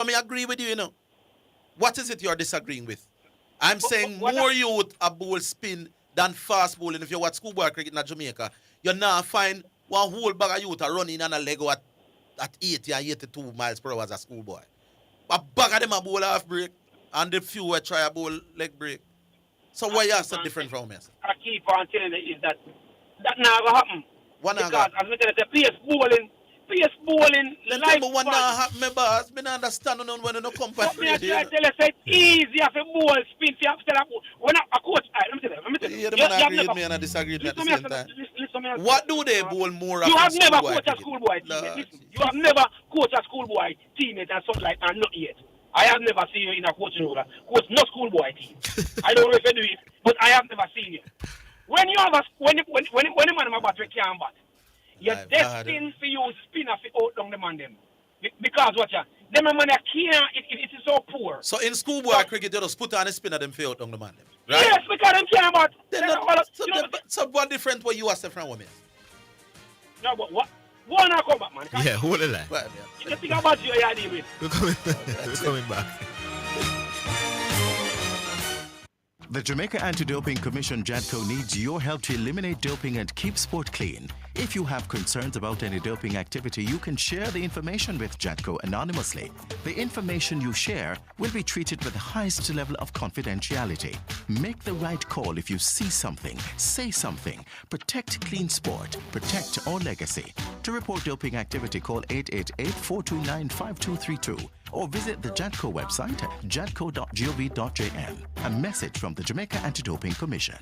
me agree with you, you know. What is it you're disagreeing with? I'm saying What more youth a bowl spin than fast bowling. If you watch schoolboy cricket in Jamaica, you now find one whole bag of youth are running on a Lego at 80 and 82 miles per hour as a schoolboy. A bag of them a bowl half break, and the few will try a bowl leg break. So why you are so different from me? I keep on telling you is that not gonna happen. One Because got. as we tell you, the PS bowling Then tell life me one fun. now happen, me boss. Me not understand when you no come But me I radio. try to tell you, say it's easy if a bowl spin for you to tell you. When a coach, let me tell you. Yeah, the You man have agree with never, me and I disagree with me at the listen same to me, time. listen to me. What do they bowl more You of have in never schoolboy coached a cricket? schoolboy teammate. Lord, Listen, you have never coached a schoolboy teammate and something like and not yet. I have never seen you in a coaching role. Coach no schoolboy team. I don't know if you do it, but I have never seen you. When you have a when the man about to can't bat, you're My destined for you spinner for out down the man them. Because what ya? Them man can't it is so poor. So in schoolboy cricket, you just put on a spin at them field on the man. Right? Yes, because them can't bat. Then so what different what you are saying from women? No, but what? One come back, man. Yeah, hold the line. Well, You think about you are dealing with. We're coming back. The Jamaica Anti-Doping Commission JADCO needs your help to eliminate doping and keep sport clean. If you have concerns about any doping activity, you can share the information with JADCO anonymously. The information you share will be treated with the highest level of confidentiality. Make the right call if you see something, say something. Protect clean sport. Protect our legacy. To report doping activity, call 888-429-5232 or visit the JADCO website at jadco.gov.jn. A message from the Jamaica Anti-Doping Commission.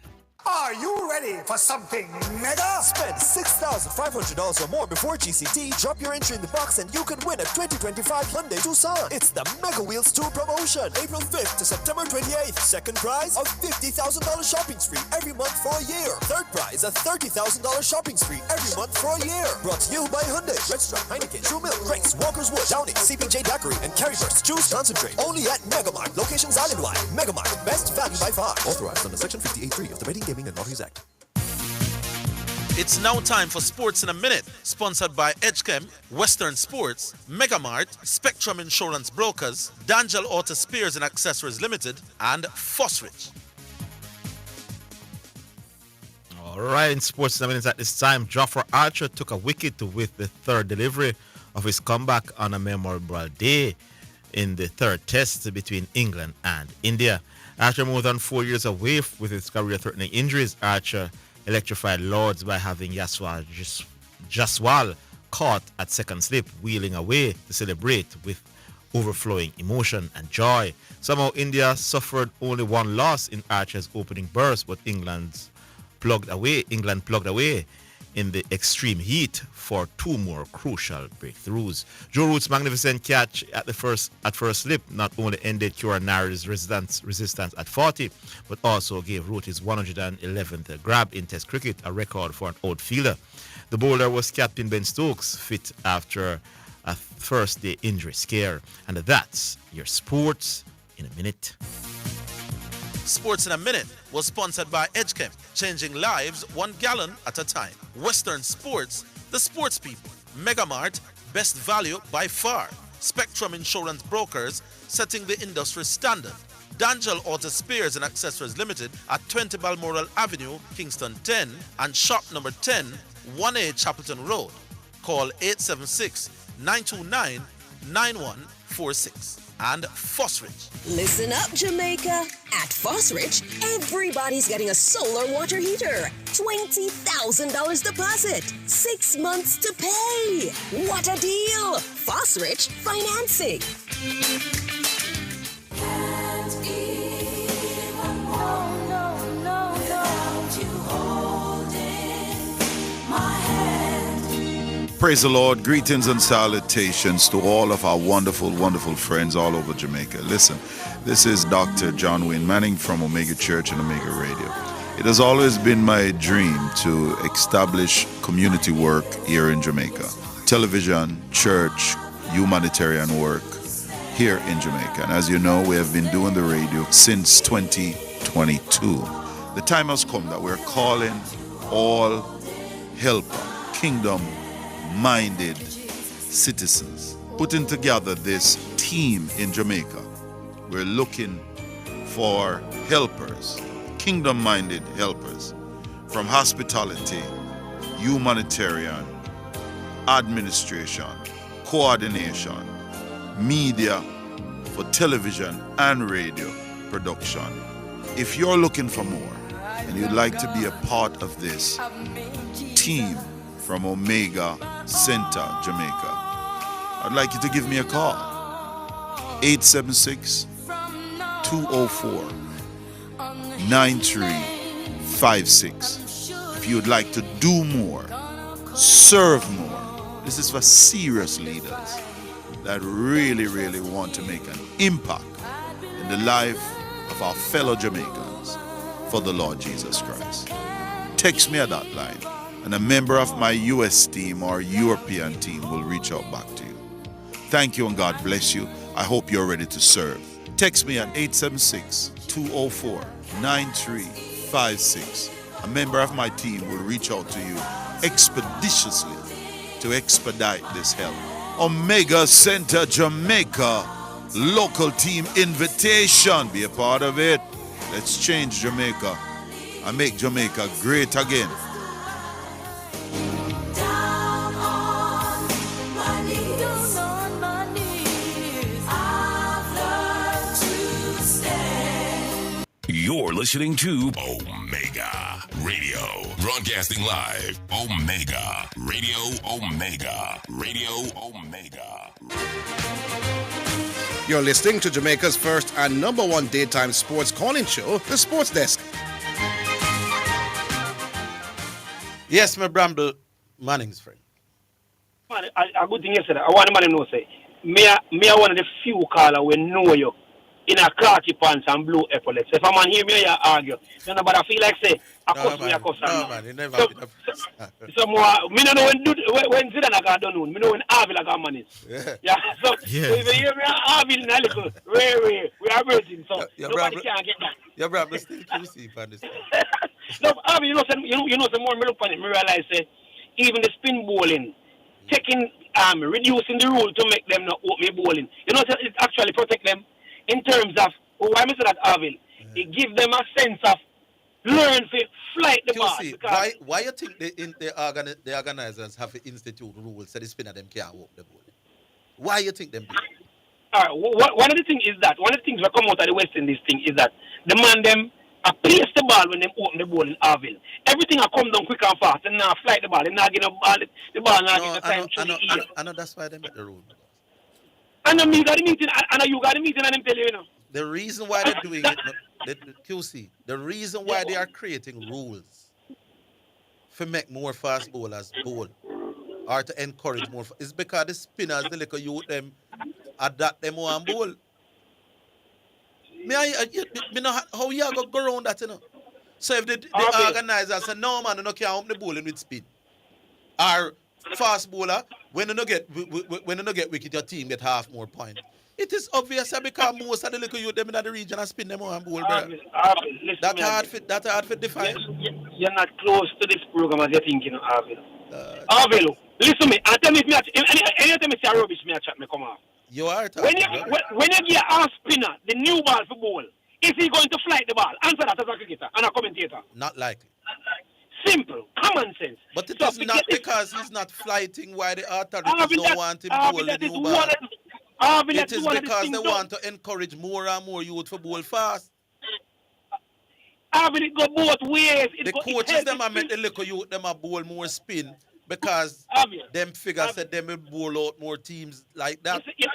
Are you ready for something mega? Spend $6,500 or more before GCT, drop your entry in the box and you can win a 2025 Hyundai Tucson. It's the Mega Wheels 2 promotion, April 5th to September 28th. Second prize, a $50,000 shopping spree every month for a year. Third prize, a $30,000 shopping spree every month for a year. Brought to you by Hyundai, Restaurant, Heineken, True Milk, Grace, Walker's Wood, Downing, CPJ Daiquiri, and Carryburst. Choose Concentrate. Only at Megamart. Locations island-wide. Megamart, best value by far. Authorized under Section 58.3 of the Betting, Gaming, and Lotteries Act. It's now time for Sports in a Minute, sponsored by Edgechem, Western Sports, Megamart, Spectrum Insurance Brokers, Dangel Auto Spares and Accessories Limited, and Fosrich. All right, in Sports in a Minute at this time, Jofra Archer took a wicket to with the third delivery of his comeback on a memorable day in the third test between England and India. After more than 4 years away with his career-threatening injuries, Archer electrified Lords by having Jaswal caught at second slip, wheeling away to celebrate with overflowing emotion and joy. Somehow India suffered only one loss in Archer's opening burst, but England plugged away in the extreme heat for two more crucial breakthroughs. Joe Root's magnificent catch at first slip not only ended Kieran Nair's resistance at 40, but also gave Root his 111th grab in Test cricket, a record for an outfielder. The bowler was Captain Ben Stokes, fit after a first-day injury scare. And that's your Sports in a Minute. Sports in a Minute was sponsored by Edgechem, changing lives 1 gallon at a time. Western Sports, the sports people. Megamart, best value by far. Spectrum Insurance Brokers, setting the industry standard. Dangel Auto Spares and Accessories Limited at 20 Balmoral Avenue, Kingston 10, and shop number 10, 1A Chapelton Road. Call 876-929-9146. And Fosrich. Listen up, Jamaica. At Fosrich, everybody's getting a solar water heater. $20,000 deposit. 6 months to pay. What a deal! Fosrich Financing. Can't even, no, without you holding my hand. Praise the Lord. Greetings and salutations to all of our wonderful, wonderful friends all over Jamaica. Listen, this is Dr. John Wayne Manning from Omega Church and Omega Radio. It has always been my dream to establish community work here in Jamaica. Television, church, humanitarian work here in Jamaica. And as you know, we have been doing the radio since 2022. The time has come that we're calling all helper, kingdom minded citizens, putting together this team in Jamaica. We're looking for helpers, kingdom-minded helpers, from hospitality, humanitarian, administration, coordination, media, for television and radio production. If you're looking for more and you'd like to be a part of this team from Omega Center, Jamaica, I'd like you to give me a call. 876-204-9356. If you'd like to do more, serve more. This is for serious leaders that really, really want to make an impact in the life of our fellow Jamaicans for the Lord Jesus Christ. Text me at that line, and a member of my US team or European team will reach out back to you. Thank you, and God bless you. I hope you're ready to serve. Text me at 876-204-9356. A member of my team will reach out to you expeditiously to expedite this help. Omega Center Jamaica, local team invitation. Be a part of it. Let's change Jamaica and make Jamaica great again. Down on my knees, I've learned to stand. You're listening to Omega Radio. Broadcasting live. Omega Radio. Omega Radio. Omega. You're listening to Jamaica's first and number one daytime sports calling show, The Sports Desk. Yes, my Bramble Manning's friend. Man, a good thing yesterday. I want the man to know, say, me a one of the few caller we know you in a khaki pants and blue epaulets. If a man hear me, you argue. You know, but I feel like, say, I cuss me a cuss. No, man, it never so more, me don't know when Zidane I got done, me know when Avil I got money. Yeah, so if you hear me, Avil in a little, we are waiting, so nobody can get that. Your brother still QC for this. No, Avil, you know, some more me look on it, me realize, say, even the spin bowling, taking, reducing the rule to make them not open bowling. You know, it actually protect them in terms of, why I say that, Avil? It gives them a sense of learn to flight the ball. Why you think the organizers have to institute rules so the spinner them can't walk the ball? Why you think them do? All right, one of the things is that, one of the things that come out of the West in this thing is that the man them place the ball when they open the ball in Avil. Everything will come down quick and fast and now flight the ball. And now get the ball now get the time to the ear. I know that's why they make the rule. And then me got the meeting, and you got the meeting and them tell you, The reason why they're doing it, QC, the reason why they are creating rules to make more fast bowlers bowl or to encourage more is because the spinners, the little youth, them adapt them one bowl. Me know how you go around that, you know. So if the organizers say, no man, you no can't home the bowling with speed. Or fast bowler, when you no get wicket, your team get half more point. It is obvious because most of the little youth them in the region and spin them on ball, bro. That hard for define. You're not close to this program as you're thinking, Arvil. Arvil, listen to me. And tell me if anytime you say rubbish, me chat me come off. You are when you get a spinner, the new ball for ball, is he going to flight the ball? Answer that as a cricketer and a commentator. Not likely. Simple, common sense. But it is not because he's not flighting why the authorities don't want him to bowl the new ball. It is because they want to encourage more and more youth to bowl fast. It go both ways. The coaches them are make the little youth them a bowl more spin because them figures said them will bowl out more teams like that. You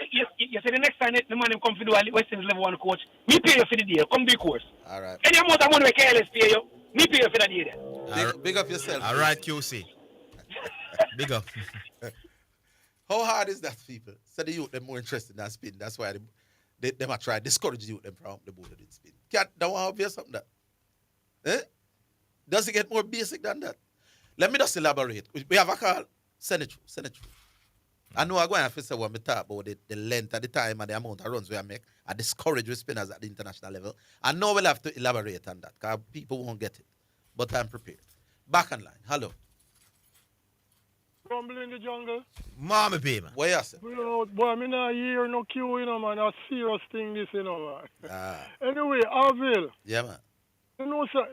say the next time the man come for the Western level 1 coach, me pay you for the day. Come do course. All right. Any amount of money we careless pay you, me pay you for the day. Big up yourself. All right, QC. Big up. How hard is that, people? So the youth them more interested in spin. That's why they might try to discourage the youth them from the bowler in spin. Don't want to obvious something that. Eh? Does it get more basic than that? Let me just elaborate. We have a call. Send it through. I know I'm going to have to say what we talk about the length of the time and the amount of runs we make. I discourage with spinners at the international level. I know we'll have to elaborate on that because people won't get it. But I'm prepared. Back on line. Hello. Rumble in the jungle. Mommy pay, man. What you say? You know, boy, I not hear no cue, you know, man. A serious thing, this, you know, man. Ah. Anyway, Arville, Yeah, man. you know, sir,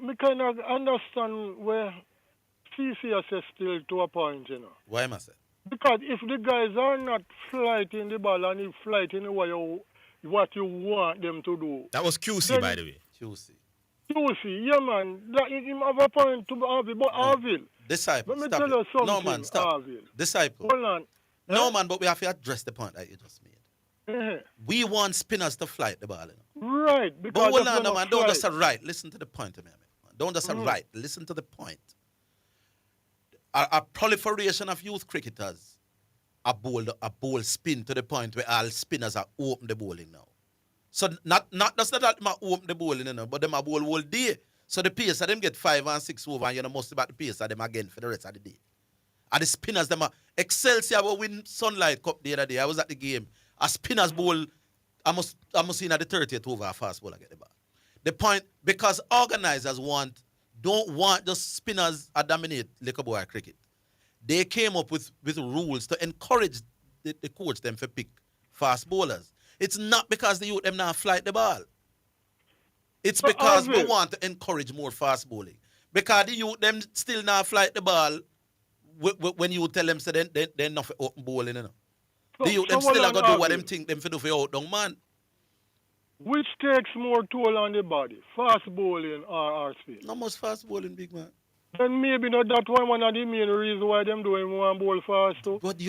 me kind of understand where CCS is still to a point, you know. Why am I say? Because if the guys are not flighting the ball and flighting the way what you want them to do. That was QC, then, by the way. QC. QC, yeah, man. That him have a point to Arville, but Arville. Disciple. Let me Stop tell you it. something, No, man, stop. Arville. Disciple. Hold on. No, man, but we have to address the point that you just made. Uh-huh. We want spinners to flight the ball. You know? Right. But Because hold of on, no, them man. Don't flight. just say right. Listen to the point, man. Don't just say right. Listen to the point. A proliferation of youth cricketers, a ball spin to the point where all spinners are open the bowling now. So not that's not that them open the bowling, you know, but them a bowl all day. So the pace of them get 5 and 6 over, and you know most about the pace of them again for the rest of the day. And the spinners, them are Excelsior will win Sunlight Cup the other day. I was at the game. A spinners bowl, I must see at the 30th over a fast bowler get the ball. The point, because organizers don't want just spinners to dominate Liquor Boy cricket. They came up with rules to encourage the coach them to pick fast bowlers. It's not because the youth them now flight the ball. It's because we want to encourage more fast bowling. Because the youth them still now flight the ball when you tell them so they're not for open bowling. You know? The youth them still are going to do what them think them for do for out down man. Which takes more toll on the body, fast bowling or spin? Not much fast bowling, big man. Then maybe not that one of the main reasons why them doing one bowl fast too. But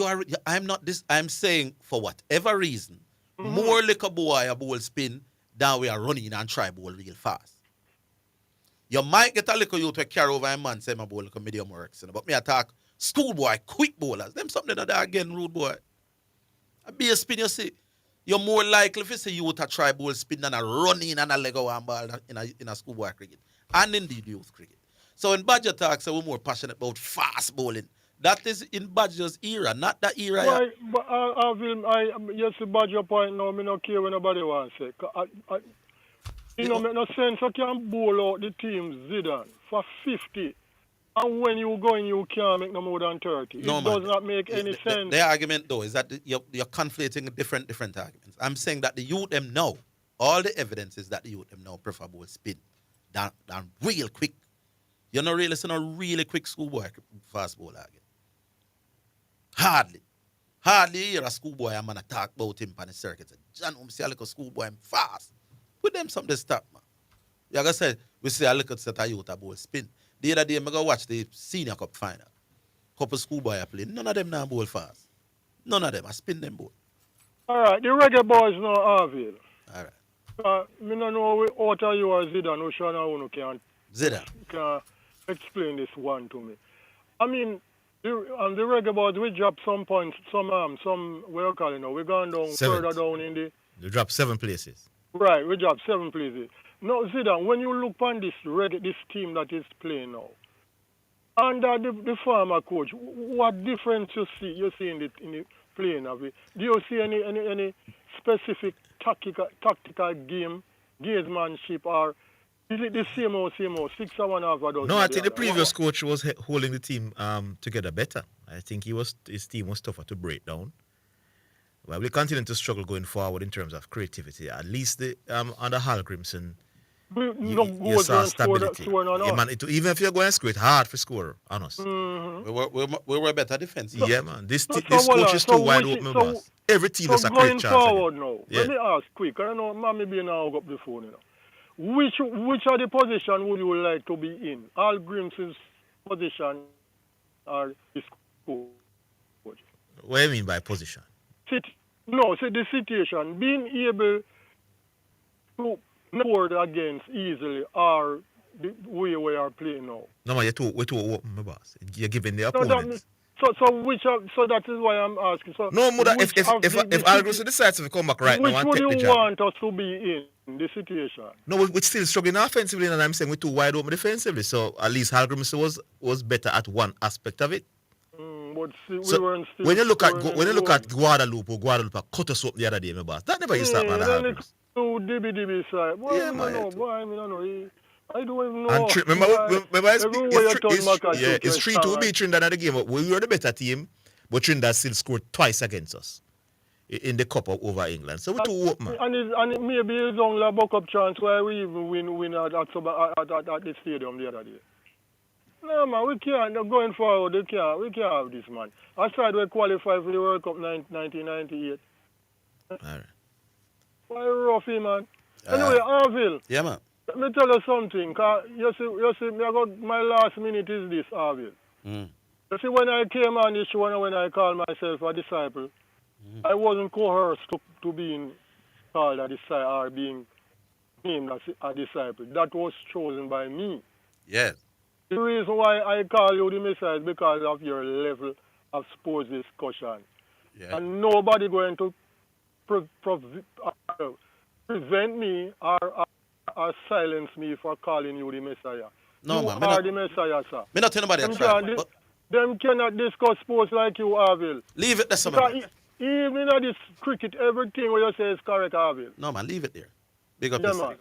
I'm saying for whatever reason, more Liquor Boy a bowl spin than we are running and try bowl real fast. You might get a little youth to carry over a man say my bowl like medium works, you know, but me attack schoolboy, quick bowlers. Them something that they again rude boy. A be a spin, you see. You're more likely if you see youth to try bowl spin than a running and a leg of one ball in a schoolboy cricket. And indeed youth cricket. So in Badger talk, so we're more passionate about fast bowling. That is in Badger's era, not that era. Why, but yes, the Badger point now, me not care what nobody wants to say. You know, make no sense. You can bowl out the team Zidane for 50. And when you go in, you can't make no more than 30. No, it man. does not make any sense. The argument, though, is that you're conflating different arguments. I'm saying that the youth them know, all the evidence is that the youth them know prefer bowl spin than real quick. You're not really seeing a really quick schoolboy fast bowler again. Hardly hear a schoolboy a man talk about him on the circuit. John, we see a little schoolboy I'm fast. Put them something to stop, man. Like I said, we see a little set of youth a bowl spin. The other day, I go watch the Senior Cup final. Couple schoolboy play. None of them now bowl fast. None of them. I spin them bowl. All right, the reggae boys know Harville. All right. Me don't know what are you or Zidane, which one of you can explain this one to me. I mean, the reggae boys, we dropped some points, some what you call it now, we gone down further down in the... You dropped 7 places. Right, we dropped 7 places. Now, Zidane, when you look on this team that is playing now, under the former coach, what difference you see in the playing of it? Do you see any specific tactical gamesmanship, or is it the same old 6.5 hours? No, I think the previous coach was holding the team together better. I think his team was tougher to break down. Well, we continue to struggle going forward in terms of creativity. At least under Hal Grimson, you saw stability. Yeah, man, even if you're going to score, it's hard for score, honest. Mm-hmm. We were better defense. Yeah, man. This coach is too wide open, boss. Every team has a great chance. Going forward now, let me ask quick. I don't know, maybe now up the phone. You know. Which of the position would you like to be in? Hal Grimson's position or his coach? What do you mean by position? The situation, being able to board against easily or the way we are playing now. No, man, we're too open, my boss. You're giving the opponent. So that is why I'm asking. So no, Mother, if Algros decides to come back right now and take the job. Which would you want us to be in this situation? No, we're still struggling offensively, and I'm saying we're too wide open defensively. So at least Algros was better at one aspect of it. But see, when you look at Guadalupe cut us up the other day, my boss. That never used to happen. DB side. Boy, yeah, man. I don't know. I don't even know. And remember, Everywhere you turn back, I think it's you're 3-2 strong. beat Trinidad at the game. We were the better team, but Trinidad still scored twice against us in the Cup over England. So we're too open, man. And it maybe it's only a buck-up chance where we even win at the stadium the other day. No, man, we can't. Going forward, we can't have this, man. Aside we qualified for the World Cup 1998. All right. Why roughy, man? Anyway, Arville. Yeah, man. Let me tell you something. Cause you see, my last minute is this, Arville. Mm. You see, when I came on this show and when I called myself a disciple, I wasn't coerced to being called a disciple or being named as a disciple. That was chosen by me. Yes. The reason why I call you the Messiah is because of your level of sports discussion. Yeah. And nobody going to prevent me or silence me for calling you the Messiah. No, you man. are the Messiah, sir. Me not tell nobody Them that try. can- Them cannot discuss sports like you, Arville. Leave it there, some Because even in this cricket, everything what you say is correct, Arville. No, man, leave it there. Big up Yeah, yourself.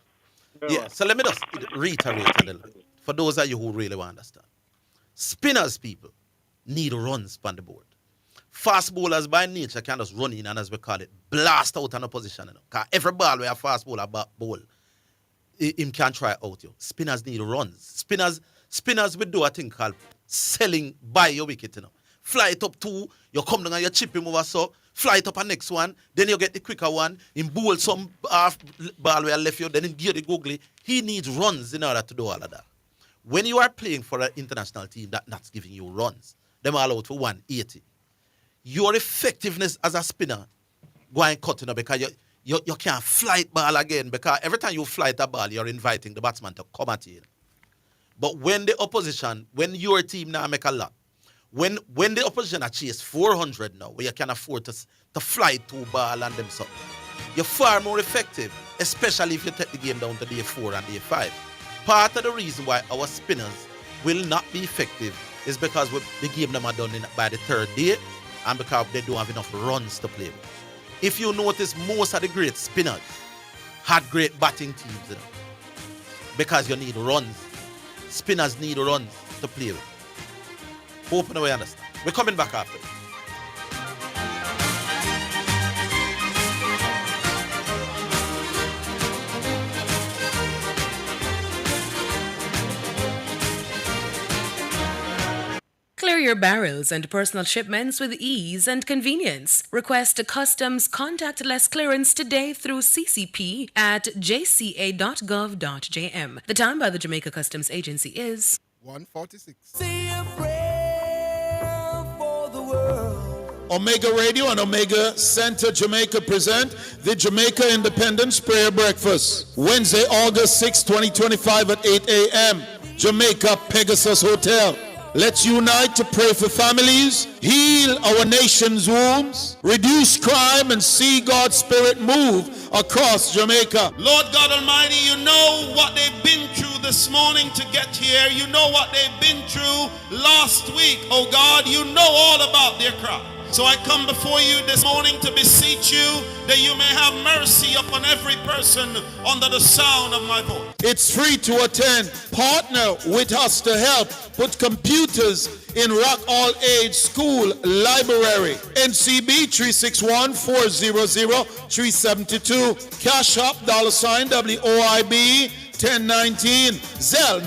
man. Yeah, so let me just reiterate a little bit for those of you who really want to understand. Spinners, people, need runs on the board. Fast bowlers by nature can just run in and, as we call it, blast out an opposition. Because every ball where a fast bowler bowl, him can try out you. Spinners need runs. Spinners will do a thing called selling by your wicket. Fly it up 2, you come down and you chip him over so, fly it up a next one, then you get the quicker one, him bowl some half ball where I left you, then him gear the googly. He needs runs in order to do all of that. When you are playing for an international team that's giving you runs, them all out for 180. Your effectiveness as a spinner going cutting up because you can't flight ball again, because every time you flight a ball, you're inviting the batsman to come at you. But when the opposition, when your team now make a lot, when the opposition are chase 400 now, where you can afford to fly 2 ball and them something, you're far more effective, especially if you take the game down to day 4 and day 5. Part of the reason why our spinners will not be effective is because the game them are done by the 3rd day, and because they don't have enough runs to play with. If you notice, most of the great spinners had great batting teams, because you need runs. Spinners need runs to play with. Hope no way understand. We're coming back after. Clear your barrels and personal shipments with ease and convenience. Request a customs contactless clearance today through CCP at jca.gov.jm. The time by the Jamaica Customs Agency is 1:46. Omega Radio and Omega Center Jamaica present the Jamaica Independence Prayer Breakfast. Wednesday, August 6, 2025 at 8 a.m. Jamaica Pegasus Hotel. Let's unite to pray for families, heal our nation's wombs, reduce crime, and see God's Spirit move across Jamaica. Lord God Almighty, you know what they've been through this morning to get here. You know what they've been through last week. Oh God, you know all about their cry. So I come before you this morning to beseech you that you may have mercy upon every person under the sound of my voice. It's free to attend. Partner with us to help. Put computers in Rock All Age School Library. NCB 361-400-372. Cash App $sign WOIB 1019. Zelle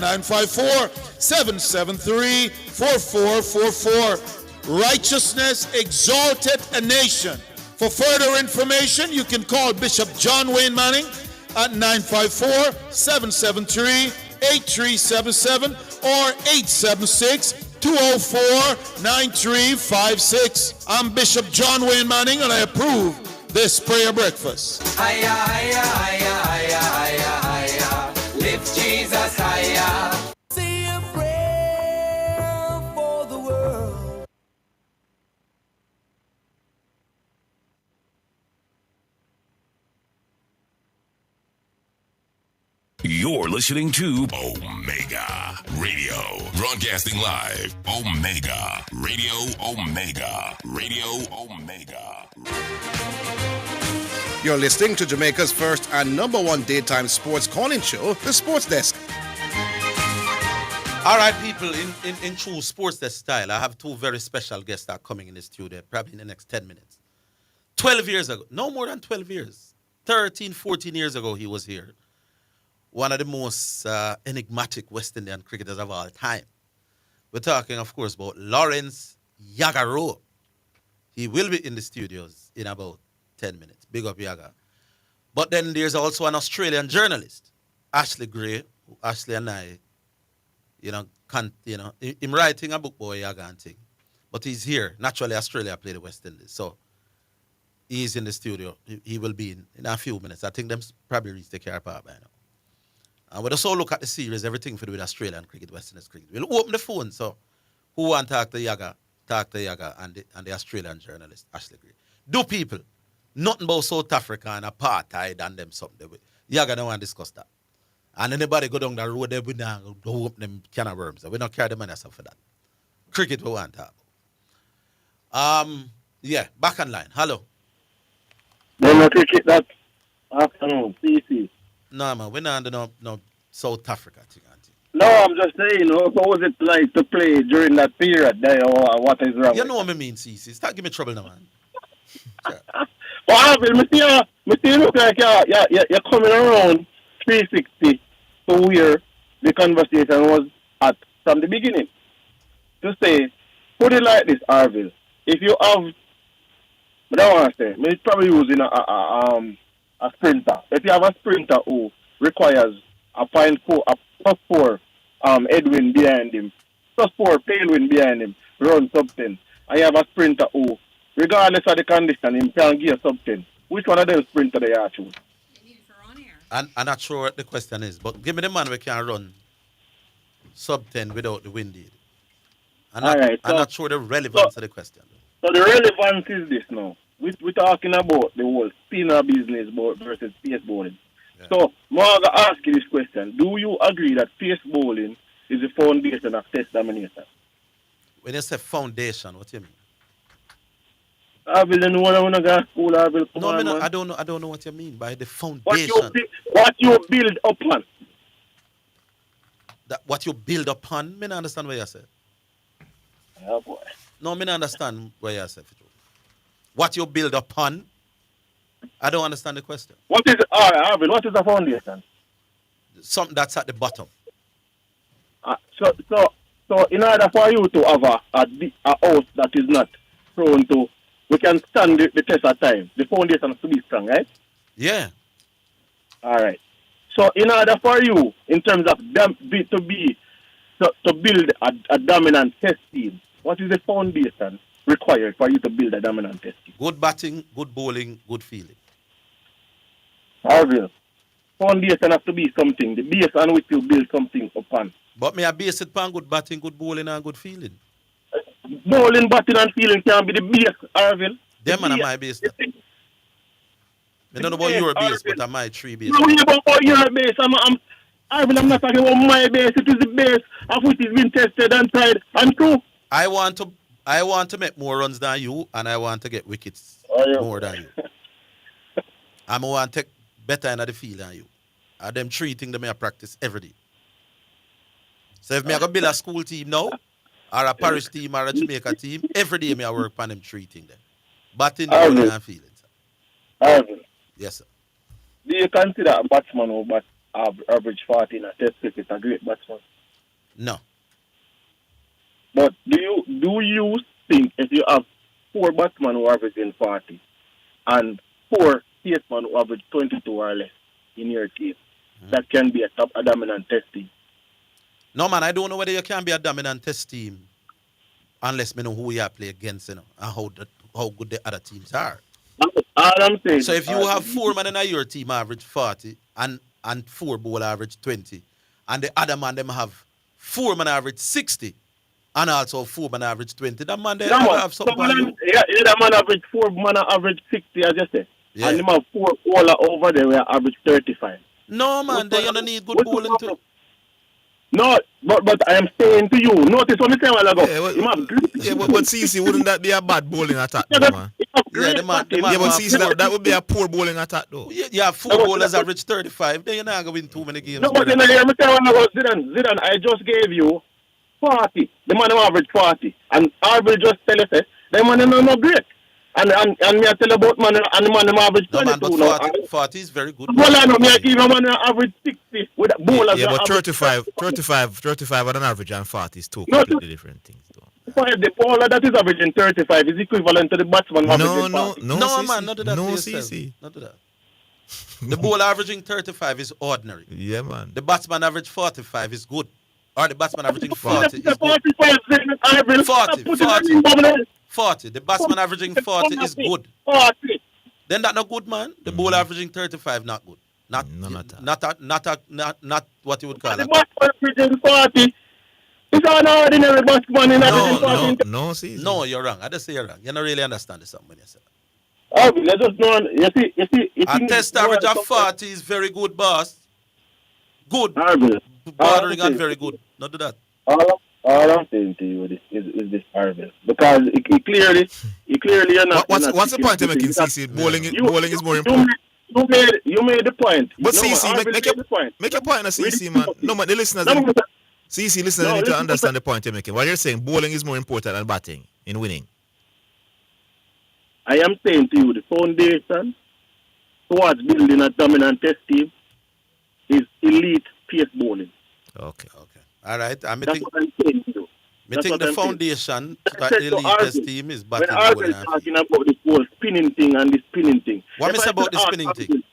954-773-4444. Righteousness exalted a nation. For further information, you can call Bishop John Wayne Manning at 954-773-8377 or 876-204-9356. I'm Bishop John Wayne Manning and I approve this prayer breakfast. Higher, higher, higher, higher, higher, higher. Lift Jesus higher. Say a prayer for the world. You're listening to Omega Radio. Broadcasting live. Omega Radio. Omega Radio. Omega. You're listening to Jamaica's first and number 1 daytime sports calling show, The Sports Desk. All right, people, in true sports desk style, I have two very special guests that are coming in the studio, probably in the next 10 minutes. 12 years ago, no more than 12 years, 13, 14 years ago, he was here. One of the most enigmatic West Indian cricketers of all time. We're talking, of course, about Lawrence Yagaro. He will be in the studios in about 10 minutes. Big up Yaga. But then there's also an Australian journalist, Ashley Gray. Ashley and I, him writing a book about Yaga and thing. But he's here. Naturally, Australia play the West Indies. So he's in the studio. He will be in a few minutes. I think them probably reach the car park by now. And we'll also look at the series, everything for do with Australian cricket, West Indies cricket. We'll open the phone. So who want to talk to Yaga and the Australian journalist, Ashley Gray. Do people, nothing about South Africa and apartheid and them something. Yaga don't want to discuss that. And anybody go down the road, they will not open them can of worms. We don't care the money for that. Cricket we want to talk about. Yeah, back on line. Hello. No cricket that afternoon, CC. No, man, we're not under no South Africa thing. No, I'm just saying, what was it like to play during that period there, or what is wrong? You know what I mean, CC. Start giving me trouble now, man. Well, I see look like you're coming around 360 to where the conversation was at from the beginning. To say, put it like this, Arville. If you have, but I want to say, it's probably using a sprinter. If you have a sprinter who requires a plus four headwind behind him, plus four tailwind behind him, run something, and you have a sprinter who, regardless of the condition, him can give something. Which one of them sprinter they are choose? I'm not sure what the question is, but give me the man who can run sub 10 without the wind. I'm not sure the relevance of the question. So the relevance is this now. We're talking about the whole spinner business versus pace bowling. Yeah. So, I'm going to ask you this question. Do you agree that pace bowling is the foundation of test domination? When you say foundation, what do you mean? I will know when I want to go to school. I don't know what you mean by the foundation. What you build upon. What you build upon? I don't understand what you said. Oh boy. No, I don't understand what you said. What you build upon? I don't understand the question. What is what is the foundation? Something that's at the bottom. So in order for you to have a house that is not prone to, we can stand the test of time. The foundation has to be strong, right? Yeah. All right. So in order for you, in terms of to build a dominant test team, what is the foundation required for you to build a dominant test team? Good batting, good bowling, good fielding. Obvious. Foundation has to be something. The base on which you build something upon. But may I base it upon good batting, good bowling, and good fielding? Bowling, batting, and fielding can be the base, Arville. Them and my base. I don't know about your base, but I'm my three base. No, about your base. I'm not talking about my base. It is the base of which has been tested and tried and true. I want to make more runs than you, and I want to get wickets more than you. I want to take better in the field than you. And them three things that I practice every day. So if I go build a school team now, or a parish team, or a Jamaica team, every day I work on them three things there. Batting, bowling, and fielding. Yes, sir. Do you consider a batsman who average 40 in a test cricket a great batsman? No. But do you think if you have 4 batsmen who average in 40 and 4 batsmen who average 22 or less in your team, that can be a dominant test team? No, man, I don't know whether you can be a dominant test team unless I know who you play against, and how good the other teams are. All I'm saying. So if you have 4 men in your team average 40 and 4 bowler average 20, and the other man them have 4 men average 60, and also 4 men average 20, that man they have something. The man average 4 men average 60, as you say. Yeah. And them have 4 bowler over there where average 35. No, man, they don't need good bowling too. No, but I am saying to you, notice what I said a while ago. But CC, wouldn't that be a bad bowling attack, though, man? But CC, that would be a poor bowling attack, though. Yeah, 4 bowlers average 35, then you're not going to win too many games. No, but you know, I tell you a while ago, Zidane, I just gave you 40. The man average 40. And Arville just tell us, the man no great. And me I tell about man and the man average 22. No, man, but 40 is very good. Well, I know me I give a man average 60 with bowlers. Yeah, but 35 on an average and 40 is two No, completely different things. The bowler that is averaging 35 is equivalent to the batsman averaging 40. No, man, not do that. No, to yourself. CC. Not do that. The bowler averaging 35 is ordinary. Yeah, man. The batsman average 45 is good. Or the batsman averaging 40 is good. 40. The batsman averaging 40 is good. 40. Then that not good, man. The bowler averaging 35 not good. Not what you would call The it. batsman averaging 40. It's an ordinary batsman in averaging 40. No, see. No, you're wrong. I just say you're wrong. You don't really understand this something yourself. Oh, let's just know. You see. A test average of 40 is very good, boss. Good. Bordering on very good. Not do that. All I'm saying to you is this Arville. Because he clearly What's the point you're making, CC? Bowling is more important. You made the point. But No, CC, Arville made the point. make your point, CC, man. No, but the listeners, CC listeners need to understand the point you're making. What you're saying, bowling is more important than batting in winning. I am saying to you, the foundation towards building a dominant test team is elite pace bowling. Okay. All right. That's what I'm saying to you. I think the foundation to that elite test team is batting. When Arville talking about this whole spinning thing and this spinning thing. What is about the spinning thing?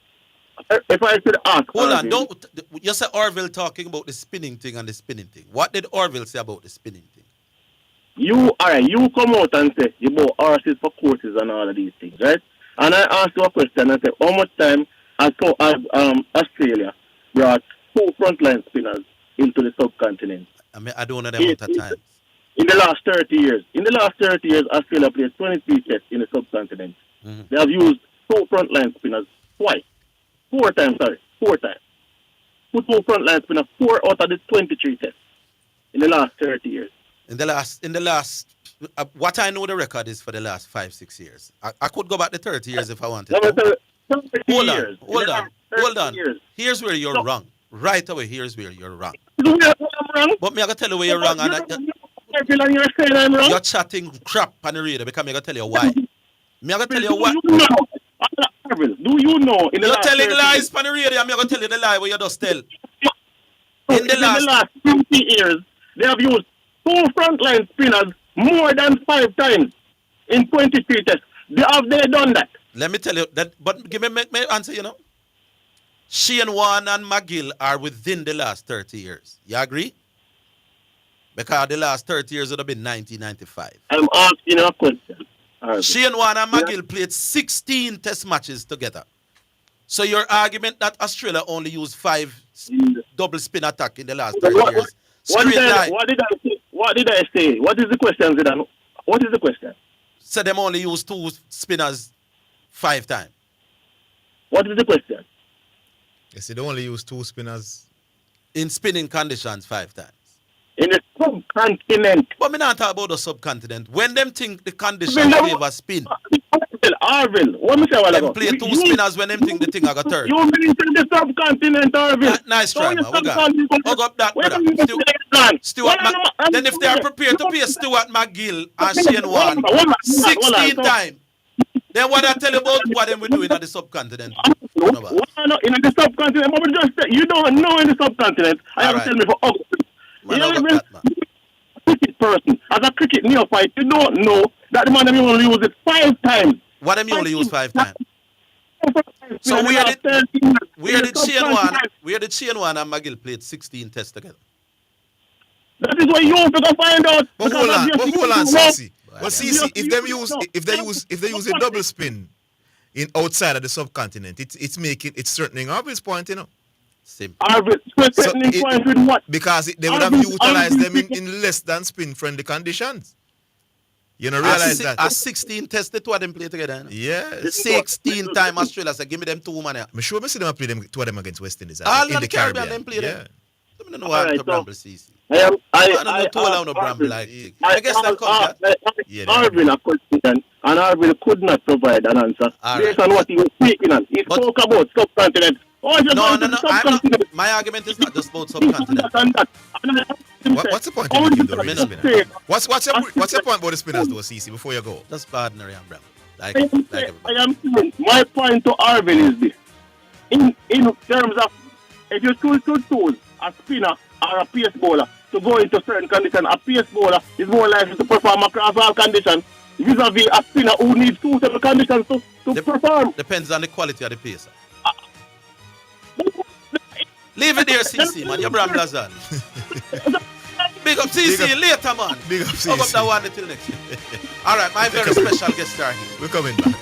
If I could ask. Hold on, Arville, you said Orville talking about the spinning thing and the spinning thing. What did Orville say about the spinning thing? You come out and say you bought horses for courses and all of these things, right? And I asked you a question. I said, how much time has Australia brought 2 frontline spinners into the subcontinent? I mean, I don't know the amount of time. In the last 30 years. In the last 30 years, Australia played 23 tests in the subcontinent. Mm-hmm. They have used 2 frontline spinners twice. 4 times. Put 2 frontline spinners 4 out of the 23 tests in the last 30 years. In the last, what I know the record is for the last 5-6 years. I could go back to 30 years if I wanted to. Hold on. Here's where you're wrong. Right away, here's where you're wrong. But me, I gotta tell you where you're wrong. You're saying I'm wrong? You're chatting crap on the radio because me, I gotta tell you why. Me, I gotta tell you why. Do you know? You're telling lies on the radio. I'm gonna tell you the lie where you just tell. In the last 50 years, they have used 2 frontline spinners more than 5 times in 23 tests. Have they done that? Let me tell you that. But give me answer. You know, Shane Warne and McGill are within the last 30 years. You agree? Because the last 30 years would have been 1995. I'm asking you a question. Shane Warne and McGill played 16 test matches together. So your argument that Australia only used 5 double spin attack in the last 30 years. What did I say? What is the question, Zidane? What is the question? So them only use 2 spinners 5 times. What is the question? Yes, they only use 2 spinners in spinning conditions 5 times. In the subcontinent. But me not talk about the subcontinent. When them think the conditions favor spin. Arville, what me say while ago? Them play 2 spinners when them think the thing I got turn. You mentioned the subcontinent, Arville. Nice try, man. Hug up that, brother. Stuart then if they are prepared to play Stuart McGill and Shane Warne 16 times, then what I tell you about what them we doing at the subcontinent? In the subcontinent, but just say, you don't know in the subcontinent. I have to tell me for August. Cricket person, as a cricket neophyte, you don't know that the man only use it 5 times. What do you only use 5 times? So where did Shane Warne and McGill played 16 tests together? That is what you have to find out. But hold on, CC. Well, CC, if they use a double spin in outside of the subcontinent, it's strengthening Arville's point, you know. Strengthening point with what? Because they would have utilized them in less than spin-friendly conditions. You know, realize that. At 16 tests, the 2 of them play together. Yeah. 16 times Australia said, give me them 2 man. I'm sure I see them play them 2 of them against West Indies. All in the Caribbean. Them play them. I don't know how to bramble, CC. I don't know to allow no bramble like it. I guess that comes Arville a question, and Arville could not provide an answer based on what he was speaking on. He spoke about subcontinent. No. My argument is not just about subcontinent. What's the point of the real spinner? What's your point about the spinners, though, CC, before you go? That's ordinary and brown. I am saying, my point to Arvin is this. In terms of, if you choose a spinner or a pace bowler to go into certain conditions, a pace bowler is more likely to perform across all conditions vis-a-vis a spinner who needs suitable conditions to perform. Depends on the quality of the pacer. Leave it there, CC, man. Your brand does that. Big up CC later, man. Big up CC. Hug up that one until next year. All right, my very special guest star here. We're coming back.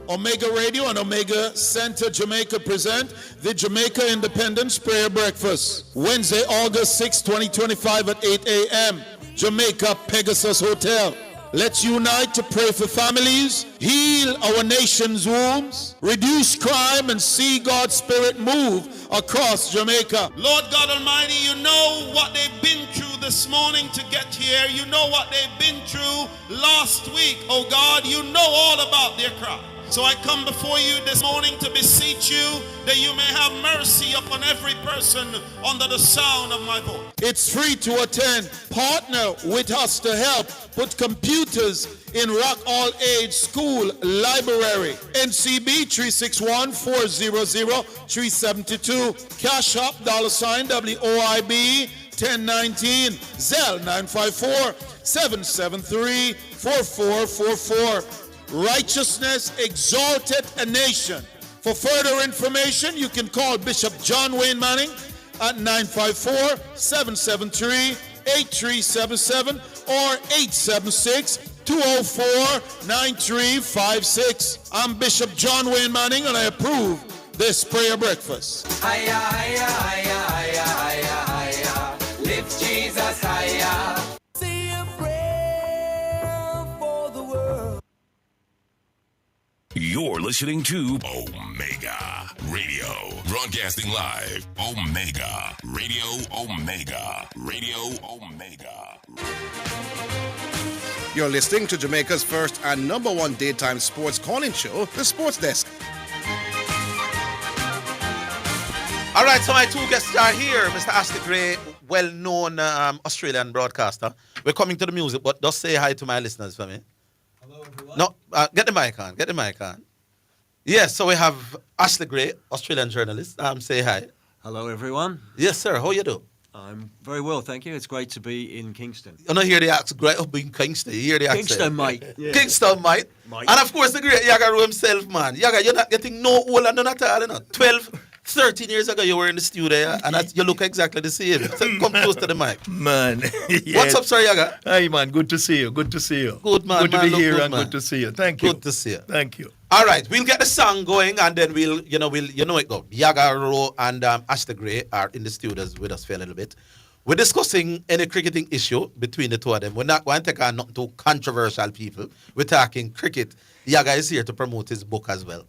Omega Radio and Omega Center Jamaica present the Jamaica Independence Prayer Breakfast. Wednesday, August 6, 2025 at 8 a.m. Jamaica Pegasus Hotel. Let's unite to pray for families, heal our nation's wombs, reduce crime, and see God's Spirit move across Jamaica. Lord God Almighty, you know what they've been through this morning to get here. You know what they've been through last week. Oh God, you know all about their cry. So I come before you this morning to beseech you that you may have mercy upon every person under the sound of my voice. It's free to attend. Partner with us to help put computers in Rock All Age School Library. NCB 361-400-372. Cash App $WOIB 1019. Zelle 954-773-4444. Righteousness exalted a nation. For further information, you can call Bishop John Wayne Manning at 954-773-8377 or 876-204-9356. I'm Bishop John Wayne Manning and I approve this prayer breakfast. Higher, higher, higher, higher, higher, higher. Lift Jesus higher. You're listening to Omega Radio. Broadcasting live. Omega Radio. Omega Radio. Omega. You're listening to Jamaica's first and number one daytime sports calling show, The Sports Desk. All right, so my two guests are here. Mr. Ashley Gray, well-known Australian broadcaster. We're coming to the music, but just say hi to my listeners for me. Hello, everyone. No, get the mic on. Get the mic on. Yes, so we have Ashley Gray, Australian journalist. Say hi. Hello, everyone. Yes, sir. How you do? I'm very well, thank you. It's great to be in Kingston. You know, hear the accent. Great up in Kingston. You hear the accent. Kingston, mate. Yeah. Kingston, mate. And of course, the great Yagaru himself, man. Yaga, you're not getting no older than at all, you know. 12, 13 years ago, you were in the studio, and you look exactly the same. So come close to the mic. Man. Yes. What's up, sir, Yaga? Hi, man. Good to see you. Good to see you. Good, man. Good to be here and man. good to see you. Thank you. Good to see you. Thank you. All right, we'll get the song going, and then we'll it go. Yaga Rowe and Ashley Gray are in the studios with us for a little bit. We're discussing any cricketing issue between the two of them. We're not going to take on nothing too controversial people. We're talking cricket. Yaga is here to promote his book as well,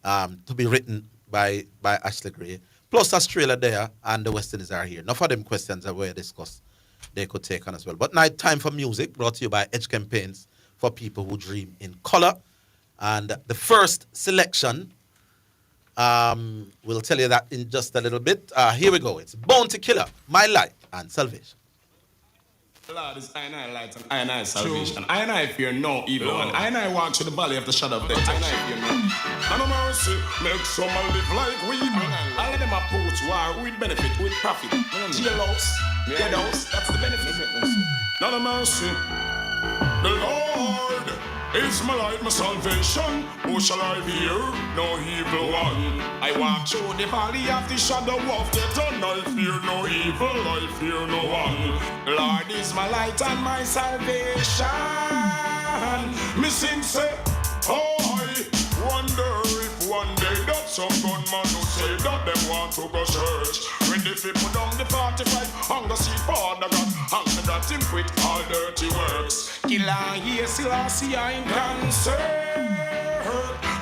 to be written by Ashley Gray. Plus Australia there and the West Indies are here. Enough of them questions that were discussed they could take on as well. But now time for music, brought to you by Edge Campaigns for people who dream in color. And the first selection, we'll tell you that in just a little bit. Here we go. It's Bounty Killer, My Life and Salvation. Lord is I and I light and I and I salvation. I and I fear no evil one. I and I walk through the valley of the shadow of death. I and I fear no. And no mercy, make some live like we. All of them approach war with benefit, with profit. Jailhouse, deadhouse, that's the benefit. No mercy. The Lord is my light, my salvation. Who shall I fear? No evil one. I walk through the valley of the shadow of death, and I fear no evil, I fear no one. Lord is my light and my salvation. Me sing say, oh, I wonder if one day that some gunman who say that them want to go church. When they put down the 45, hunger see Father God, hunger that him quit all dirty works. Killer, yes, see I'm concerned.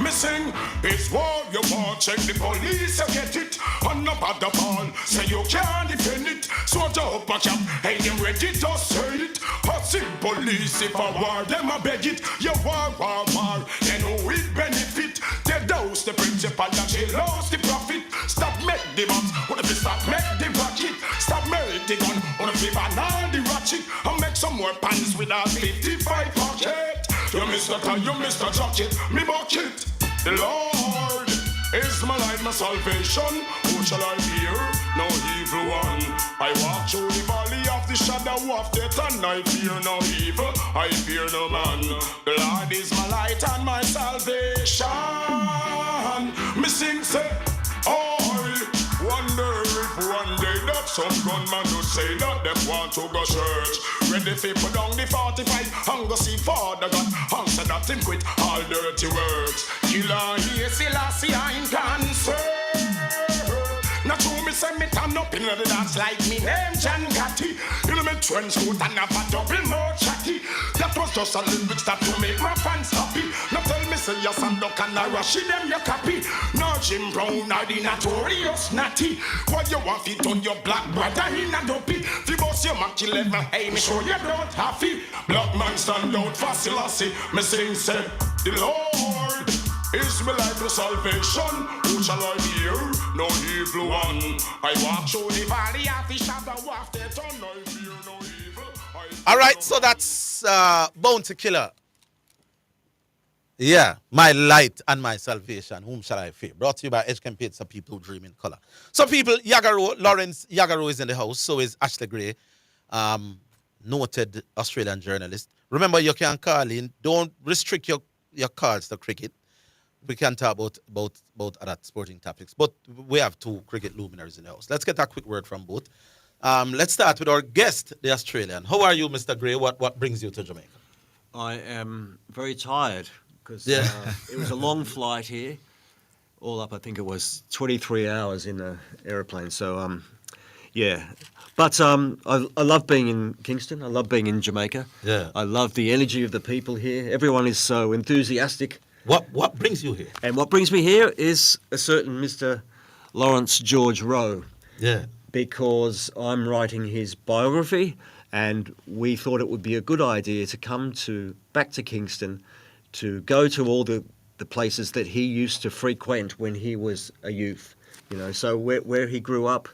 Me sing, it's war you want, check the police, you get it. And no bother ball, say you can't defend it. So up a cap, hey, them ready to say it. Hot Massive police if a war, them a beg it. You war, you know it benefit. Take those the principal that she lost the profit. Stop make the bombs, what if you stop make the rocket? Stop make the gun, what if you ban all the ratchet? And make some more pants with a 55 pocket. You Mr. Jacket, me bucket. The Lord is my light, my salvation. Who shall I fear? No evil one. I walk through the valley of the shadow of death, and I fear no evil. I fear no man. The Lord is my light and my salvation. Me sing say, I wonder if one day that some gunman would say that them want to go church. Ready for put down the 45 and go see Father God. Answer that him quit all dirty works. Killer here, Selassie, I'm concerned. Now true me say me turn up in the dance like me name John Gotti. You know me trench coat and have a double more chatty. That was just a little bit that to make my fans happy. Now tell me say yes and duck and I rush them your copy. No Jim Brown or the notorious natty. What you want fit on your black brother in a dopey. The boss your monkey let me hey me show you don't happy. Black man stand out for Selassie. Me sing say the Lord is my life to salvation. Who shall I fear? No evil one. I walk through the valley of the shadow of death, and I fear no evil. All right, so that's Bounty Killer. Yeah, my light and my salvation. Whom shall I fear? Brought to you by Edgecombe Pizza, people who dream in color. So people, Lawrence Yagaro is in the house. So is Ashley Gray, noted Australian journalist. Remember, you can call in. Don't restrict your calls to cricket. We can talk about other sporting topics, but we have two cricket luminaries in the house. Let's get a quick word from both. Let's start with our guest, the Australian. How are you, Mr. Gray? What brings you to Jamaica? I am very tired because it was a long flight here. All up, I think it was 23 hours in the aeroplane. So, yeah. But I love being in Kingston. I love being in Jamaica. Yeah. I love the energy of the people here. Everyone is so enthusiastic. What brings you here? And what brings me here is a certain Mr. Lawrence George Rowe. Yeah. Because I'm writing his biography, and we thought it would be a good idea to come back to Kingston, to go to all the places that he used to frequent when he was a youth. You know, so where he grew up,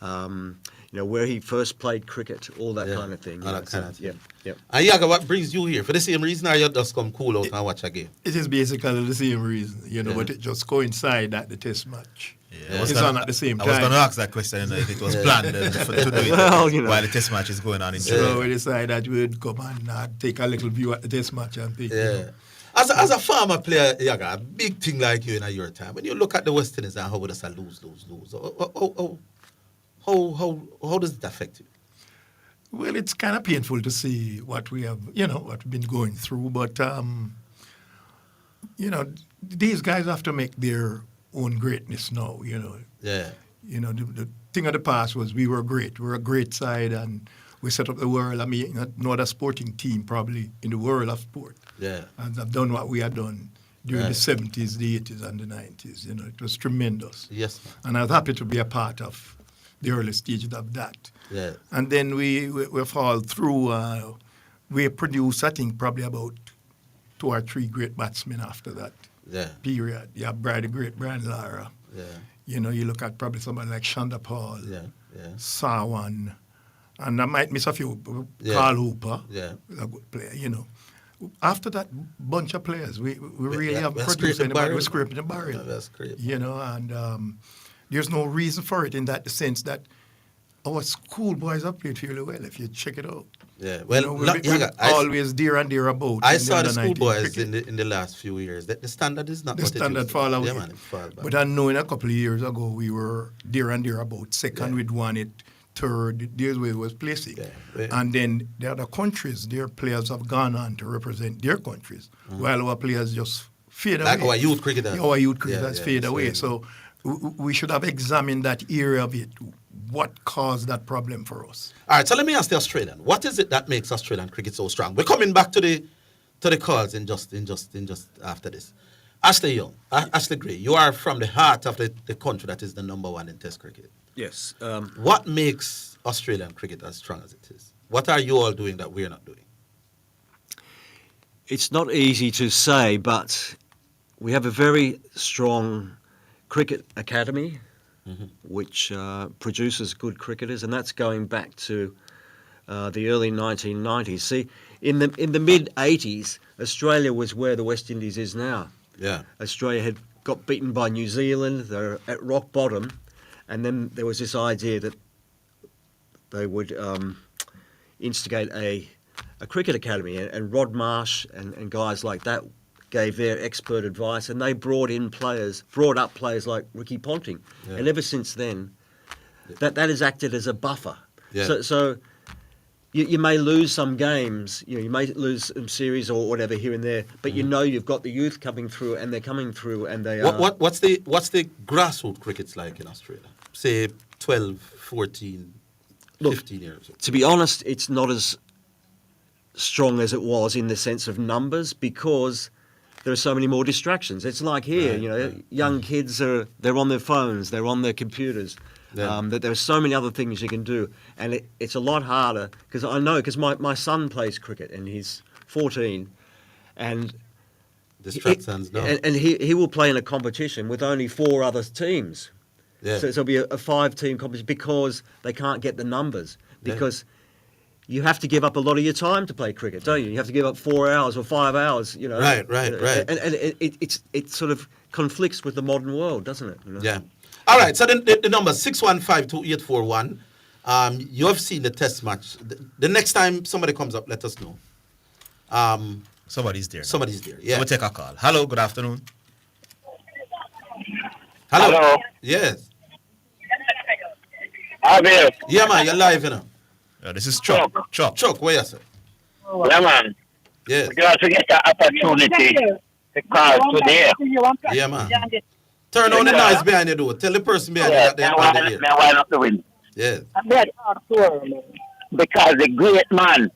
you know, where he first played cricket, all that kind of thing. All that kind of thing. Yeah. And Yaga, what brings you here? For the same reason, or you just come cool out and watch a game? It is basically the same reason, you know, but it just coincide at the test match. Yeah, it's on at the same time. I was going to ask that question, you know, if it was planned to do it well, you know, while the test match is going on in So we decided that we would come and take a little view at the test match and pick. Yeah. You know. As a former player, Yaga, a big thing like you in your time, when you look at the West Indies and how we just lose. How does it affect you? Well, it's kind of painful to see what we have, you know, what we've been going through. But, you know, these guys have to make their own greatness now, you know. Yeah. You know, the thing of the past was we were great. We were a great side, and we set up the world. I mean, no other sporting team probably in the world of sport. Yeah. And have done what we had done during the 70s, the 80s, and the 90s. You know, it was tremendous. Yes, man. And I was happy to be a part of the early stages of that. Yeah. And then we fall through. We produced, I think, probably about 2 or 3 great batsmen after that period. You have the great Brian Lara. Yeah. You know, you look at probably somebody like Shonda Paul, Yeah. Sarwan, and I might miss a few. Carl Hooper, a good player, you know. After that bunch of players, we really have produced anybody. We're scraping the barrel. That's great. You know, and there's no reason for it in that sense that our schoolboys have played fairly well, if you check it out. Yeah, well, you know, we're always dear and dear about. I saw the schoolboys in the last few years. The standard is not the what standard it used fall away. Yeah, man, it fall back. But I know in a couple of years ago we were dear and dear about. Second, we'd won it. Third, there's where it was placing. Yeah. And then the other countries, their players have gone on to represent their countries, while our players just fade away. Like our youth cricketers. Our youth cricketers fade away. So we should have examined that area of it. What caused that problem for us? All right, so let me ask the Australian. What is it that makes Australian cricket so strong? We're coming back to the calls in just after this. Ashley Young, Ashley Gray, you are from the heart of the country that is the number one in Test cricket. Yes. What makes Australian cricket as strong as it is? What are you all doing that we're not doing? It's not easy to say, but we have a very strong cricket academy, which produces good cricketers, and that's going back to the early 1990s. See, in the mid-80s, Australia was where the West Indies is now. Yeah. Australia had got beaten by New Zealand. They're at rock bottom, and then there was this idea that they would instigate a cricket academy, and Rod Marsh and guys like that gave their expert advice, and they brought up players like Ricky Ponting, and ever since then, that has acted as a buffer. Yeah. So you may lose some games, you may lose some series or whatever here and there, but you know you've got the youth coming through, and they're coming through, and they are. What's the grassroots cricket's like in Australia? Say 12, 14, 15 years. To be honest, it's not as strong as it was in the sense of numbers, because there are so many more distractions. It's like here, young kids they're on their phones, they're on their computers. That there are so many other things you can do, and it's a lot harder, because my son plays cricket and he's 14, and he will play in a competition with only 4 other teams. Yeah. So it'll be a 5-team competition, because they can't get the numbers, because you have to give up a lot of your time to play cricket, don't you? You have to give up 4 hours or 5 hours, Right. And it sort of conflicts with the modern world, doesn't it? Yeah. All right, so the number 615-2841. You have seen the test match. The next time somebody comes up, let us know. Somebody's there. Somebody's there, yeah. We'll take a call. Hello, good afternoon. Hello. Yes. Abel. Yeah, man, you're live, This is Chuck. Chuck, where you, sir? Yeah, man. Yes. We got to get the opportunity to call today. Yeah, man. Turn on the noise behind you, though. Tell the person behind you that they're on the air. Wind up the wind. Yes. Because the great man,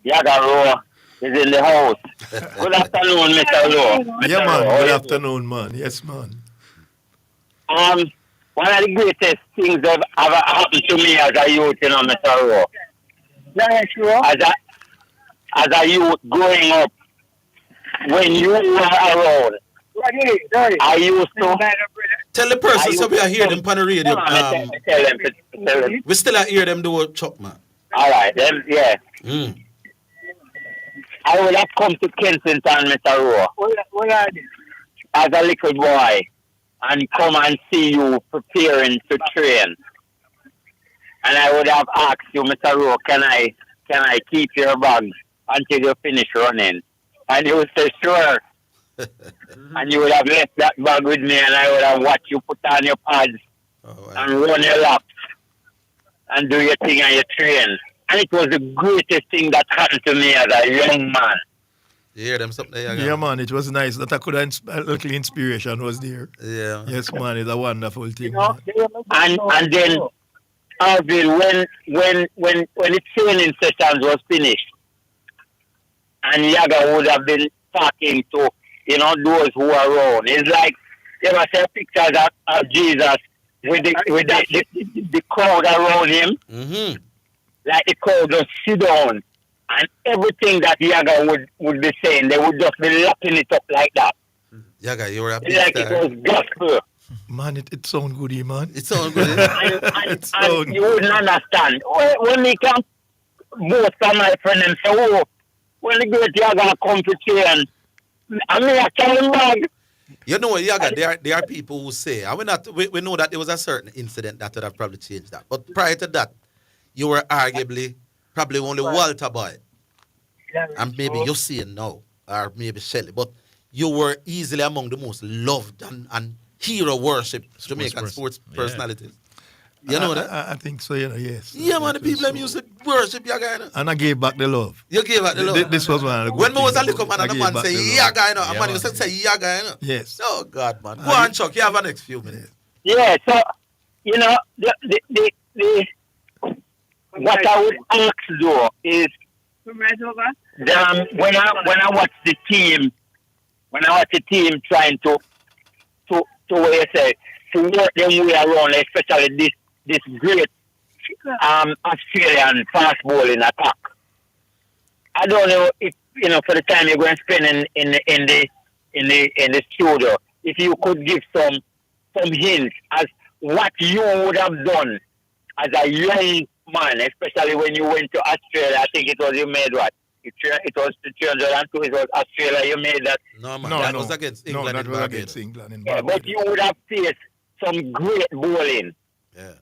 Yagaro, is in the house. Good afternoon, Mr. Lowe. Yeah, man. Good afternoon, man. Yes, man. One of the greatest things that ever happened to me as a youth, Mr. Lowe. Yeah, sure. As a youth growing up, when you were around, I used to tell the person so we are hear them on the radio. Tell them. We still are hear them do Chuck, man. All right, then, yeah. I would have come to Kensington, Mr. Rowe, as a little boy, and come and see you preparing to train. And I would have asked you, Mr. Rowe, can I keep your bag until you finish running? And you would say, sure. And you would have left that bag with me, and I would have watched you put on your pads and run your laps and do your thing and your train. And it was the greatest thing that happened to me as a young man. You hear them something there? Yeah, man, it was nice that I could have a little inspiration was there. Yeah. Yes, man, it's a wonderful thing. And then, Arvin, when the training sessions was finished, and Yaga would have been talking to those who are around. It's like there were some pictures of Jesus with the crowd around him. Mm-hmm. Like the crowd just sit down, and everything that Yaga would be saying, they would just be lapping it up like that. Yaga, you were a big like star. It was gospel. Man, it sounds good, man. It sounds good. and you wouldn't understand. When we come, most of my friends and say, when the great Yaga come to train, I mean, I tell him back. You know, Yaga, there are people who say, and we know that there was a certain incident that would have probably changed that. But prior to that, you were arguably probably only Walter Boy. And maybe you see it now, or maybe Shelley. But you were easily among the most loved and hero worship Jamaican sports personalities. You know that? I think so, yes. Yeah, man, the people used to worship Yaga. And I gave back the love. You gave back the love? This was one of the when I was a little man and the man say Yaga, a man used to say Yaga. Yes. Oh, God, man. Go on, Chuck, you have the next few minutes. Yeah, so, what I would ask though is, when I watch the team, trying to what you say, to work them way around, especially this great Australian fast bowling attack. I don't know if for the time you're going to spend in the studio, if you could give some hints as what you would have done as a young man, especially when you went to Australia. I think it was you made what? It was the 302. It was Australia. You made that. No, man. That was against England. No, that was against England. In yeah, but you would have faced some great bowling. Yeah.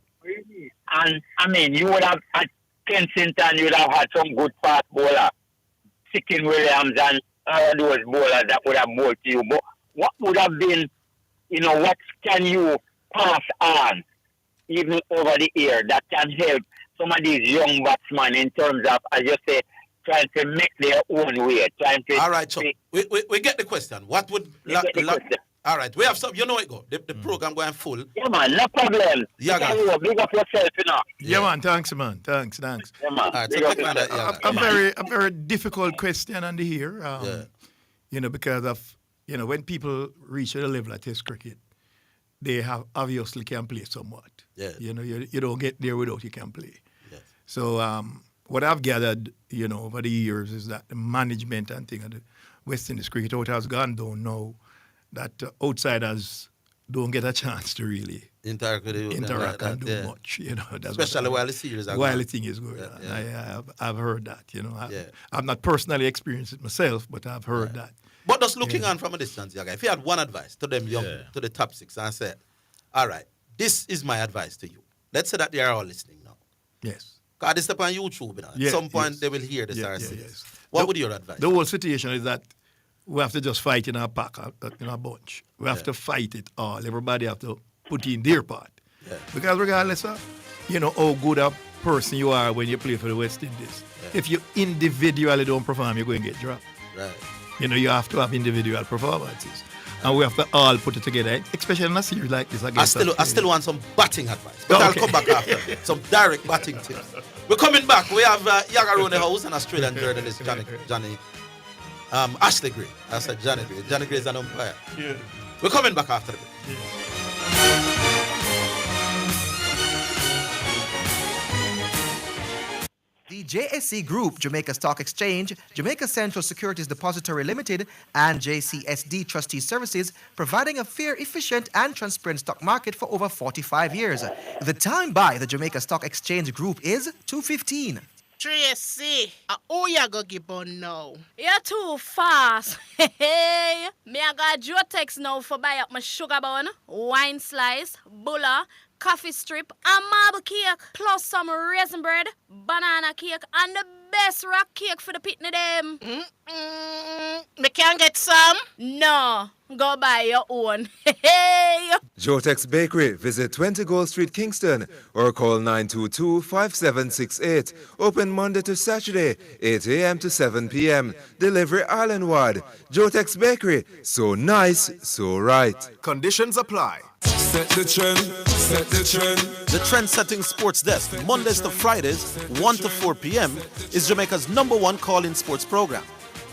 And I mean, you would have at Kensington. You would have had some good fast bowler, Chicken Williams, and those bowlers that would have bowled to you. But what would have been, what can you pass on, even over the air, that can help some of these young batsmen in terms of, as you say, trying to make their own way, trying to... All right, so we get the question. What would... All right, we have some... You know it go. The program going full. Yeah, man, no problem. Yeah, big up yourself, Yeah, man, thanks, man. Thanks. Yeah, man. All right, so a very difficult question on the here. Because of, when people reach the level of Test cricket, they have obviously can play somewhat. Yeah. You don't get there without you can play. Yes. So what I've gathered, over the years is that the management and thing of the West Indies cricket out has gone down now, that outsiders don't get a chance to really interact and do much. Especially while the series are while going. the thing is going on. I've heard that. I've not personally experienced it myself, but I've heard that. But just looking on from a distance, Yaga, if you had one advice to them young, to the top six, and said, all right, this is my advice to you. Let's say that they are all listening now. Yes. Because this is up on YouTube. At some point, they will hear this or see this. What would your advice? The whole situation is that we have to just fight in our pack, in our bunch. We have to fight it all. Everybody have to put in their part. Yeah. Because regardless of, how good a person you are when you play for the West Indies, if you individually don't perform, you're going to get dropped. Right. You have to have individual performances. And we have to all put it together, especially in a series like this. I still want some batting advice, but I'll come back after. Some direct batting tips. We're coming back. We have Yaga around the house and Australian journalist Johnny Ashley Gray. I said Johnny Gray. Johnny Gray is an umpire. Yeah. We're coming back after the break. The JSC Group, Jamaica Stock Exchange, Jamaica Central Securities Depository Limited, and JCSD Trustee Services, providing a fair, efficient, and transparent stock market for over 45 years. The time by the Jamaica Stock Exchange Group is 2:15. Tracy, who you go give on now? You're too fast. Hey, me I got Jotex now for buy up my sugar bun, wine slice, bulla, coffee strip, and marble cake, plus some raisin bread, banana cake, and the best rock cake for the pitney them. Me can't get some? No, go buy your own. Hey! Jotex Bakery. Visit 20 Gold Street, Kingston, or call 922-5768. Open Monday to Saturday, 8 a.m. to 7 p.m. Delivery island-wide. Jotex Bakery. So nice, so right. Conditions apply. Set the trend, set the trend. The Trend-Setting Sports Desk, Mondays to Fridays, 1 to 4 p.m., is Jamaica's #1 call-in sports program.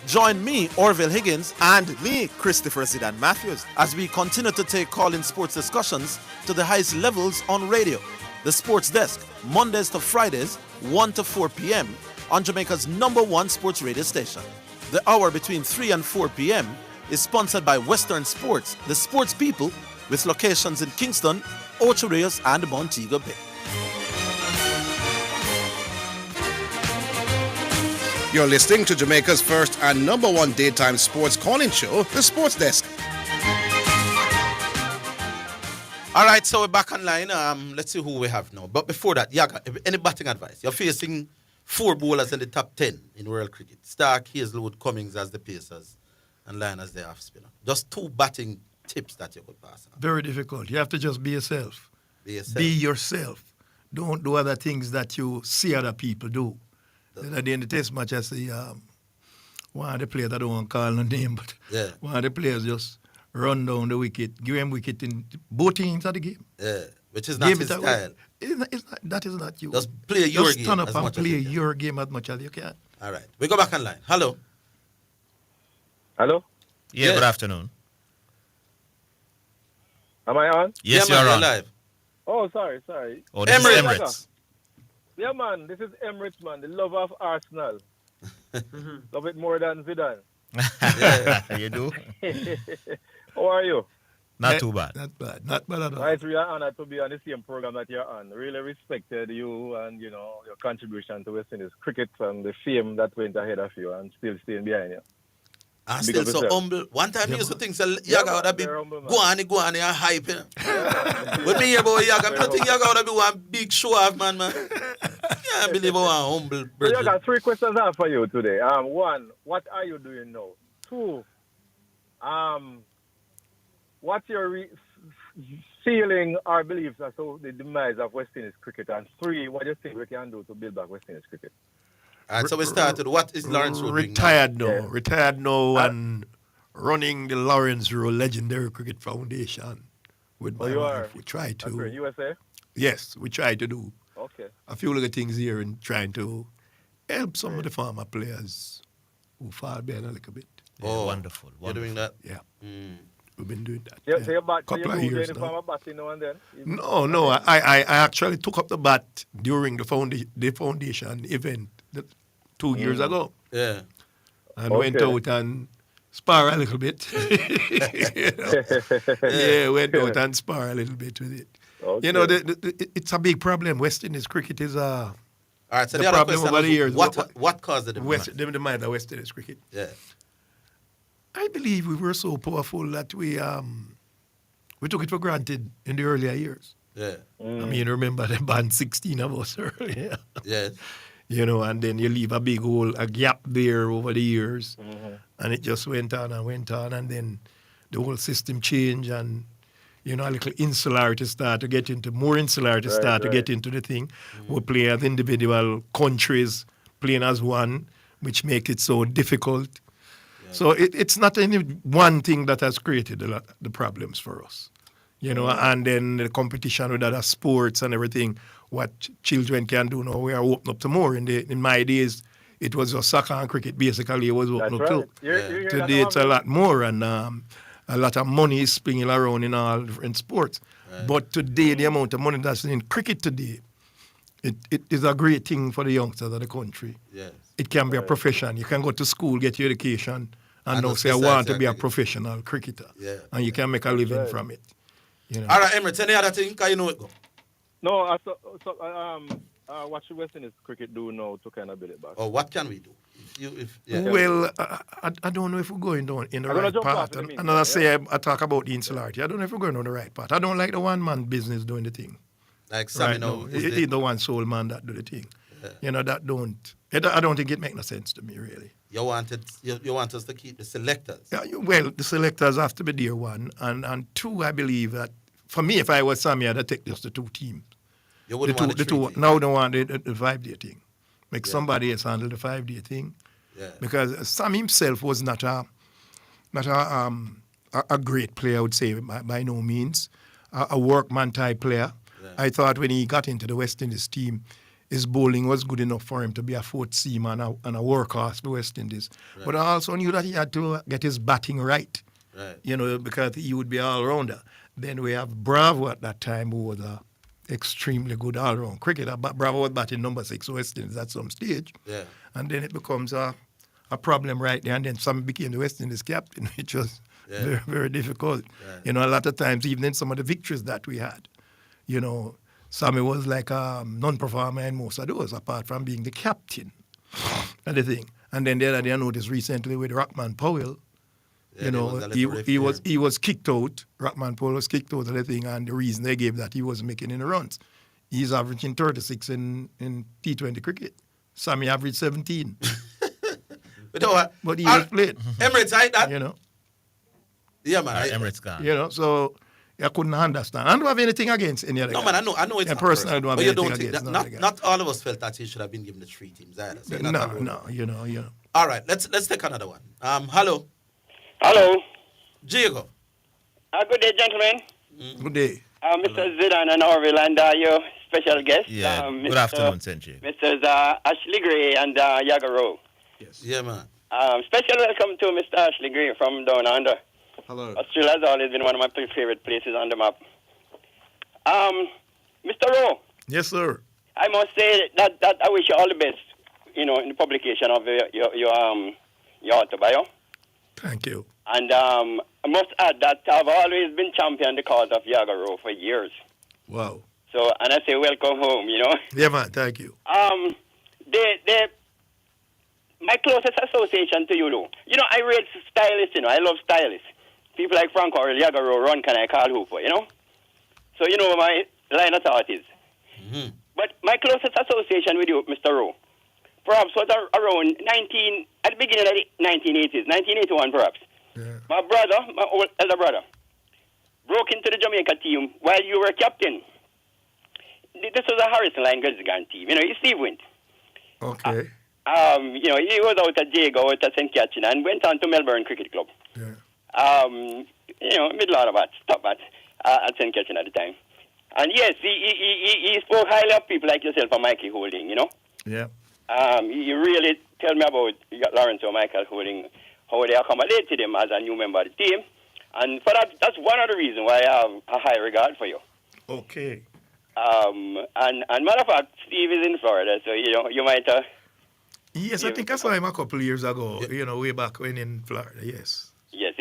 Join me, Orville Higgins, and me, Christopher Zidane Matthews, as we continue to take call-in sports discussions to the highest levels on radio. The Sports Desk, Mondays to Fridays, 1 to 4 p.m., on Jamaica's #1 sports radio station. The hour between 3 and 4 p.m. is sponsored by Western Sports, the sports people, with locations in Kingston, Ocho Rios, and Montego Bay. You're listening to Jamaica's first and #1 daytime sports calling show, The Sports Desk. All right, so we're back online. Let's see who we have now. But before that, Yaga, any batting advice? You're facing 4 bowlers in the top 10 in world cricket. Stark, Hazelwood, Cummings as the pacers, and Lyon as the off-spinner. Just 2 batting tips that you could pass on. Very difficult. You have to just be yourself. Be yourself. Don't do other things that you see other people do. At the end of the test match, I see one of the players, I don't want to call no name, but one of the players just run down the wicket, give him wicket in both teams of the game. Yeah, which is not his style. That is not you. Just play your game. Just turn up and play your game as much as you can. All right. We go back online. Hello. Hello? Yeah, good afternoon. Am I on? Yes, you're on. Live. Oh, sorry. Oh, this is Emirates. Yeah, man, this is Emirates, man, the lover of Arsenal. Love it more than Zidane. You do? How are you? Not too bad. Not bad. Not bad at all. It's really an honor to be on the same program that you're on. Really respected you and, your contribution to West Indies cricket and the fame that went ahead of you and still staying behind you. I'm Big still up so yourself. humble. One time you used to think, Yaga Yeah, would have been very humble, man. go on and hype. You know? When me hear about Yaga, I think Yaga would have been one big show off, man. Can't believe how humble. So brethren. I got 3 questions I have for you today. 1, what are you doing now? 2, what's your feeling or beliefs as to the demise of West Indies cricket? And 3, what do you think we can do to build back West Indies cricket? All right, so we started. What is Lawrence Road doing now? Retired now and running the Lawrence Road Legendary Cricket Foundation with my you wife. are? We try That's to. where, USA? Yes, we try to do Okay. a few little things here and trying to help some of the farmer players who fall behind a little bit. Oh, wonderful. You're doing that? Yeah. We've been doing that. So you Couple of do years any now. form of batting now and then? No. I actually took up the bat during the foundation event 2 years ago. Yeah. And went out and spar a little bit. You know? Yeah, went out and spar a little bit with it. Okay. You know, it's a big problem. West Indies cricket is All right, so the the other problem question over the was, years. what caused the demise? The demise of West Indies cricket. Yeah. I believe we were so powerful that we took it for granted in the earlier years. Yeah. I mean, remember they banned 16 of us earlier. Yes. You know, and then you leave a big hole, a gap there over the years. And it just went on, and then the whole system changed, and, you know, a little insularity start to get into, more insularity start to get into the thing. We play as individual countries, playing as one, which makes it so difficult. So it's not any one thing that has created the problems for us. You know, and then the competition with other sports and everything, what children can do now, we are open up to more. In my days, it was just soccer and cricket, basically, it was open up to. Today, it's a lot more, and a lot of money is springing around in all different sports. But today, the amount of money that's in cricket today, it is a great thing for the youngsters of the country. Yes. It can be a profession. You can go to school, get your education, and now the say, I society want to be a cricket. professional cricketer. Yeah. And you can make a living from it. You know? All right, Emirates, any other thing? Can you know it go? No, what should West Indies cricket do now to kind of build it back? Or what can we do? Well, I don't know if we're going down in the I'm gonna right jump off path. in a minute, And as I say, I talk about the insularity. I don't know if we're going down the right path. I don't like the one-man business doing the thing. Like Sammy right now. now. It's the one sole man that do the thing. You know, I don't think it makes no sense to me, really. You want us to keep the selectors? Yeah, well, the selectors have to be there, one. And 2, I believe that, for me, if I was Sammy, I'd take just the 2 teams. You wouldn't want the 3 teams? Now they want the 5-day thing. Make somebody else handle the 5-day thing. Yeah. Because Sam himself was not a great player, I would say, by no means. A workman type player. Yeah. I thought when he got into the West Indies team, his bowling was good enough for him to be a 4th seaman and a workhorse for West Indies. Right. But I also knew that he had to get his batting right. You know, because he would be all-rounder. Then we have Bravo at that time, who was a extremely good all-round cricketer. But Bravo was batting number 6 West Indies at some stage. Yeah. And then it becomes a problem right there. And then Sam became the West Indies captain, which was very, very difficult. Yeah. You know, a lot of times, even in some of the victories that we had, you know, Sammy was like a non-performer in most of those, apart from being the captain and the thing. And then the other day I noticed recently with Rockman Powell, you know, he was kicked out. Rockman Powell was kicked out of the thing, and the reason they gave that he wasn't making any runs. He's averaging 36 in T20 cricket. Sammy averaged 17. But he was played. Emirates, that. You know. Yeah, man. Emirates gone. You know, so I couldn't understand. I don't have anything against any other guy. No, man, I know it's not personal. I don't have anything against not all of us felt that he should have been given the 3 teams either. So no, you know. All right, let's take another one. Hello. Hello. Diego. Good day, gentlemen. Good day. Mr. Zidane and Orville and your special guest. Yeah, good afternoon, Senji. Mr. Ashley Gray and Yaga Rowe. Yes. Yeah, man. Special welcome to Mr. Ashley Gray from Down Under. Hello. Australia has always been one of my favorite places on the map. Mr. Rowe. Yes, sir. I must say that I wish you all the best in the publication of your autobio. Thank you. And I must add that I've always been champion the cause of Yagaro for years. Wow. So, and I say welcome home, Yeah, man, thank you. My closest association to you, though. I rate stylists, I love stylists. People like Franco or Yagaro run, can I call Hooper, So, my line of thought is. Mm-hmm. But my closest association with you, Mr. Rowe, perhaps was around at the beginning of the 1980s, 1981 perhaps. Yeah. My brother, my old elder brother, broke into the Jamaica team while you were captain. This was a Harrison Line Guzzigan team. Steve went. Okay. He was out at Jago, out at St. Catherine, and went on to Melbourne Cricket Club. Yeah. Middle of that, stop at St. Catherine at the time. And yes, he spoke highly of people like yourself and Mikey Holding, Yeah. He really tell me about Lawrence or Michael Holding, how they accommodated him as a new member of the team. And for that's one of the reasons why I have a high regard for you. Okay. And matter of fact, Steve is in Florida, so you might. Yes, I think I saw him a couple of years ago. Way back when in Florida. Yes. Yes.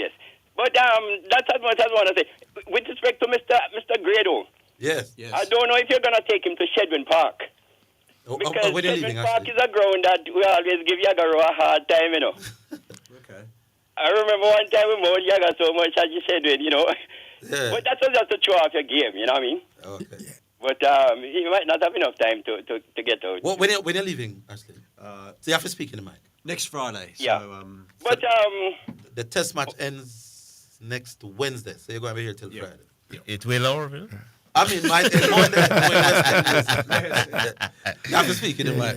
But that's as much as I want to say. With respect to Mr. Grado. Yes. I don't know if you're gonna take him to Shedwin Park. Because Shedwin Park is a ground that we always give Yagaro a hard time, Okay. I remember one time we mowed Yaga so much at Shedwin, Yeah. But that was just to show off your game, you know what I mean? Okay. But he might not have enough time to get out. When you're leaving, Ashley? So you have to speak in the mic. Next Friday. Yeah. So, but the test match ends next Wednesday, so you're going to be here till Friday. It will or will? I mean, might end Monday. You have to speak in the mic.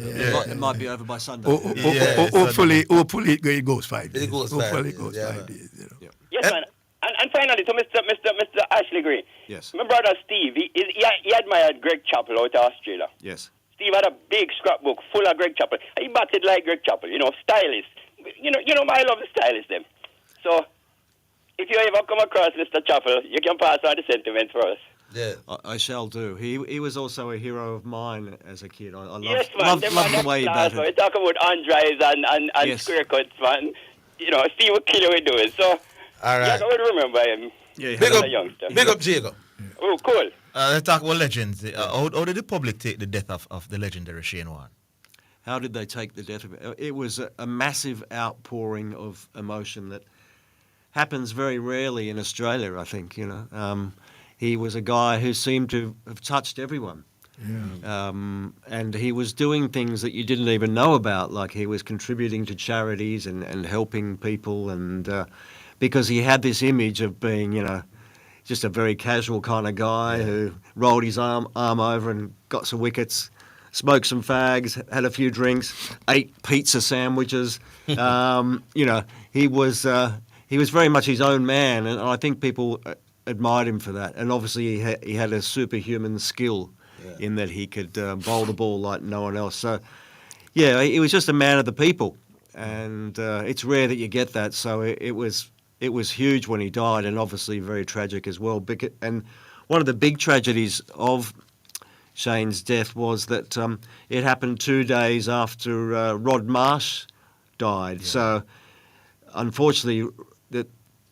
It might be over by Sunday. Hopefully it goes 5 days. It goes Hopefully 5 it goes days, 5 days. Yes, man. And finally, to Mr. Ashley Green. Yes. My brother Steve, he admired Greg Chappell out of Australia. Yes. Steve had a big scrapbook full of Greg Chappell. He batted like Greg Chappell, stylist. I love the stylist them. So, if you ever come across Mr. Chappell, you can pass on the sentiments for us. Yeah. I shall do. He was also a hero of mine as a kid. I loved, Yes, man. loved the way he batted. We talk about Andres and Yes. square cuts, man. Steve would kill you with doing. So, all right. I would remember him. Yeah, as a youngster. Big up, Jago. Oh, cool. Let's talk about legends. How did the public take the death of the legendary Shane Warne? How did they take the death of it? It was a massive outpouring of emotion that happens very rarely in Australia, I think, He was a guy who seemed to have touched everyone. Yeah. And he was doing things that you didn't even know about, like he was contributing to charities and helping people, and because he had this image of being, just a very casual kind of guy who rolled his arm over and got some wickets, smoked some fags, had a few drinks, ate pizza sandwiches. He was very much his own man, and I think people admired him for that. And obviously he had a superhuman skill in that he could bowl the ball like no one else. So, yeah, he was just a man of the people, and it's rare that you get that. So it was huge when he died, and obviously very tragic as well. And one of the big tragedies of Shane's death was that it happened 2 days after Rod Marsh died. Yeah. So, unfortunately,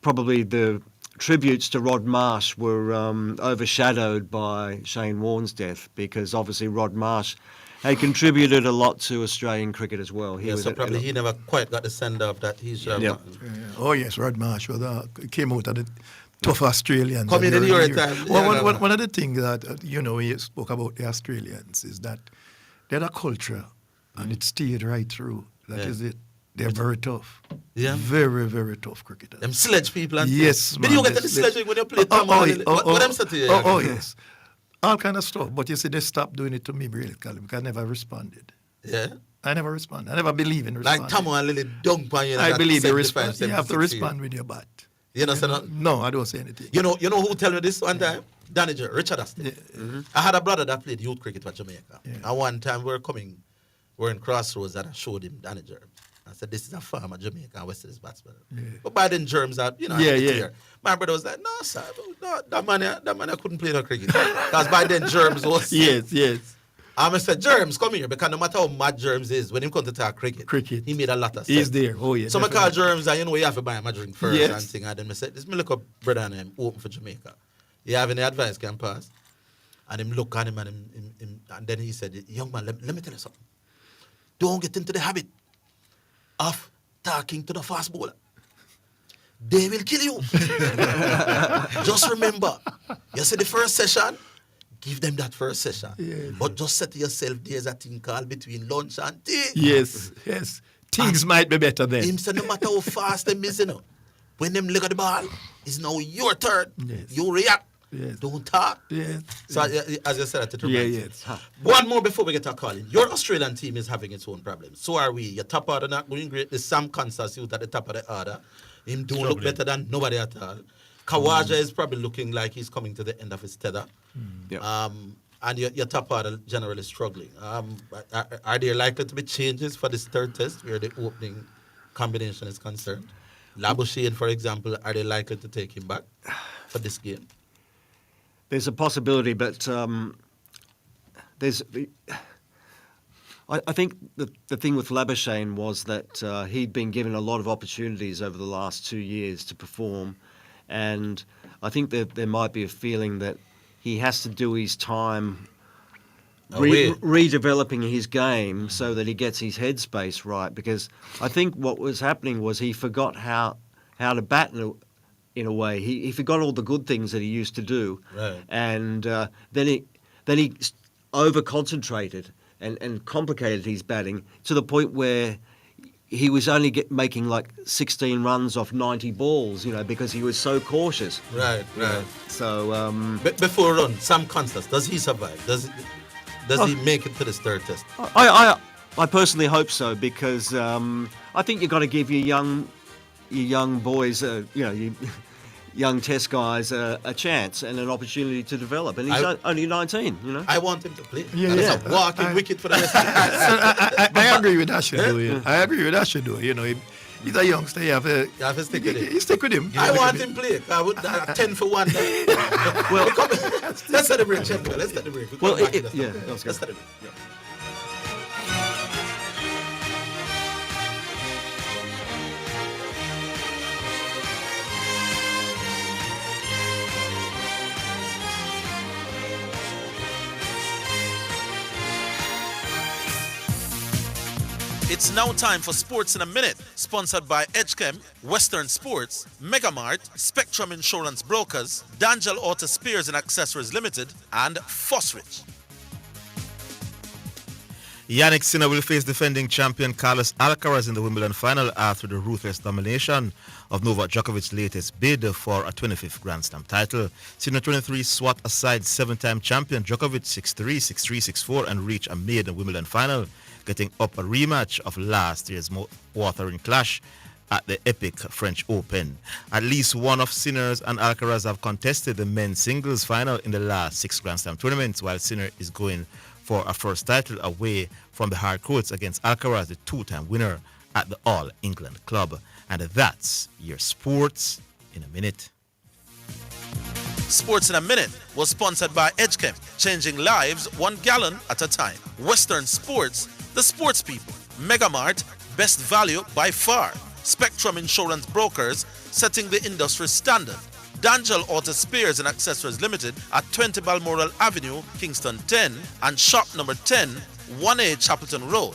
probably the tributes to Rod Marsh were overshadowed by Shane Warne's death, because obviously Rod Marsh had contributed a lot to Australian cricket as well. He never quite got the send-off that he should have gotten. Oh, yes, Rod Marsh came out of the tough Australians. Come in your time. One of the things that, he spoke about the Australians is that they had a culture, and it stayed right through. That is it. They're very tough. Yeah. Very, very tough cricketers. Them sledge people. And yes, man. Did you get to the sledging when you played? What them say to you? Oh, yes. All kind of stuff. But you see, they stopped doing it to me, really, because I never responded. Yeah? I never responded. I never believe in responding. Like Tomo and Lily dunk on you. I believe you respond. You have to respond with your bat. You know, say nothing? No, I don't say anything. You know who tell me this one time? Danager, Richard Aston. Yeah. Mm-hmm. I had a brother that played youth cricket for Jamaica. Yeah. And one time we're in Crossroads, and I showed him Danager. I said, this is a farmer, Jamaica, and West Indies batsman. Yeah. But by then, germs are, here. My brother was like, no, sir, no, that man couldn't play no cricket. Because by then, germs was... Yes. I said, Germs, come here, because no matter how mad Germs is, when he come to talk cricket, he made a lot of sense. He's there. Oh, yeah. So I call Germs, and you know, you have to buy him a drink first Yes. and thing. And then I said, this me look up brother and him open for Jamaica. You have any advice can pass? And him look at him and then he said, young man, let me tell you something. Don't get into the habit of talking to the fast bowler. They will kill you. Just remember, you see the first session, give them that first session. Yes. But just set to yourself, there's a thing called between lunch and tea. Yes. Things might be better then. Him said no matter how fast them is, you know, when them look at the ball, it's now your turn. Yes. You react. Yes. Don't talk. Yes. So as you said, Yes. One more before we get a call in. Your Australian team is having its own problems. So are we. Your top order not going great. The Sam Kansas youth at the top of the order. Him don't look better than nobody at all. Kawaja is probably looking like he's coming to the end of his tether. And your top order generally struggling. Are there likely to be changes for this third test where the opening combination is concerned? Labuschagne, for example, are they likely to take him back for this game? There's a possibility, but I think the thing with Labuschagne was that he'd been given a lot of opportunities over the last 2 years to perform, and I think that there might be a feeling that he has to do his time redeveloping his game so that he gets his headspace right, because I think what was happening was he forgot how to bat in a way. He forgot all the good things that he used to do, right. And then he over-concentrated and complicated his batting to the point where he was only making like 16 runs off 90 balls, because he was so cautious. Right. So before run, Sam Kansas, does he survive? Does he make it to this third test? I personally hope so, because I think you've got to give your young boys, young test guys a chance and an opportunity to develop. And he's only 19, I want him to play. Yeah. A walking wicket for the rest of the I agree with Ashedu. I agree with Ashedu. He's a youngster. You have to stick with him. You stick with him. I want him to play. I would 10 for 1. Well, let's set the break, champion. Let's set the break. Let's set the break. Yeah. It's now time for Sports in a Minute, sponsored by Edgechem, Western Sports, Megamart, Spectrum Insurance Brokers, Dangel Auto Spares and Accessories Limited, and Fosrich. Yannick Sinner will face defending champion Carlos Alcaraz in the Wimbledon final after the ruthless domination of Novak Djokovic's latest bid for a 25th Grand Slam title. Sinner 23 swat aside 7-time champion Djokovic 6-3, 6-3, 6-4 and reached a maiden Wimbledon final, getting up a rematch of last year's watering clash at the epic French Open. At least one of Sinner's and Alcaraz have contested the men's singles final in the last 6 Grand Slam tournaments, while Sinner is going for a first title away from the hard courts against Alcaraz, the 2-time winner at the All England Club. And that's your Sports in a Minute. Sports in a Minute was sponsored by Edgechem, changing lives 1 gallon at a time. Western Sports, the sports people. Megamart, best value by far. Spectrum Insurance Brokers, setting the industry standard. Dangel Auto Spares and Accessories Limited at 20 Balmoral Avenue, Kingston 10, and shop number 10, 1A Chapelton Road.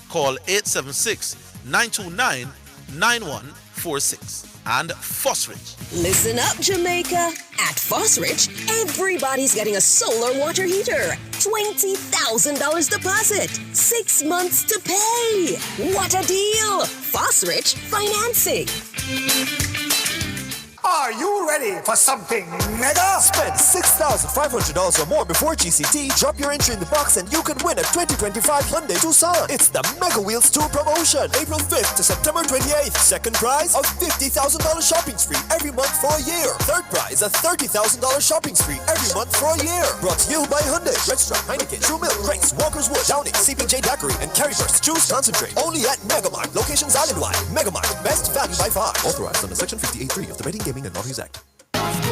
Call 876-929-9146. And Fosrich. Listen up, Jamaica. At Fosrich, everybody's getting a solar water heater. $20,000 deposit. 6 months to pay. What a deal! Fosrich Financing. Are you ready for something mega? Spend $6,500 or more before GCT, drop your entry in the box and you can win a 2025 Hyundai Tucson. It's the Mega Wheels 2 promotion, April 5th to September 28th. Second prize, a $50,000 shopping spree every month for a year. Third prize, a $30,000 shopping spree every month for a year. Brought to you by Hyundai, Red Stripe, Heineken, True Milk, Grace, Walker's Wood, Downing, CPJ Daiquiri, and Carryburst Juice Concentrate. Only at Megamart, locations island-wide. Megamart, best value by far. Authorized under Section 58.3 of the Betting, Gaming and Lotteries Act.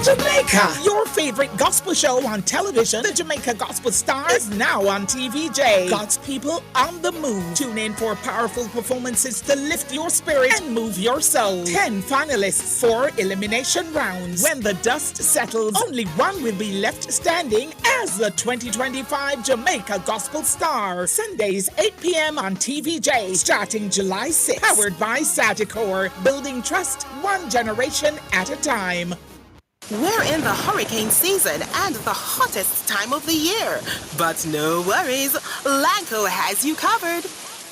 Jamaica. Your favorite gospel show on television, the Jamaica Gospel Star, is now on TVJ. God's people on the move. Tune in for powerful performances to lift your spirit and move your soul. 10 finalists, 4 elimination rounds. When the dust settles, only one will be left standing as the 2025 Jamaica Gospel Star. Sundays, 8 p.m. on TVJ, starting July 6th. Powered by Sagicor, building trust one generation at a time. We're in the hurricane season and the hottest time of the year. But no worries, Lanco has you covered.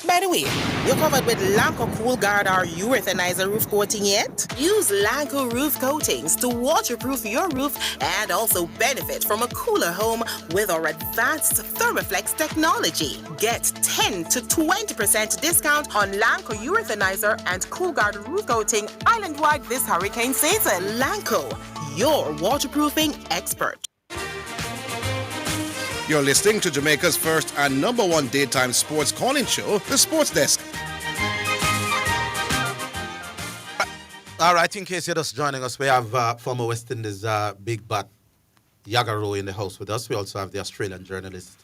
By the way, you're covered with Lanco Cool Guard or Urethanizer roof coating yet? Use Lanco roof coatings to waterproof your roof and also benefit from a cooler home with our advanced Thermoflex technology. Get 10 to 20% discount on Lanco Urethanizer and Cool Guard roof coating island-wide this hurricane season. Lanco, your waterproofing expert. You're listening to Jamaica's first and number one daytime sports calling show, The Sports Desk. All right, in case you're just joining us, we have former West Indies big bat Yagaro in the house with us. We also have the Australian journalist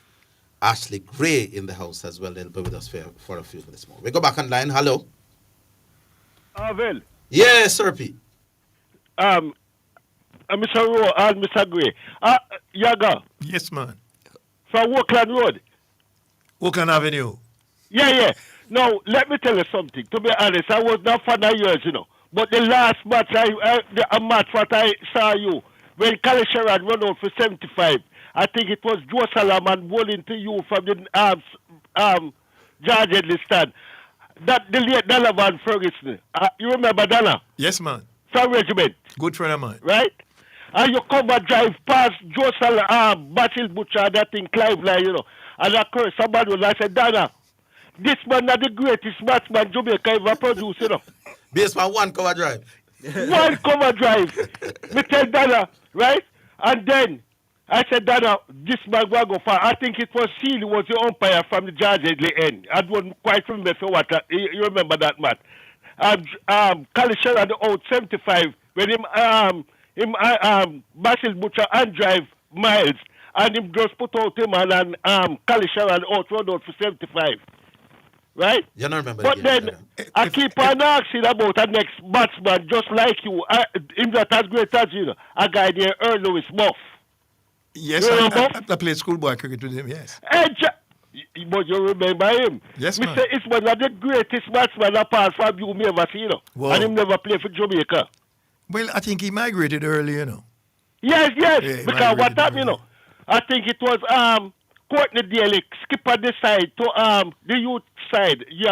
Ashley Gray in the house as well. They'll be with us for a few minutes more. We go back online. Hello. Well. Yes, Sir P. Mr. Rowe and Mr. Gray. Yaga. Yes, man. From Oakland Road. Oakland Avenue. Yeah. Now, let me tell you something. To be honest, I was not fan of yours, But the last match, a match what I saw you, when Kali Sherrod run out for 75, I think it was Joe Salaman bowling to you from the George Headley stand. That the late Donovan Ferguson. You remember Donna? Yes, man. From Regiment. Good friend of mine. Right? And you come and drive past Joe Basil Butcher, that thing, Clive Line, And of course, somebody was like, I said, Donna, this man is the greatest matchman Jamaica ever produced, Based on one cover drive. One cover drive. Me tell Donna, right? And then I said, Donna, this man will go far. I think it was Sealy was the umpire from the George Headley end. I don't quite remember for what. You remember that, man. Kali Sherrod out 75 when Basil Butcher and drive miles and him just put out him and Kali Sherrod out run out for 75. Right? You don't remember but then I keep on asking about the next batsman just like you. Him that as great as a guy named Earl Lewis Muff. Yes, I played schoolboy cricket with him, yes. But you remember him? Yes, man. Say it's one of the greatest batsmen apart from you may ever see, Wow. And him never play for Jamaica. Well, I think he migrated early, Yes, Yeah, because what happened, I think it was Courtney Daly, skipper this side to the youth side. You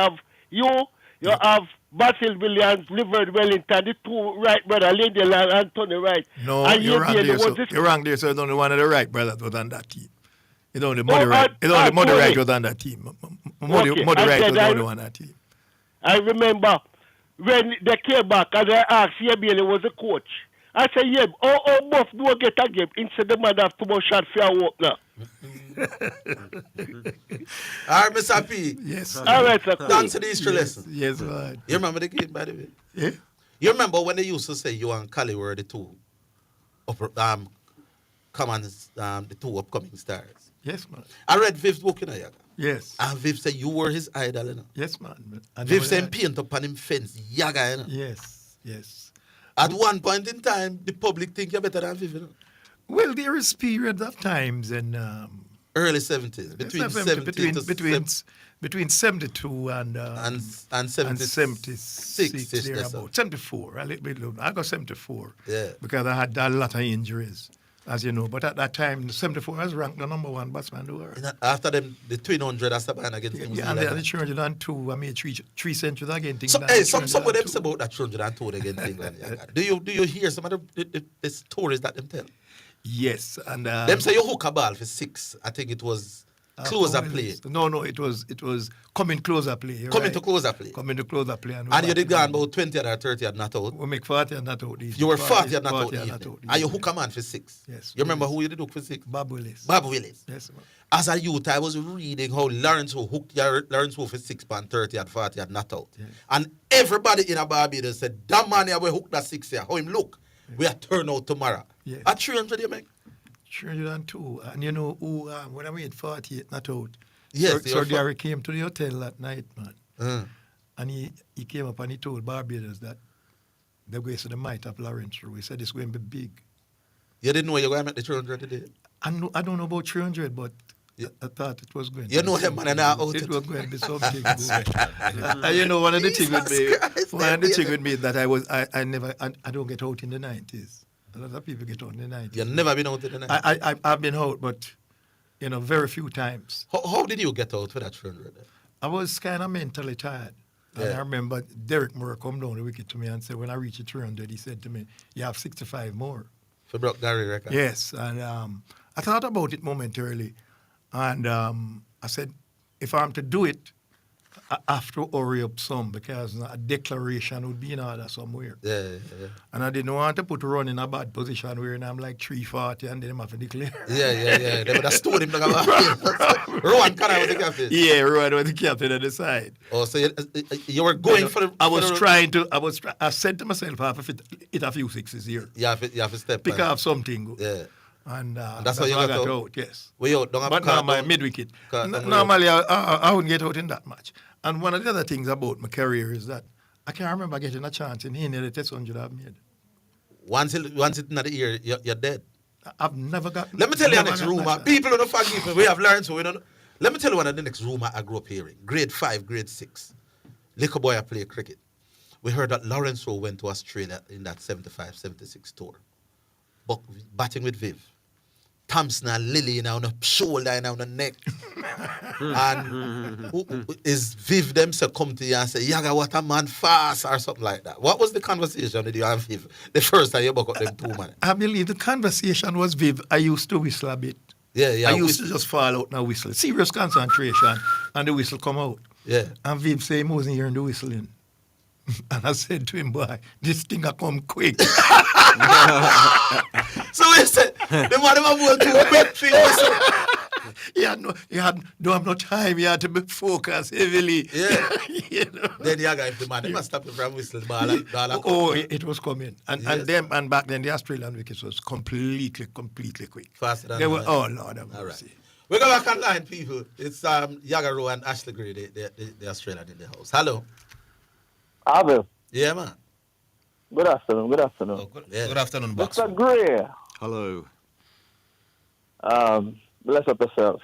have Basil Williams, Livered Wellington, the two right brother, Lindy and Anthony Wright. No, and you're wrong there, so you're wrong there, so it's only one of the right brothers was on that team. The Muddy Wright was on that team. Muddy Wright was the only one on that team. I remember when they came back and I asked Bailey was the coach. I said, Buff do get a game instead the man have too much shot for a walk now. All right, Mr. P. Yes. All right, sir. Thanks to the history lesson. Yes, man. You remember the game, by the way? Yeah. You remember when they used to say you and Kali were the two the two upcoming stars? Yes, man. I read Viv's book, Yaga. Yes. And Viv said you were his idol, Yes, man. Viv said paint upon him fence, Yaga, Yes. At one point in time, the public think you're better than Viv, Well, there is periods of times in early 70s, between 72 and 76 thereabout. 74, a little bit low. I got 74. Yeah. Because I had a lot of injuries, as you know. But at that time, 74 was ranked the number one batsman in the world. After them, the 300 as the band against England. Yeah, and the 302, I made three centuries against England. So, some of them say about that 302 against England. Do you hear some of the stories that them tell? Yes, and them say you hook a ball for 6. I think it was closer play. No, it was coming closer play. Coming to closer play. And you did gone about 20 or 30 and not out. We make 40 and not out. You were 40 and not out. And you hook a man for 6. Yes. You remember who you did hook for 6? Bob Willis. Yes, man. As a youth, I was reading how Lawrence hooked Lawrence for 6 and 30 and 40 and not out. Yes. And everybody in a Barbados said, that man here will hook that 6 here. How him look? We are turn out tomorrow. Yes. At 300 you make? 302. And you know who, when I made 48 not out, Yes, Sir Gary came to the hotel that night, man. And he came up and he told Barbados that they're going to the might of Lawrence Rowe. He said it's going to be big. You didn't know you were going to make the 300 today? I don't know about 300, but I thought it was going to You be know him, man, and I out it it. was going to be something. And you know, one of the things with me is that I don't get out in the 90s. A lot of people get out in the 90s. You've never been out in the 90s? I've been out, but, very few times. How did you get out for that 300? I was kind of mentally tired. And I remember Derek Moore come down the wicket to me and said, when I reached 300, he said to me, you have 65 more. For Brock Gary record? Yes. And I thought about it momentarily. And I said, if I'm to do it, I have to hurry up some because a declaration would be in order somewhere. Yeah. And I didn't want to put Ron in a bad position where I'm like 340 and then I'm have to declare. Yeah. They would have stolen him. Rowan Cannon was the captain. Yeah, Rowan was the captain at the side. Oh, so you were going for the... I said to myself, I have to hit a few sixes here. You have to step Pick off something. Yeah. And that's how you got out? Yes. Were you out? But now my mid-wicket. Normally, I wouldn't get out in that much. And one of the other things about my career is that I can't remember getting a chance in any of the test 100 I've made. Once it's in the year, you're dead. I've never got... Let me tell you the next rumor. People don't forgive me. We have learned, so we don't know. Let me tell you one of the next rumor I grew up hearing. Grade 5, grade 6. Little boy I play cricket. We heard that Lawrence Rowe went to Australia in that 75-76 tour. Batting with Viv. Thompson and Lily on the shoulder and on the neck. And is Viv them so come to you and say, Yaga, what a man fast or something like that? What was the conversation with you and Viv the first time you buck up them two man? I believe the conversation was Viv. I used to whistle a bit. Yeah. I used to just fall out and whistle. Serious concentration and the whistle come out. Yeah. And Viv say he wasn't hearing the whistling. And I said to him, boy, this thing a come quick. So listen, the man was too quick for you. Don't have no time. He had to be focused heavily. Yeah. You Then Yaga, if the man, they must stop him from whistling ball. It was coming. And back then the Australian wickets was completely quick. Faster than they were, oh Lord have mercy. All right. We go back online, people. It's Yaga Rowe and Ashley Gray, the Australian in the house. Hello. Abel. Yeah, man. Good afternoon. Oh, good afternoon, Box. Mr. Gray. Hello. Bless up yourself.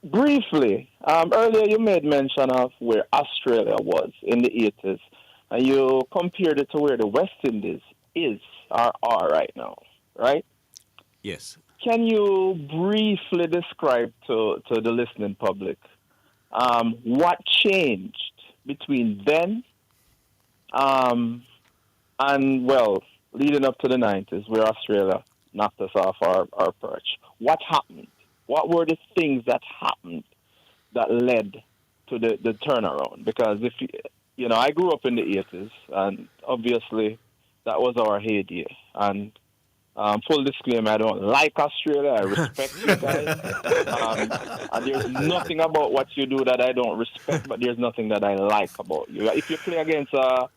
Briefly, earlier you made mention of where Australia was in the 80s, and you compared it to where the West Indies is or are right now, right? Yes. Can you briefly describe to the listening public what changed between then and, well, leading up to the 90s where Australia knocked us off our perch? What happened? What were the things that happened that led to the turnaround? Because I grew up in the 80s, and obviously that was our heyday. And full disclaimer, I don't like Australia. I respect you guys. And there's nothing about what you do that I don't respect, but there's nothing that I like about you. If you play against a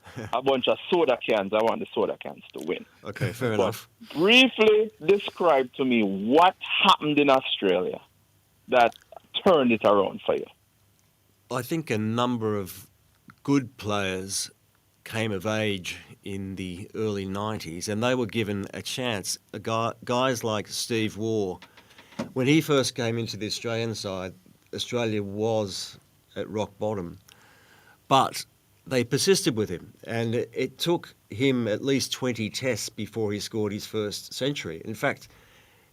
bunch of soda cans, I want the soda cans to win. Okay, fair enough. Briefly describe to me what happened in Australia that turned it around for you. I think a number of good players came of age in the early 90s, and they were given a chance. Guys like Steve Waugh, when he first came into the Australian side, Australia was at rock bottom. But they persisted with him, and it took him at least 20 tests before he scored his first century. In fact,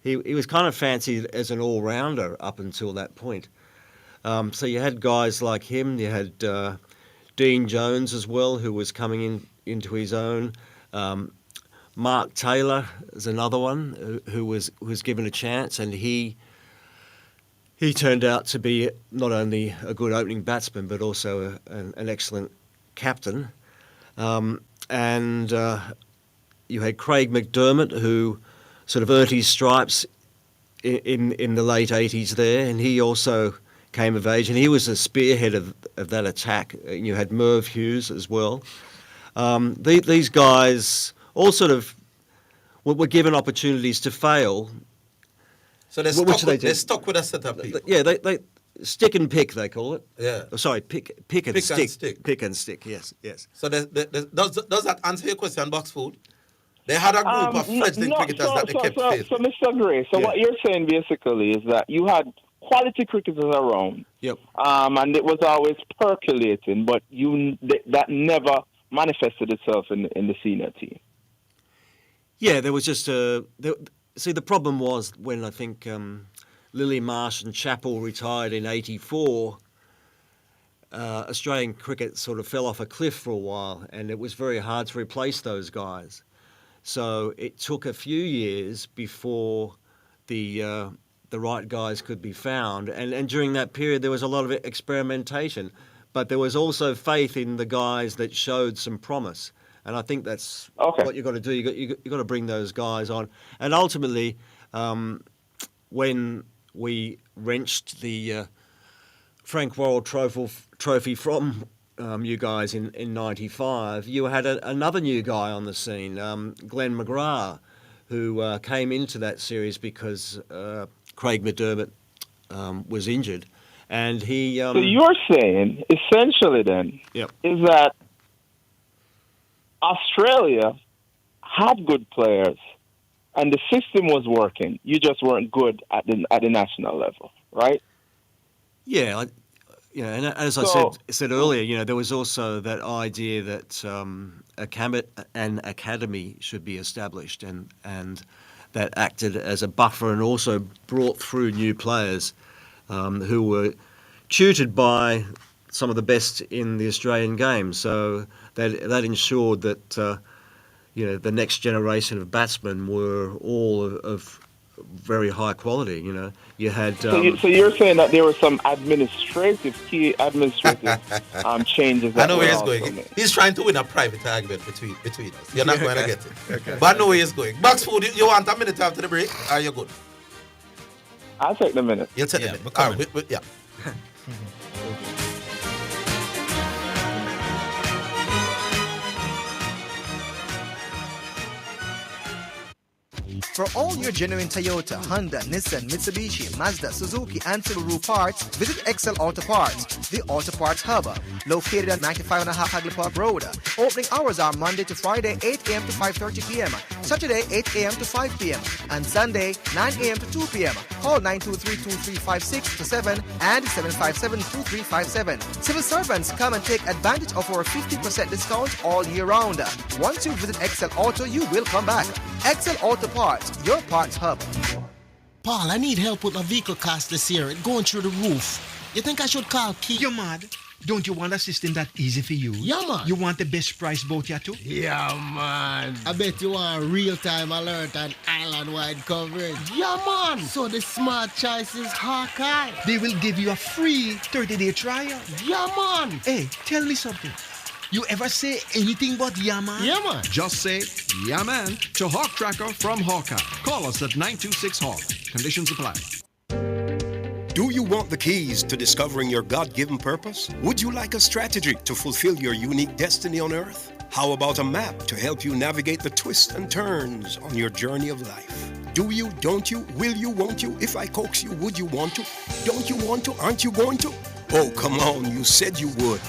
he was kind of fancied as an all-rounder up until that point. So you had guys like him, you had Dean Jones as well, who was coming into his own. Mark Taylor is another one who was given a chance, and he turned out to be not only a good opening batsman but also an excellent captain. And you had Craig McDermott, who sort of earned his stripes in the late 80s there, and he also came of age, and he was a spearhead of that attack. You had Merv Hughes as well. These guys all sort of were given opportunities to fail. So they're stuck with a set of people. Yeah, they stick and pick, they call it. Yeah. Oh, sorry, pick and stick. Pick and stick, yes. So does that answer your question, Box Food? They had a group of fledgling cricketers that they kept faith. So, Mr. Gray, what you're saying basically is that you had quality cricketers around. Yep. And it was always percolating, but that never manifested itself in the senior team. Yeah, there was just see, the problem was when I think Lily Marsh and Chappell retired in '84, Australian cricket sort of fell off a cliff for a while, and it was very hard to replace those guys. So it took a few years before the right guys could be found, and during that period there was a lot of experimentation, but there was also faith in the guys that showed some promise. And I think that's what you've got to do. You got to bring those guys on. And ultimately, when we wrenched the Frank Worrell Trophy from you guys in '95, you had another new guy on the scene, Glenn McGrath, who came into that series because Craig McDermott was injured. And he... so you're saying, essentially then, is that Australia had good players, and the system was working. You just weren't good at the national level, right? Yeah, and as I said earlier, there was also that idea that an academy should be established, and that acted as a buffer and also brought through new players who were tutored by some of the best in the Australian game. So that ensured that the next generation of batsmen were all of very high quality. You had. So you're saying that there were some key administrative changes. I know where he's going. He's trying to win a private argument between us. You're not going to get it. Okay. But I know where he's going. Box Food, you want a minute after the break? Are you good? I'll take the minute. You'll take the minute. All right, yeah. For all your genuine Toyota, Honda, Nissan, Mitsubishi, Mazda, Suzuki, and Subaru parts, visit Excel Auto Parts, the Auto Parts Hub, located at 95.5 Hagley Park Road. Opening hours are Monday to Friday, 8 a.m. to 5:30 p.m., Saturday, 8 a.m. to 5 p.m., and Sunday, 9 a.m. to 2 p.m. Call 923-2356-7 and 757-2357. Civil servants, come and take advantage of our 50% discount all year round. Once you visit Excel Auto, you will come back. Excel Auto Parts, your parts hub. Paul, I need help with my vehicle cost this year. It's going through the roof. You think I should call Keith? You're mad. Don't you want a system that easy for you? Yeah, man. You want the best price boat here too? Yeah, man. I bet you want real-time alert and island-wide coverage. Yeah, man. So the smart choice is Hawkeye. They will give you a free 30-day trial. Yeah, man. Hey, tell me something. You ever say anything but yeah, man? Yeah, man. Just say yeah, man to Hawk Tracker from Hawkeye. Call us at 926-HAWK. Conditions apply. Do you want the keys to discovering your God-given purpose? Would you like a strategy to fulfill your unique destiny on earth? How about a map to help you navigate the twists and turns on your journey of life? Do you, don't you, will you, won't you? If I coax you, would you want to? Don't you want to? Aren't you going to? Oh, come on, you said you would.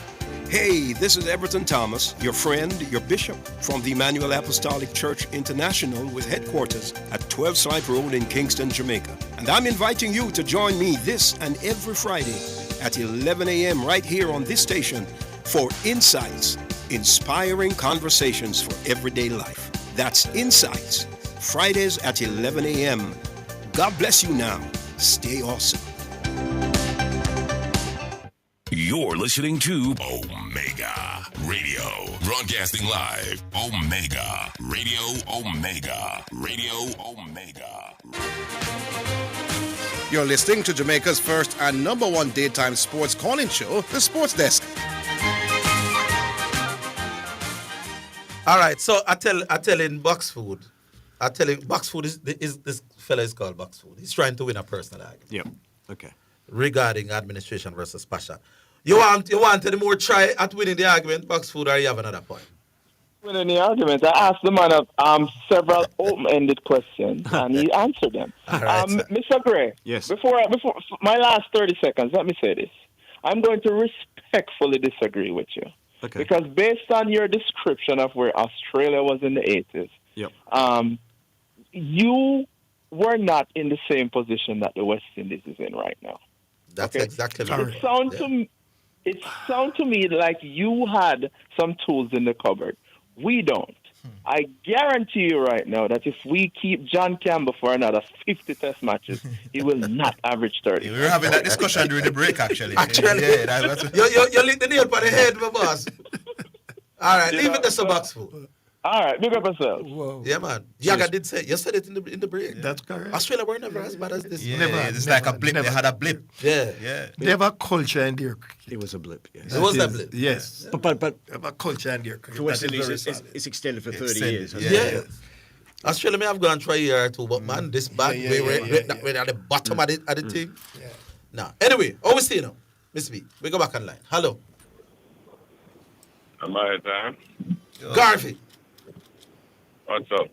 Hey, this is Everton Thomas, your friend, your bishop, from the Emmanuel Apostolic Church International with headquarters at 12 Snipe Road in Kingston, Jamaica. And I'm inviting you to join me this and every Friday at 11 a.m. right here on this station for Insights, inspiring conversations for everyday life. That's Insights, Fridays at 11 a.m. God bless you now. Stay awesome. You're listening to Omega Radio. Broadcasting live. Omega Radio. Omega Radio. Omega. You're listening to Jamaica's first and number one daytime sports calling show, The Sports Desk. All right, so I tell in Box Food. I tell him Box Food is this fella is called Box Food. He's trying to win a personal argument. Yep. Okay. Regarding administration versus Pasha. You want any more try at winning the argument, Box Food, or you have another point? With any arguments, I asked the man several open-ended questions, and he answered them. Right, Mr. Gray, yes. Before my last 30 seconds, let me say this. I'm going to respectfully disagree with you. Okay. Because based on your description of where Australia was in the 80s, you were not in the same position that the West Indies is in right now. That's exactly It sounds to me like you had some tools in the cupboard. We don't. I guarantee you right now that if we keep John Campbell for another 50 test matches, he will not average 30. We were having that discussion during the break, actually. You licked the nail by the head, my boss. All right, leave it to Suboxful. All right, big up yourself. Yeah, man. Yaga did say, you said it in the break. That's correct. Australia were never as bad as this. Yeah, it's like a blip. They had a blip. Yeah. They have a culture in their cricket. It was a blip, yes. It was a blip. Yes. But they have a culture in their cricket. the West that is Indies very solid. is extended for 30 years. Yeah. Australia may have gone for a year or two, but man, this bad, we're at the bottom of the thing. Yeah. Now, anyway, how we see now? Miss B, we go back online. Hello. Am I time? Garvey. What's up?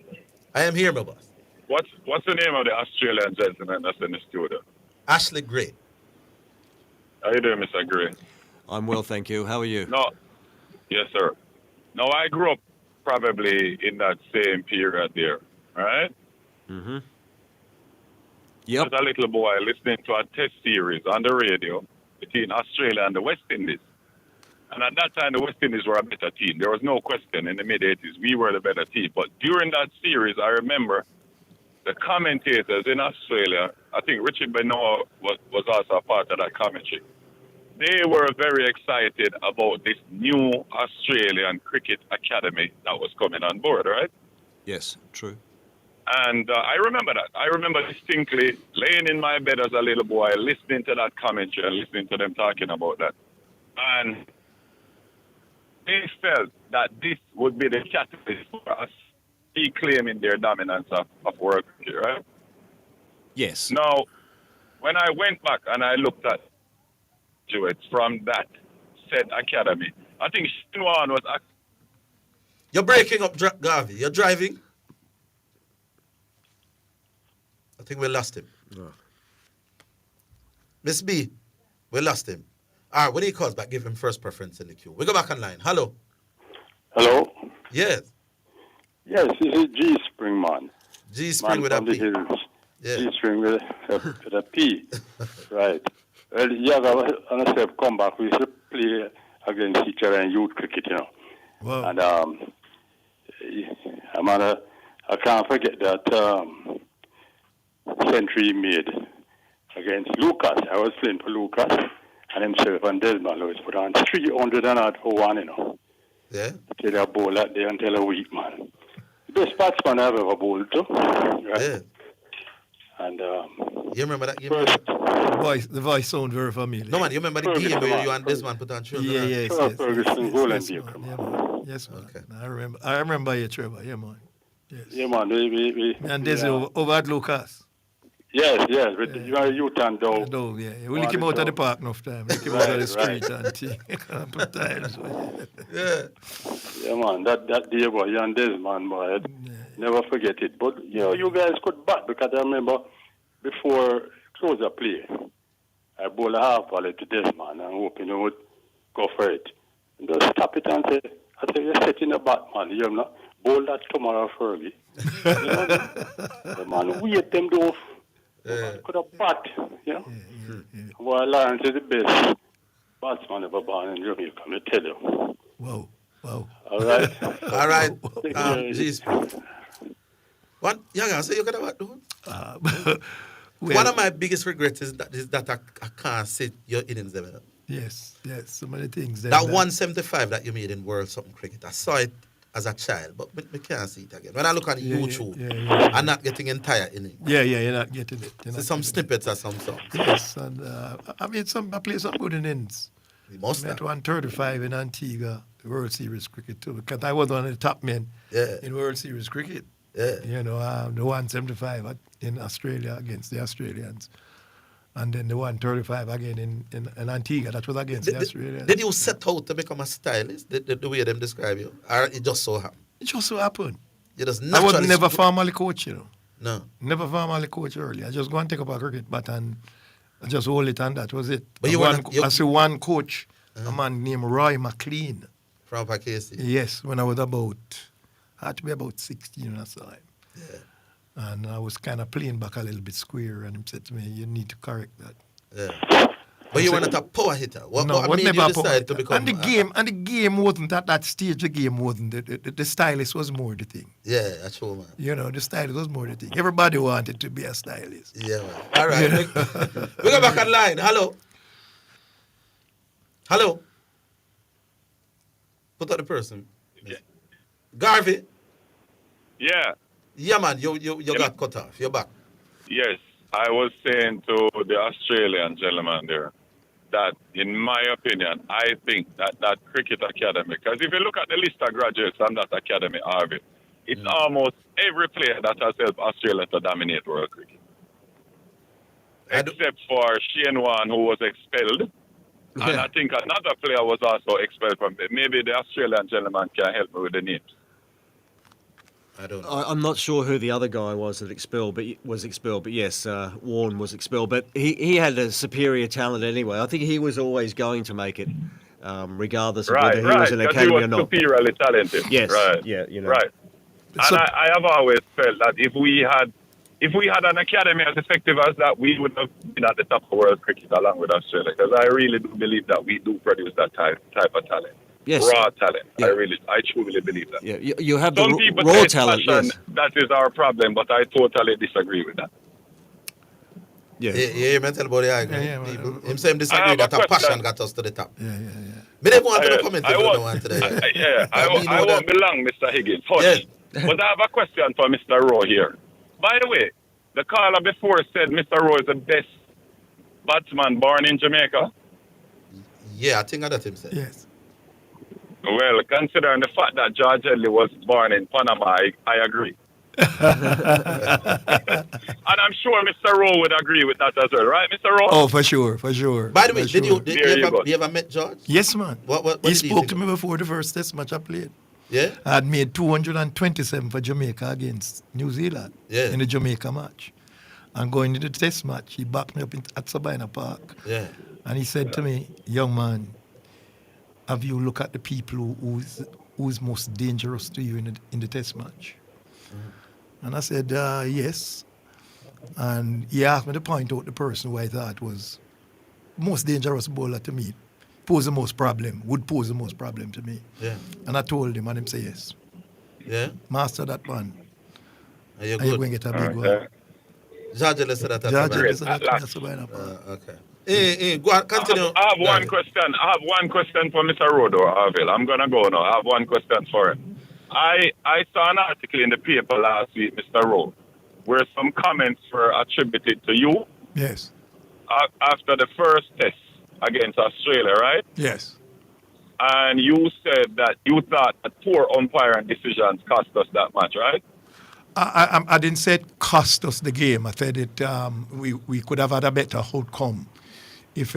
I am here, my boss. What's the name of the Australian gentleman that's in the studio? Ashley Gray. How you doing, Mr. Gray? I'm well, thank you. How are you? No. Yes, sir. No, I grew up probably in that same period there, right? Mm-hmm. Yep. As a little boy listening to a test series on the radio between Australia and the West Indies. And at that time, the West Indies were a better team. There was no question in the mid-'80s. We were the better team. But during that series, I remember the commentators in Australia, I think Richard Benoit was also a part of that commentary. They were very excited about this new Australian Cricket Academy that was coming on board, right? Yes, true. And I remember that. I remember distinctly laying in my bed as a little boy, listening to that commentary and listening to them talking about that. And they felt that this would be the catalyst for us reclaiming their dominance of world cricket, right? Yes. Now, when I went back and I looked at graduates from that said academy, I think Shinwan was... You're breaking up, Garvey. You're driving? I think we lost him. No. Miss B, we lost him. All right, when he calls back, give him first preference in the queue. We go back online. Hello. Hello. Yes. Yes, this is G Springman. G Spring with a P. Yeah. G Spring with a P. Right. Well, Yaga and myself come back. We used to play against each other in youth cricket, you know. Wow. And I can't forget that century he made against Lucas. I was playing for Lucas. And himself and Desmond Lewis put on 300 and odd for one, you know. Yeah. Till a bowl that day until a week, man. The best batsman I've ever bowled to. Right? Yeah. And you remember that game? The voice sound very familiar. No, man, you remember the game where you and Desmond put on 300? Yes. Ferguson goal and beer. Yes, man. Okay. I remember you, Trevor. Yeah, man. Yes. Yeah, man. We and Desi over at Lucas. Yes. With the youth and Dow. Dow, yeah. We lick him out of the park enough time. Lick him out of the street and thing. A couple of times. Yeah, man. That day, boy, you and Desmond, boy, never forget it. But, you guys could bat because I remember before close the play, I bowl a half volley to Desmond and hoping he would go for it. And just stop it and say, you're setting a bat, man. You know, bowl that tomorrow, Fergie. The man, wait them though. Could have bat, you know. Well, Lawrence is the best batsman ever born in Jamaica, I tell you. Wow. All right. All right. Jeez. What? Yeah, so you got what do? One of my biggest regrets is that I can't sit your innings there. Yes. So many things. That 175 that you made in World Something Cricket, I saw it as a child, but I can't see it again. When I look on YouTube, I'm not getting entire innings. Yeah, you're not getting it. So some snippets or some songs. Yes, and I play some good innings. You must have. 135 in Antigua, the World Series cricket too, because I was one of the top men in World Series cricket. Yeah. The 175 in Australia against the Australians. And then the 135 again in Antigua. That was against the Australians. Did you set out to become a stylist, the way them describe you? Or it just so happened? It just so happened. You just I was never formally coach, No. Never formally coach early. I just go and take up a cricket bat and I just hold it and that was it. But I see one coach, a man named Roy McLean. From Pakistan? Yes, when I was had to be about 16 or so. Yeah. And I was kind of playing back a little bit square and he said to me, you need to correct that. Yeah. But you were not a power hitter. What made you decide to become... And the game wasn't at that stage, the game wasn't. The stylist was more the thing. Yeah, that's true, man. You know, the stylist was more the thing. Everybody wanted to be a stylist. Yeah, man. All right. We go back online. Hello. Hello. Put out the person. Yeah. Garvey. Yeah. Yeah, man. You got cut off. You're back. Yes. I was saying to the Australian gentleman there that, in my opinion, I think that cricket academy, because if you look at the list of graduates from that academy, Harvey, it's almost every player that has helped Australia to dominate world cricket. Except for Shane Warne, who was expelled. Yeah. And I think another player was also expelled from it. Maybe the Australian gentleman can help me with the names. I don't know. I'm not sure who the other guy was that was expelled, but yes, Warne was expelled. But he had a superior talent anyway. I think he was always going to make it, regardless of whether he was an academy or not. Superiorly talented. Yes. Right. Yeah. You know. Right. And I have always felt that if we had an academy as effective as that, we would have been at the top of world cricket along with Australia. Because I really do believe that we do produce that type of talent. Yes. Raw talent. Yeah. I truly believe that. Yeah, you have Some the people raw say talent. passion, Yes. that is our problem, but I totally disagree with that. Yeah, mental body. I agree. People, him say him disagree that a passion got us to the top. Yeah. Me never want to comment I won't be long, Mr. Higgins. Hush. But I have a question for Mr. Rowe here. By the way, the caller before said Mr. Rowe is the best batsman born in Jamaica. Yeah, I think that him said. Yes. Well, considering the fact that George Headley was born in Panama, I agree. And I'm sure Mr. Rowe would agree with that as well, right, Mr. Rowe? Oh, for sure. By the way, did you ever met George? Yes, man. What he spoke to me before the first test match I played. Yeah? I had made 227 for Jamaica against New Zealand in the Jamaica match. And going into the test match, he backed me up at Sabina Park. Yeah. And he said to me, young man, have you looked at the people who's most dangerous to you in the test match? And I said, yes. And he asked me to point out the person who I thought was most dangerous bowler to me, would pose the most problem to me. Yeah. And I told him, and him say yes. Yeah? Master that one. Are you and good? you're going to get a big one. George said that. Okay. Hey, go on, continue. I have one question. I have one question for Mr. Rodo, Arville. I'm going to go now. I have one question for him. I saw an article in the paper last week, Mr. Rowe, where some comments were attributed to you. Yes. After the first test against Australia, right? Yes. And you said that you thought that poor umpiring decisions cost us that much, right? I didn't say it cost us the game. I said it. We could have had a better outcome if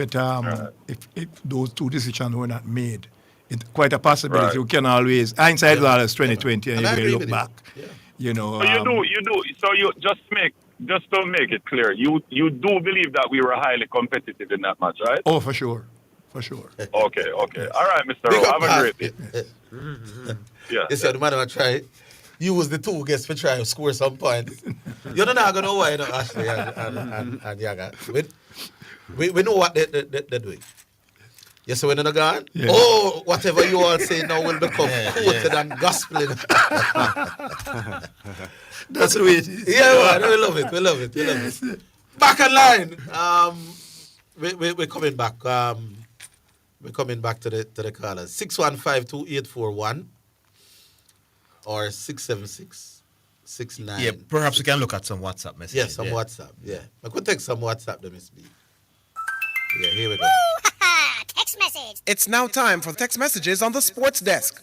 those two decisions were not made. It's quite a possibility. Right. You can always hindsight is always 2020, and you can look back. Yeah. You know. So you do. So you just to make it clear, you do believe that we were highly competitive in that match, right? Oh, for sure. Okay. Yes. All right, Mr. Rowe, have a great day. Yeah. You said the man I try. You was the two guests for trying to score some points. You're not going to know why, Ashley and Yaga. We know what they're doing. Yes, so we're not gone? Yeah. Oh, whatever you all say now will become quoted and gospeling. That's the way it is. Yeah, man, we love it. Back online. We're coming back. We're coming back to the callers. 615-2841 or 676-69. Yeah, perhaps we can look at some WhatsApp messages. Yes, some WhatsApp. Yeah, I could take some WhatsApp, the Miss B. Yeah, here we go. Text message. It's now time for text messages on the sports desk.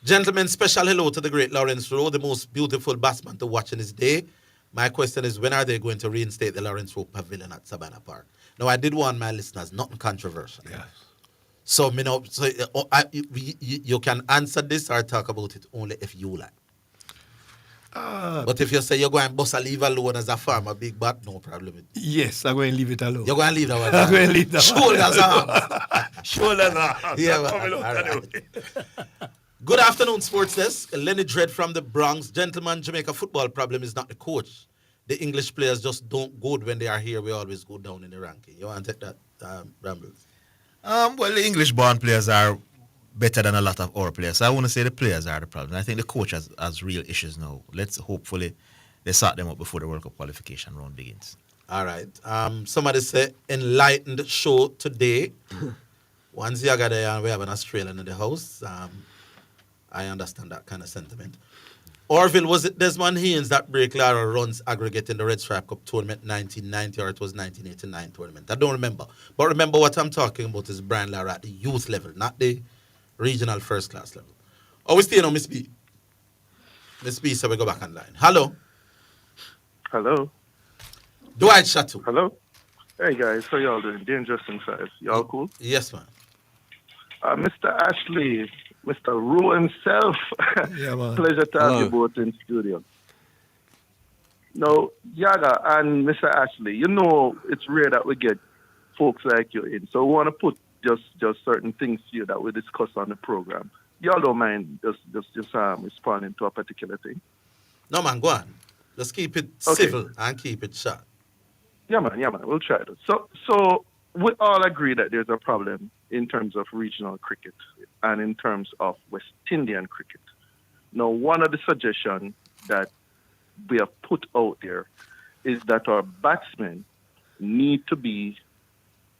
Gentlemen, special hello to the great Lawrence Rowe, the most beautiful batsman to watch in his day. My question is, when are they going to reinstate the Lawrence Rowe Pavilion at Savannah Park? Now, I did warn my listeners, nothing controversial. Yes. So, you can answer this or talk about it only if you like. But if you say you're going to bust a leave alone as a farmer, big bat, no problem. Yes, I'm going to leave it alone. You're going to leave that one. I'm going to leave that Shoulders one. arms. Shoulders arms. Yeah, man. All right. Good afternoon, Sports Desk. Lenny Dredd from the Bronx. Gentlemen, Jamaica football problem is not the coach. The English players just don't go when they are here. We always go down in the ranking. You want to take that, Rambles? Well, the English-born players are better than a lot of our players. So I want to say the players are the problem. I think the coach has real issues now. Let's hopefully they sort them out before the World Cup qualification round begins. All right. Somebody say enlightened show today. Once you got there and we have an Australian in the house, I understand that kind of sentiment. Orville, was it Desmond Haynes that break Lara runs aggregate in the Red Stripe Cup tournament 1990 or it was 1989 tournament? I don't remember. But remember what I'm talking about is Brian Lara at the youth level, not the regional first class level. Oh, we staying on Miss B. Miss B, so we go back online. Hello. Hello. Dwight Shatu. Hello. Hey guys, how y'all doing? Dangerous inside. Y'all cool? Yes, man. Mr. Ashley, Mr. Rue himself. Yeah, man. Pleasure to have you both in studio. Now, Yaga and Mr. Ashley, you know it's rare that we get folks like you in. So we want to put just certain things here that we discuss on the program. Y'all don't mind just responding to a particular thing? No, man, go on. Just keep it civil and keep it short. Yeah, man, we'll try to. So we all agree that there's a problem in terms of regional cricket and in terms of West Indian cricket. Now, one of the suggestions that we have put out there is that our batsmen need to be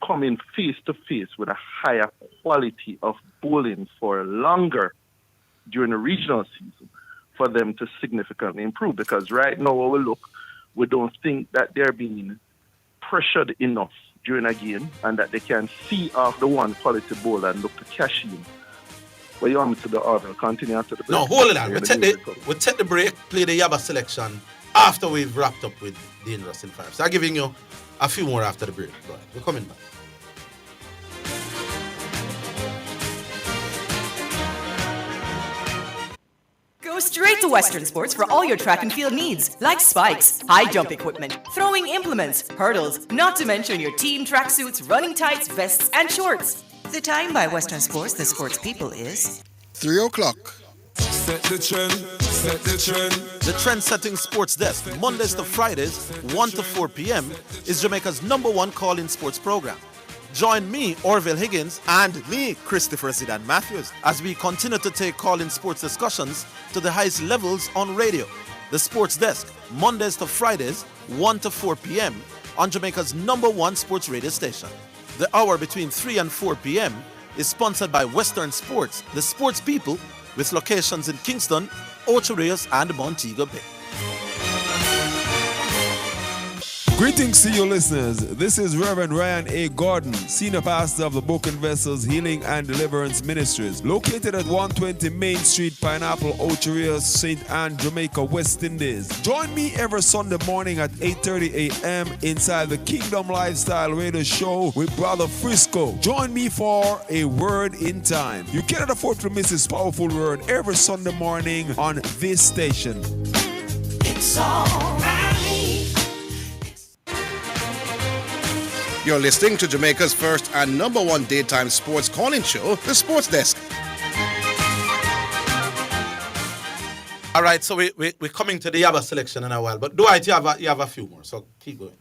coming face to face with a higher quality of bowling for longer during the regional season for them to significantly improve. Because right now, when we look, we don't think that they're being pressured enough during a game and that they can see off the one quality bowler and look to cash in. Well, you want me to the order? Continue after the break? No, hold it on. We'll take the break, play the Yaba selection after we've wrapped up with Dangerous in 5. So I'm giving you a few more after the break. Go ahead. We're coming back. Go straight to Western Sports for all your track and field needs, like spikes, high jump equipment, throwing implements, hurdles, not to mention your team tracksuits, running tights, vests, and shorts. The time by Western Sports, the sports people, is 3 o'clock. Set the trend, set the trend. The Trend-Setting Sports Desk, Mondays to Fridays, 1 to 4 p.m., is Jamaica's #1 call-in sports program. Join me, Orville Higgins, and me, Christopher Zidane Matthews, as we continue to take call-in sports discussions to the highest levels on radio. The Sports Desk, Mondays to Fridays, 1 to 4 p.m., on Jamaica's #1 sports radio station. The hour between 3 and 4 p.m. is sponsored by Western Sports, the sports people, with locations in Kingston, Ocho Rios, and Montego Bay. Greetings to you listeners. This is Reverend Ryan A. Gordon, Senior Pastor of the Broken Vessels Healing and Deliverance Ministries, located at 120 Main Street, Pineapple, Ocho Rios, St. Anne, Jamaica, West Indies. Join me every Sunday morning at 8:30 a.m. inside the Kingdom Lifestyle Radio Show with Brother Frisco. Join me for a Word in Time. You cannot afford to miss this powerful word every Sunday morning on this station. It's all right. You're listening to Jamaica's first and #1 daytime sports calling show, The Sports Desk. All right, so we're coming to the Yaba selection in a while, but Dwight, you have a few more, so keep going.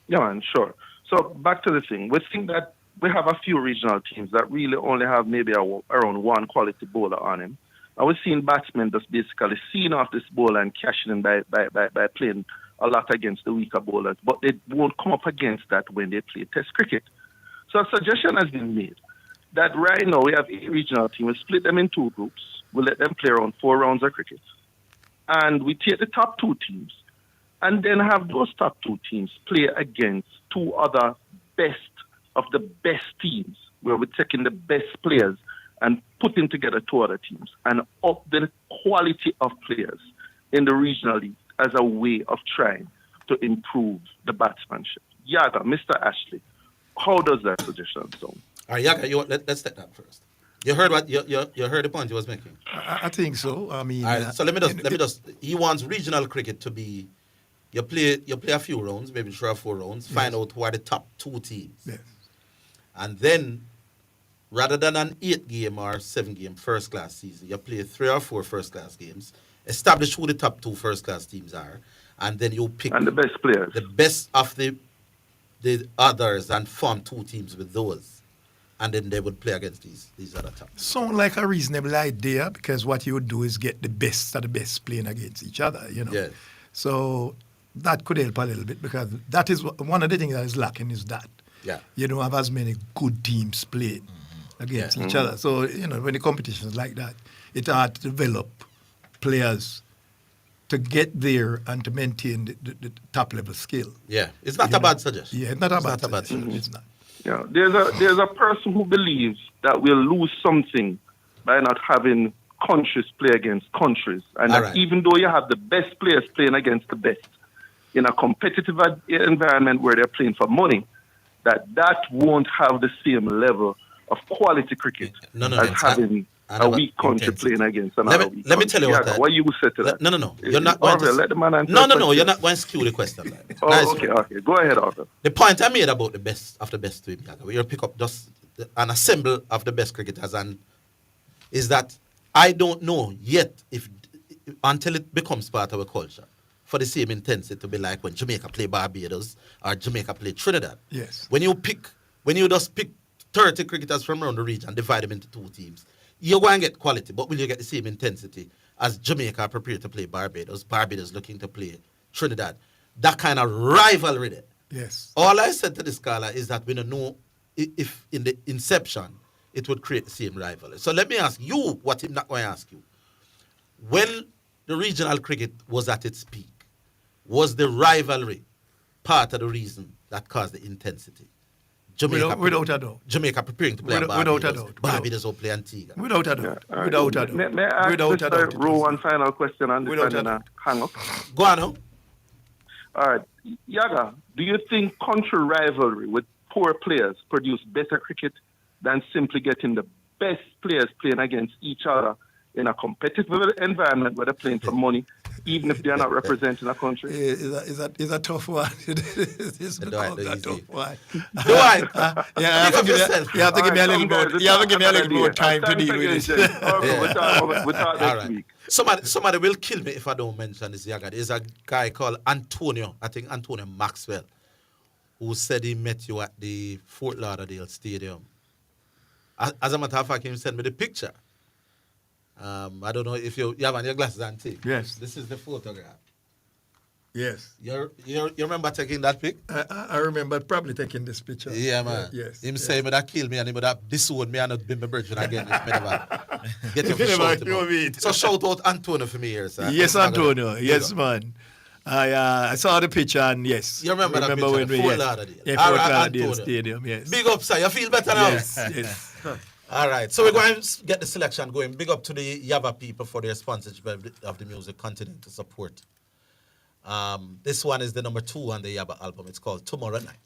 Yeah, man, sure. So back to the thing. We think that we have a few regional teams that really only have maybe around one quality bowler on him. And we've seen batsmen just basically seeing off this bowler and cashing in by playing a lot against the weaker bowlers, but they won't come up against that when they play Test cricket. So a suggestion has been made that right now we have a regional team. We split them in 2 groups. We let them play around 4 rounds of cricket. And we take the top 2 teams and then have those top 2 teams play against 2 other best of the best teams, where we're taking the best players and putting together 2 other teams and up the quality of players in the regional league as a way of trying to improve the batsmanship. Yaga, Mr. Ashley, how does that suggestion sound? All right, Yaga, let's take that first. You heard what you heard the point he was making. I think so. I mean, all right, so let me just. He wants regional cricket to be. You play a few rounds, maybe 3 or 4 rounds. Find out who are the top 2 teams, and then rather than an 8-game or 7-game first class season, you play 3 or 4 first class games. Establish who the top 2 first class teams are, and then you pick the best players, the best of the others, and form 2 teams with those. And then they would play against these other teams. Sound like a reasonable idea, because what you would do is get the best of the best playing against each other, Yes. So that could help a little bit, because that is one of the things that is lacking is that. Yeah. You don't have as many good teams playing against each other. So, when the competition is like that, it's hard to develop players to get there and to maintain the top level skill. Yeah, it's not a bad suggestion. Yeah, it's not a bad suggestion. It's not. Yeah, there's a person who believes that we'll lose something by not having countries play against countries, and that even though you have the best players playing against the best in a competitive environment where they're playing for money, that won't have the same level of quality cricket as having a weak country playing against another weak country. Let me tell you what you said to that. No. You're not going to... Let the man answer. No. You're not going to skew the question. Okay. Go ahead, Arthur. The point I made about the best of the best team, where you pick up just an assemble of the best cricketers, is that I don't know yet if until it becomes part of a culture for the same intensity to be like when Jamaica play Barbados or Jamaica play Trinidad. Yes. When you just pick 30 cricketers from around the region, divide them into 2 teams, you're going to get quality, but will you get the same intensity as Jamaica prepared to play Barbados looking to play Trinidad? That kind of rivalry there. Yes. All I said to the scholar is that we don't know if in the inception it would create the same rivalry. So let me ask you what I'm not going to ask you. When the regional cricket was at its peak, was the rivalry part of the reason that caused the intensity? Jamaica without a doubt. Jamaica preparing to play without a doubt. Barbados will play Antigua. Without a doubt. Without a doubt. May I ask Mr. Rowe one final question on this and then hang up? Go on now. All right. Yaga, do you think country rivalry with poor players produce better cricket than simply getting the best players playing against each other in a competitive environment where they're playing for money, even if they're not representing a country? Is that tough one? It's a tough one. Do I? You have to give me a little more time to deal with this. We'll talk next week. Somebody will kill me if I don't mention this Yaga. There's a guy called Antonio Maxwell, who said he met you at the Fort Lauderdale Stadium. As a matter of fact, he sent me the picture. I don't know if you have on your glasses and take. Yes. This is the photograph. Yes. You remember taking that pic? I remember probably taking this picture. Yeah, man. Yes. Him say me that kill me and he would have disowned me and not been my virgin again if me never get him to shout. So shout out Antonio for me here, sir. Yes, Antonio. Yes, man. I saw the picture and yes. You remember that picture? When we, Fort Lauderdale. Yeah, Fort Lauderdale Stadium, yes. Big up, sir. You feel better now? Yes. All right, so we're going to get the selection going. Big up to the Yava people for their sponsorship of the music, continuing to support. This one is the number 2 on the Yava album. It's called Tomorrow Night.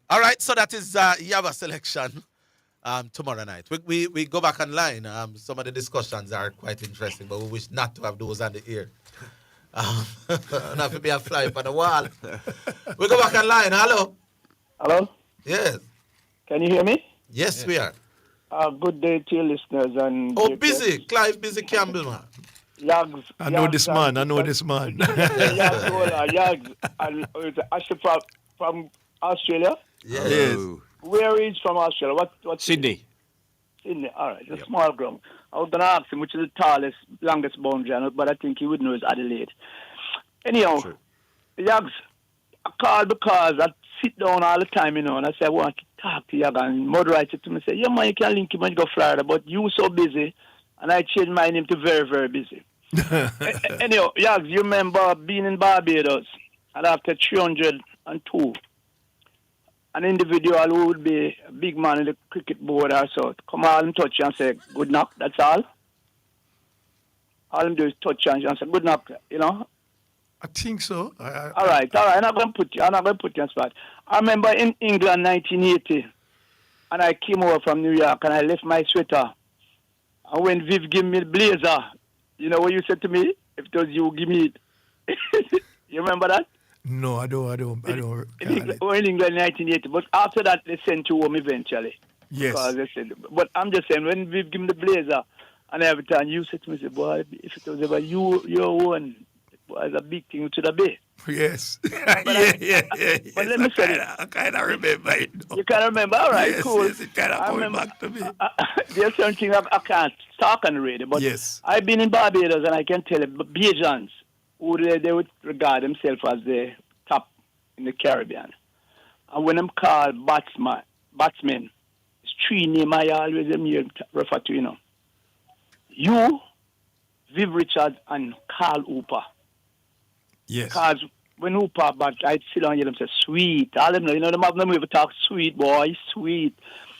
All right, so that is Yaba selection tomorrow night. We go back online. Some of the discussions are quite interesting, but we wish not to have those on the air. Not to be a fly on the wall. We go back online. Hello. Hello? Yes. Can you hear me? Yes, we are. Good day to your listeners. And busy. Clive Busy Campbell, man. Yags. I know this man. Yags, and Ashraf from Australia? Yes. Where is from Australia? What Sydney. Sydney, all right. It's a small ground. I was going to ask him which is the tallest, longest boundary, but I think he would know it's Adelaide. Anyhow, Yags, I called because I sit down all the time, and I say, I want to talk to Yags, and Mud writes it to me, say, yeah, man, you can link him when you go Florida, but you so busy, and I changed my name to very, very busy. Anyhow, Yags, you remember being in Barbados, and after 302, an individual who would be a big man in the cricket board or so, come out and touch you and say, good knock, that's all. All him do is touch you and say, good knock, I think so. All right. I'm not going to put you on spot. I remember in England 1980, and I came over from New York, and I left my sweater. And when Viv gave me the blazer, you know what you said to me? If it was you, give me it. You remember that? No, I don't. In England 1980, but after that they sent you home eventually. Yes. Because they said, but I'm just saying, when Viv gave me the blazer, and every time you said to me, say, boy, if it was ever your one, it was a big thing to the bay. Yes. Yeah. But let me say I kind of remember it. You can remember? All right, yes, cool. Yes, it kind of coming back to me. There's certain things I can't talk on the radio, but yes. I've been in Barbados, and I can tell you, Bajans, who they would regard themselves as the top in the Caribbean. And when I'm called batsman, it's three names I always refer to, You, Viv Richards, and Carl Hooper. Yes. Because when Hooper bat, I'd sit down and hear them say, sweet. All them know, them have them ever talk, sweet boy, sweet.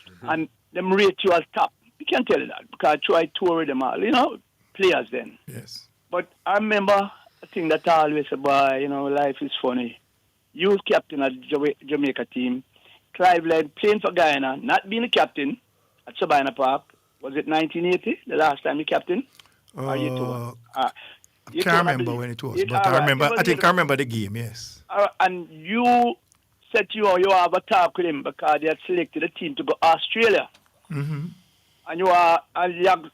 Mm-hmm. And them rate you as top. You can't tell you that, because I try to tour them all, players then. Yes. But I remember a thing that I always say, boy, life is funny. You was captain of Jamaica team. Clive Led playing for Guyana, not being a captain at Sabina Park. Was it 1980, the last time you captain? Or you two? I can't remember when it was, but I remember. I think I remember the game. Yes. And you said you have a talk with him because they had selected a team to go Australia. Mm-hmm. And you have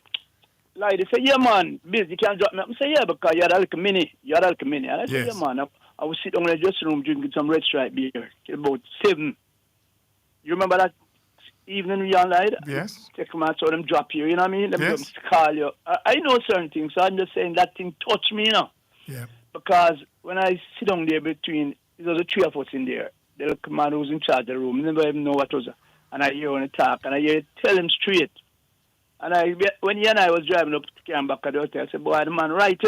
like they say, yeah man, Biz, you can't drop me. I say, yeah, because you had a little mini. And I say, yeah man, I was sitting in the dressing room drinking some Red Stripe beer till about 7. You remember that evening we lied? Yes. Take them out, so them drop you, you know what I mean? Them yes. call you. I know certain things, so I'm just saying that thing touched me, Yeah. Because when I sit down there between, there was 3 of us in there. The little man who was in charge of the room, never even know what was. And I hear him talk, and I hear tell him straight. And when he and I was driving up to Canberra back at the hotel, I said, boy, the man right,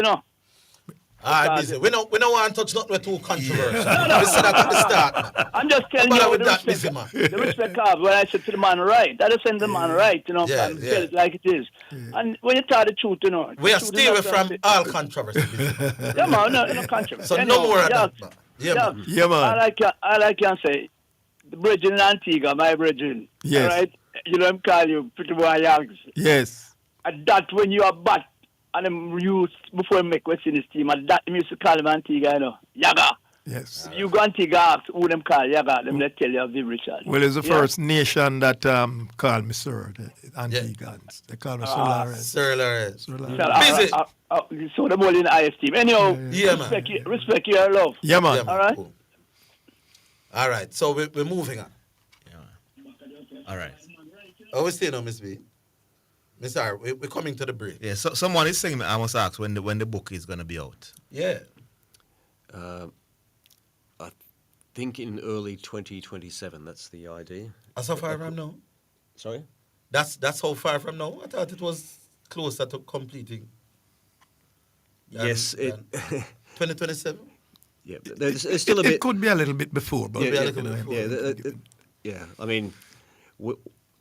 Busy. We don't want to touch nothing with too controversial. We said that at the start. I'm just telling you the respect of when I said to the man right. I just said the man right, and tell it like it is. Yeah. And when you tell the truth, we are stay away from all controversy. Yeah, man, no controversy. So no more of that, man. Yeah, man. I like you say, the bridge in Antigua, my bridge. Yes. All right? I'm call you pretty boy Yags. Yes. And that when you are bat, and them use before I make West Indies team, and that them used to call him Antigua, Yaga. Yes. If you go Antigua, ask who them call Yaga, them let tell you Viv Richards. Well, it's the first nation that called me Sir, the Antiguans. They call me Sir Lawrence. Sir Lawrence. Busy. So the ball in the IS team. Anyhow, respect your love. Yeah, man. All right? Cool. All right, so we're moving on. Yeah. All right. Oh, we stay now, Miss B. Miss R, we're coming to the break. Yeah, so someone is saying, I must ask when the book is going to be out. Yeah. I think in early 2027, that's the idea. That's how far from now? Sorry? That's how far from now? I thought it was closer to completing. Yes. 2027? Yeah, there's still a bit. It could be a little bit before, but yeah. I mean,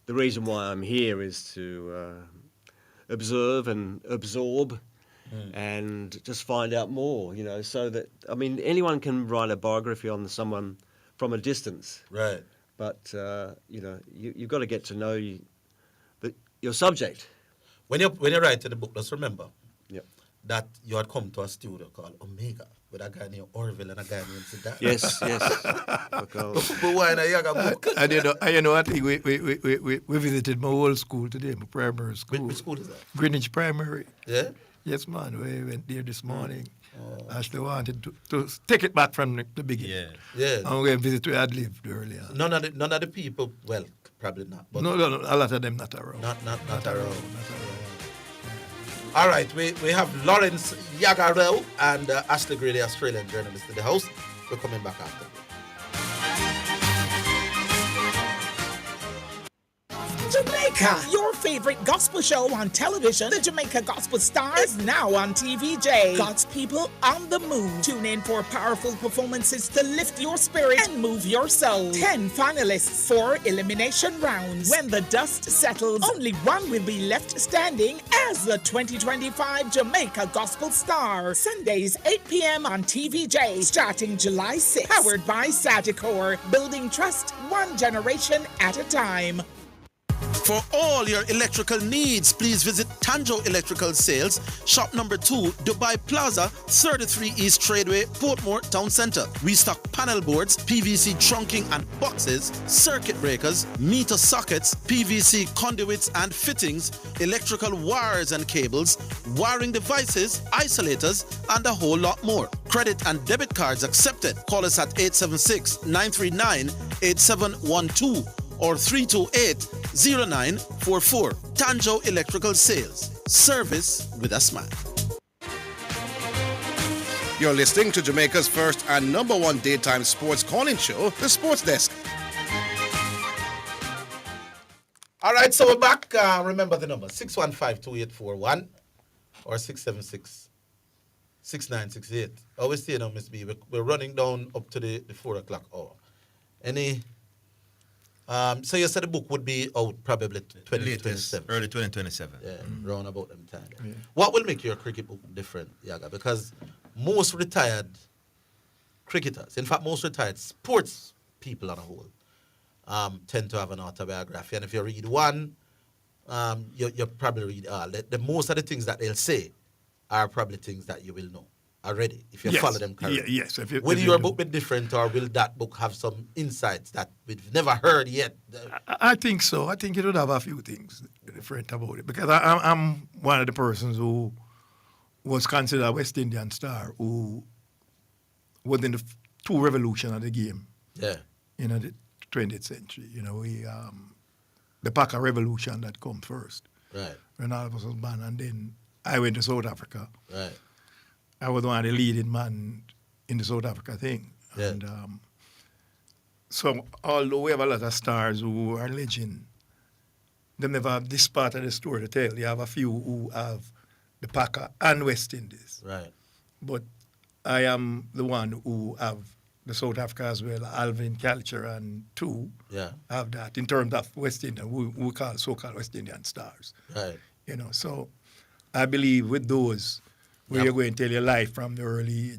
the reason why I'm here is to observe and absorb and just find out more, so that, I mean, anyone can write a biography on someone from a distance. Right. but you've got to get to know your subject. When you write in the book, just remember that you had come to a studio called Omega with a guy named Orville and a guy named Zidane. Yes. But why not Yaga book? I think we visited my old school today, my primary school. Which school is that? Greenwich Primary. Yeah? Yes, man. We went there this morning. Ashley wanted to take it back from the beginning. Yeah. And we visit where I'd lived earlier. None of the people, well, probably not. But No, a lot of them not around. Not around. All right, we have Lawrence Yagarel and Ashley Gray, the Australian journalist, in the house. We're coming back after. Jamaica, your favorite gospel show on television, the Jamaica Gospel Star, is now on TVJ. God's people on the move. Tune in for powerful performances to lift your spirit and move your soul. 10 finalists, 4 elimination rounds. When the dust settles, only one will be left standing as the 2025 Jamaica Gospel Star. Sundays, 8 p.m. on TVJ, starting July 6th. Powered by Sagicor, building trust one generation at a time. For all your electrical needs, please visit Tanjo Electrical Sales, shop number 2, Dubai Plaza, 33 East Tradeway, Portmore Town Centre. We stock panel boards, PVC trunking and boxes, circuit breakers, meter sockets, PVC conduits and fittings, electrical wires and cables, wiring devices, isolators, and a whole lot more. Credit and debit cards accepted. Call us at 876-939-8712. or 328-0944. Tanjo Electrical Sales. Service with a smile. You're listening to Jamaica's first and number 1 daytime sports calling show, The Sports Desk. All right, so we're back. Remember the number, 615-2841 or 676-6968. Always say, Miss B, we're running down up to the 4 o'clock hour. So you said the book would be out probably 2027. Early 2027. Yeah, round about them time. Yeah. What will make your cricket book different, Yaga? Because most retired cricketers, in fact, most retired sports people on a whole, tend to have an autobiography. And if you read one, you probably read all. Most of the things that they'll say are probably things that you will know already, if you follow them correctly. Yes. Will your book be different, or will that book have some insights that we've never heard yet? I think so. I think it would have a few things different about it, because I'm one of the persons who was considered a West Indian star, who was in the 2 revolutions of the game. Yeah. The 20th century. The Paca Revolution that come first. Right. When I was born, and then I went to South Africa. Right. I was one of the leading man in the South Africa thing. Yeah. And so although we have a lot of stars who are legend, they never have this part of the story to tell. You have a few who have the Paca and West Indies. Right. But I am the one who have the South Africa as well. Alvin Culture and two have that in terms of West Indian, we call so-called West Indian stars. Right. So I believe with those, where you're going to tell your life from the early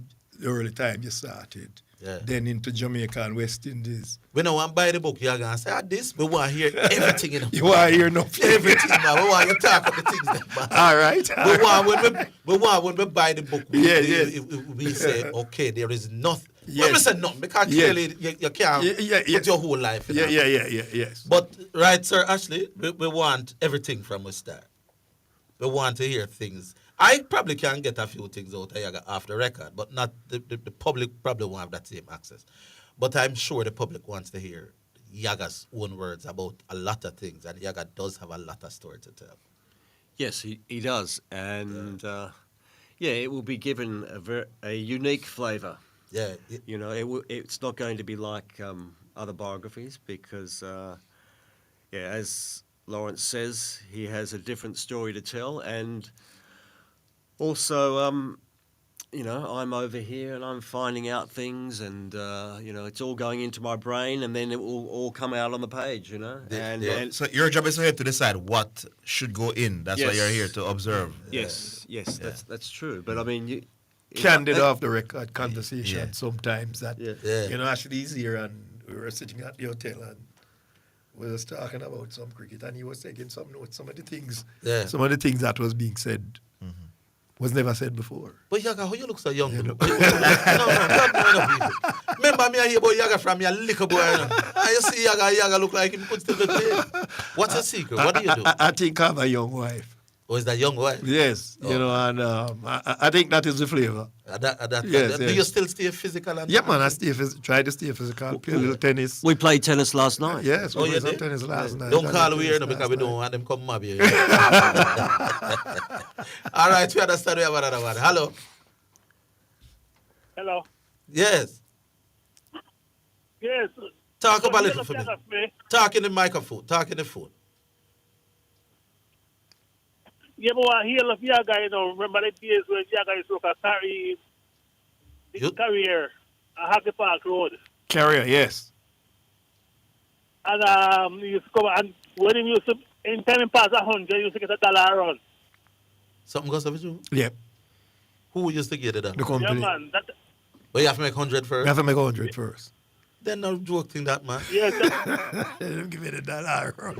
time you started, then into Jamaica and West Indies. When I want to buy the book, you're going to say, this, we want to hear everything. You want to hear nothing. Everything, man. We want you to talk about the things, man. All right. When we buy the book, we say, okay, there is nothing. Yes. We say nothing, because clearly you can't put your whole life in yes. But, right, Sir Ashley, we want everything from a start. We want to hear things. I probably can get a few things out of Yaga off the record, but not the public probably won't have that same access. But I'm sure the public wants to hear Yaga's own words about a lot of things, and Yaga does have a lot of story to tell. Yes, he does, and it will be given a unique flavour. Yeah, it's not going to be like other biographies because, as Lawrence says, he has a different story to tell, and also, I'm over here and I'm finding out things, and it's all going into my brain, and then it will all come out on the page, And so your job is here to decide what should go in. That's why you're here to observe. Yes, that's true. But I mean, candid off the record conversation sometimes that actually is here, and we were sitting at the hotel, and was talking about some cricket, and he was taking some notes. Some of the things that was being said was never said before. But Yaga, how you look so young? No, God, no, people. Remember me, I hear about Yaga from your little boy. And you see Yaga look like him could still be playing. What's your secret? What do you do? I think I have a young wife. Oh, is that young wife? Yes, you know, and I think that is the flavor. Yes. Do you still stay physical? And yeah, man, I try to stay physical, play a little tennis. We played tennis last night. Yes, we played some tennis last night. Don't call we here no, because we don't want them come mob here. All right, we understand we have another one. Hello. Hello. Yes. Yes. Talk up a little for me. Talk in the microphone. Talk in the phone. Yeah, but I hear of Yaga, you know, remember the days when Yaga used to carry the career at Hockey Park Road. Carrier, yes. And he used to come, and when he used to, in time he passed 100, he used to get $1 a run. Something goes up with you? Yep. Who used to get it? The company. Yeah, man. But you have to make 100 first? You have to make 100 first. Then no joke thing that, man. Yes. Don't give me the $1 run.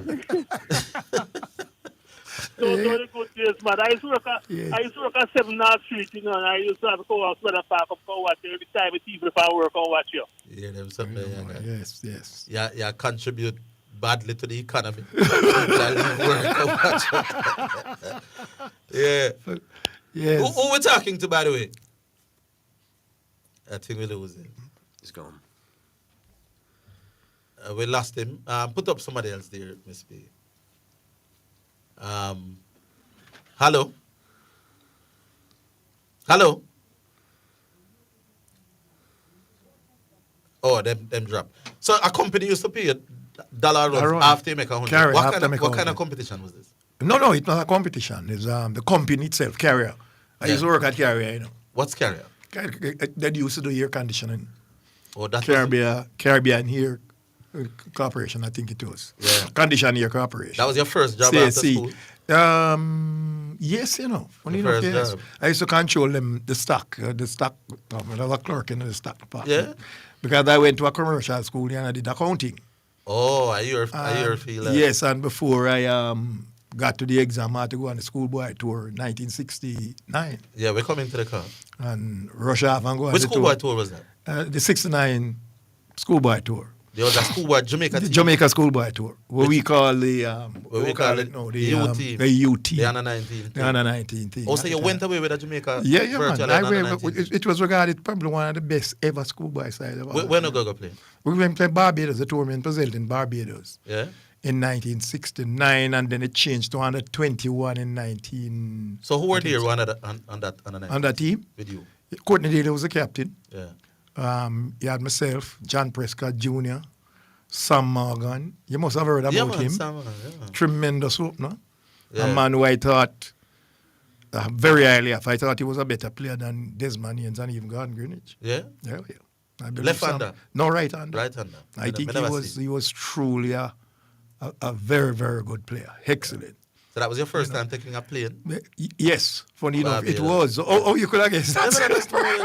So the good days, man. I used to work at 7th North Street, you know, and I used to have to go out to the park and go watch every time it's even if I work and watch you. Yeah, them something. Yes. Yeah, contribute badly to the economy. Yeah. Yes. Who we talking to, by the way? I think we lose him. He's gone. We lost him. Put up somebody else there, Miss B. Hello. Oh, them drop. So a company used to pay $1 runs after you make 100. What kind of competition was this? No, it's not a competition. It's the company itself, Carrier. I used to work at Carrier, you know. What's Carrier? They used to do air conditioning. Oh, that's Caribbean Air Corporation, I think it was. Yeah. Condition Air Corporation. That was your first job after school? Yes, you know. Job. I used to control the stock. I was a clerk in the stock department. Yeah? Because I went to a commercial school and I did accounting. Oh, I hear feel. Yes, and before I got to the exam, I had to go on the schoolboy tour in 1969. Yeah, we're coming to the car. And rush off and go on Which the schoolboy tour was that? The 69 schoolboy tour. There was a schoolboy Jamaica team. The Jamaica schoolboy tour. What we call the the U team. The U team. The under 19 The under 19 team. Oh, so you went away with a Jamaica virtual man. It was regarded probably one of the best ever schoolboy side of all. Where no go play? We went to Barbados, the tournament presented in Barbados. Yeah. In 1969, and then it changed to under 21 in 19. So who were there on that 19? On that team? With you. Courtney Daly was the captain. Yeah. You had myself, John Prescott Jr., Sam Morgan. You must have heard about him. Sam, Tremendous opener. Yeah. A man who I thought very highly of. I thought he was a better player than Desmond Haynes and even Gordon Greenwich. Yeah? Yeah. Left-hander? No, right-hander. Right-hander. I think he was truly a very, very good player. Excellent. So that was your first time taking a plane? Yes, funny enough, it was. Oh, you could have guessed that.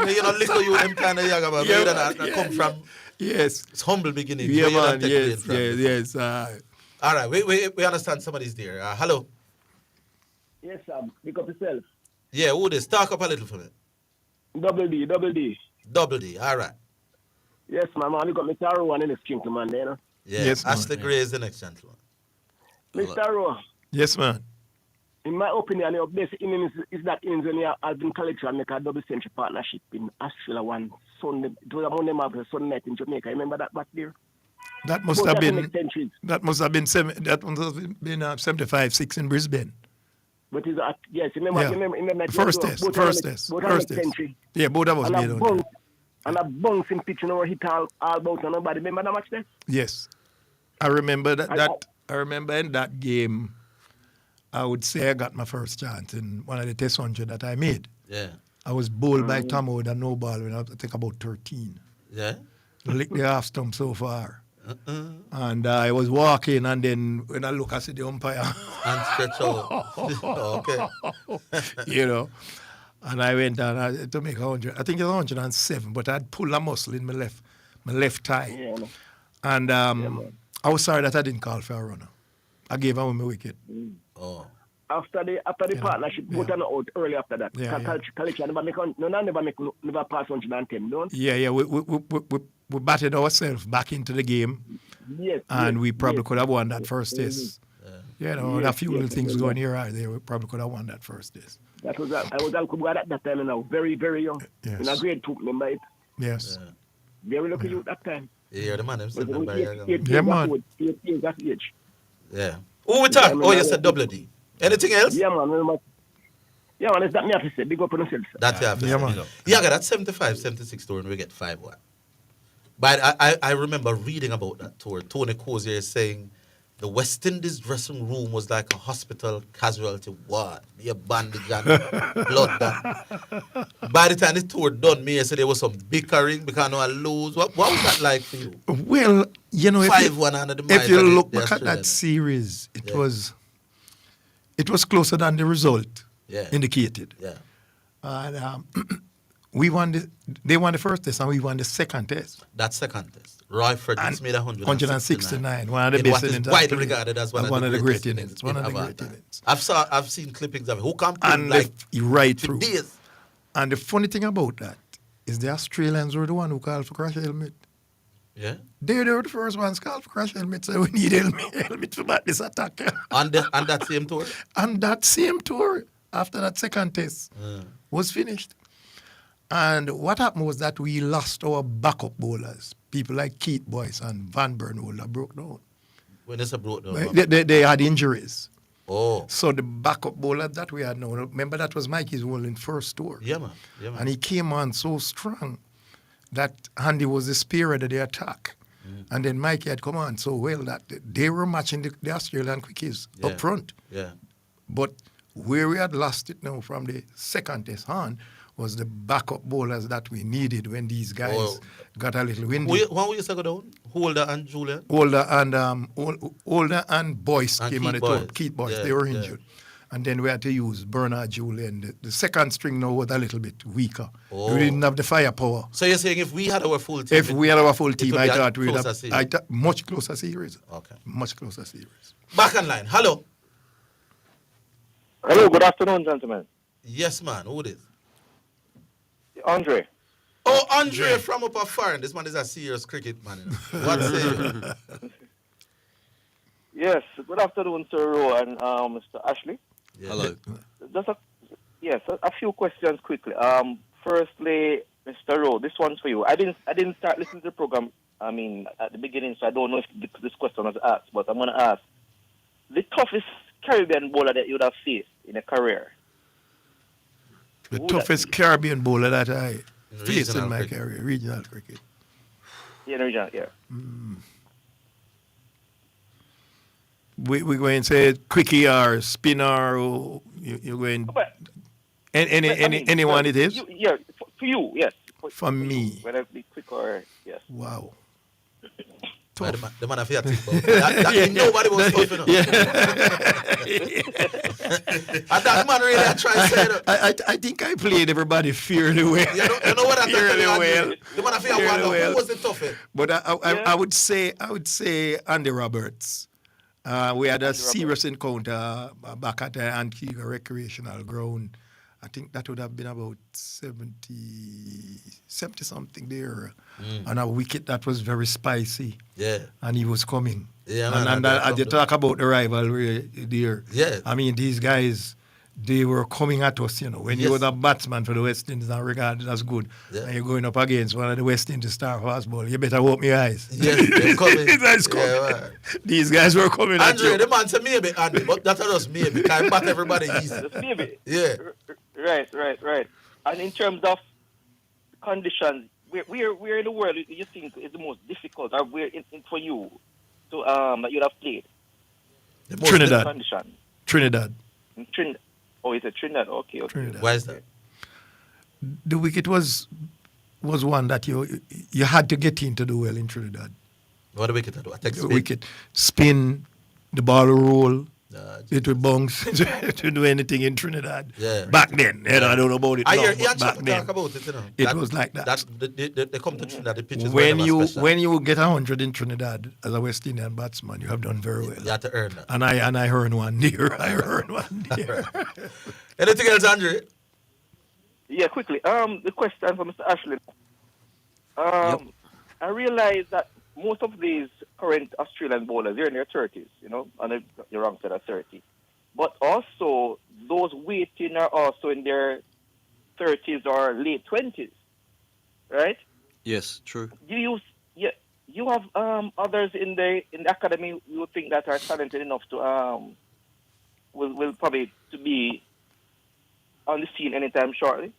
You know, little you them kind of young about that come from. Yes. It's humble beginnings. Yeah, man. Yes. All right, we understand somebody's there. Hello. Yes, pick up yourself. Yeah, who this? Talk up a little for me. Double D. Double D. All right. Yes, my man. You got Mr. Rowan in the skinky man there, no? Yeah. Yes, Ashley Gray is the next gentleman. Mr. Rowan. Yes, man. In my opinion, your best innings is that innings when you have been collected and make a double century partnership in Australia one Sunday. It was among them after Sunday night in Jamaica. Remember that back there? That must have been 75-6 in Brisbane. But it's yes, remember that first test. Yeah, both of us made on. And a bouncing pitch, hit all about and nobody. Remember that match there? Yes, I remember that. I remember in that game, I would say I got my first chance in one of the test 100 that I made. Yeah. I was bowled by Tomo with a no ball when I think about 13. Yeah. Licked the half stump so far. And I was walking, and then when I look, I see the umpire. And stretch out. Okay. You know. And I went down to make 100. I think it was 107, but I'd pulled a muscle in my left thigh. Yeah, and I was sorry that I didn't call for a runner. I gave him my wicket. Oh. After the partnership, both are out early after that. Collection never pass 110, don't? Yeah. We batted ourselves back into the game. Yes. And we probably could have won that first test. There are a few little things going here right there. We probably could have won that first test. I was Al Kubwa at that time, and I was very, very young. Yes. In a grade 2, remember it? Yes. Very lucky you at that time. Yeah, the man himself. Yeah, man. 8 years that age. Yeah. Who we talk? Oh, you said double D. Anything else? Yeah, man. Yeah, man, it's that me have to say. Big up on yourself. That you have to say. Man. Yeah, that's 75, 76 tour, and we get 5-1. But I remember reading about that tour. Tony Cozier is saying the West Indies dressing room was like a hospital casualty ward. Be a bandage and blood bath. By the time the tour done, me, I said there was some bickering because I lose. What was that like for you? Well, 5-1 under the if you look back at that series, it was closer than the result indicated. Yeah. And we won they won the first test and we won the second test. That second test. Roy Fredericks made 169. One of the best innings. Widely regarded as one of the great innings. One of the great innings. I've seen clippings of it. Who come right through. Days. And the funny thing about that is the Australians were the one who called for crash helmet. Yeah. They were the first ones called for crash helmet, so we need helmet to back this attack. On that same tour? On that same tour, after that second test was finished. And what happened was that we lost our backup bowlers. People like Keith Boyce and Van Bernholt broke down. When they broke down? They had injuries. Oh. So the backup bowler that we had now, remember that was Mikey's role in first tour. Yeah, man. And he came on so strong that Andy was the spirit of the attack. And then Mikey had come on so well that they were matching the Australian quickies up front. Yeah. But where we had lost it now from the second test on was the backup bowlers that we needed when these guys got a little windy. When we used to go down? Holder and Julian? Holder and Boyce came on the top. Keith Boyce, they were injured. And then we had to use Bernard Julian. The second string now was a little bit weaker. We didn't have the firepower. So you're saying if we had our full team? If we had our full team, I thought we'd have much closer series. Okay. Much closer series. Back on line. Hello. Hello, good afternoon, gentlemen. Yes, man. Who is? Andre. Oh, Andre from up foreign. This man is a serious cricket man. What's it? Yes, good afternoon, Sir Rowe and Mr. Ashley. Yeah. Hello. Just a few questions quickly. Firstly, Mr. Rowe, this one's for you. I didn't start listening to the program. I mean, at the beginning, so I don't know if this question was asked, but I'm going to ask the toughest Caribbean bowler that you would have faced in a career. The toughest Caribbean bowler that I faced in my career, regional cricket. Yeah, regional, yeah. We're going to say quickie or spinner, or you're going... anyone it is? For you, yes. For me. Whether it be quick or, yes. Wow. The man I feel nobody was tough enough. And that man really tried to say that. I think I played everybody fairly well. You know what I'm fairly well. The man I feel who was the toughest? But I would say Andy Roberts. We had a serious encounter back at the Antigua Recreational Ground. I think that would have been about 70 something there. And a wicket that was very spicy. Yeah. And he was coming. Yeah, man. And you talk about the rivalry there. Yeah. I mean, these guys, they were coming at us, When you were the batsman for the West Indies and regarded as good, and you're going up against one of the West Indies star fastball, you better open your eyes. Yes, they're coming. Yeah, these guys were coming at you. Andre, the man said maybe, Andy, but that's just maybe. Can't bat everybody easy. Maybe. Yeah. Right. And in terms of conditions, where in the world do you think is the most difficult, or where for you to that you'd have played? Trinidad. Oh, it's a Trinidad. Okay. Trinidad. Why is that? The wicket was one that you had to get in to do well in Trinidad. What the wicket do? The wicket spin, the ball roll, It will bounce to do anything in Trinidad. Yeah. Back then, I don't know about it I now, hear but Ian back Chapman then, talk about it, you know. it was like that. They come to Trinidad, the pitches When were never special. when you get 100 in Trinidad as a West Indian batsman, you have done very well. You have to earn that. And I earned one there. I earned one there. Anything else, Andre? Yeah, quickly. The question for Mr. Ashley. I realize that most of these current Australian bowlers, they're in their 30s, on the wrong side of 30. But also, those waiting are also in their 30s or late 20s, right? Yes, true. You have others in the academy you think that are talented enough to will probably to be on the scene anytime shortly.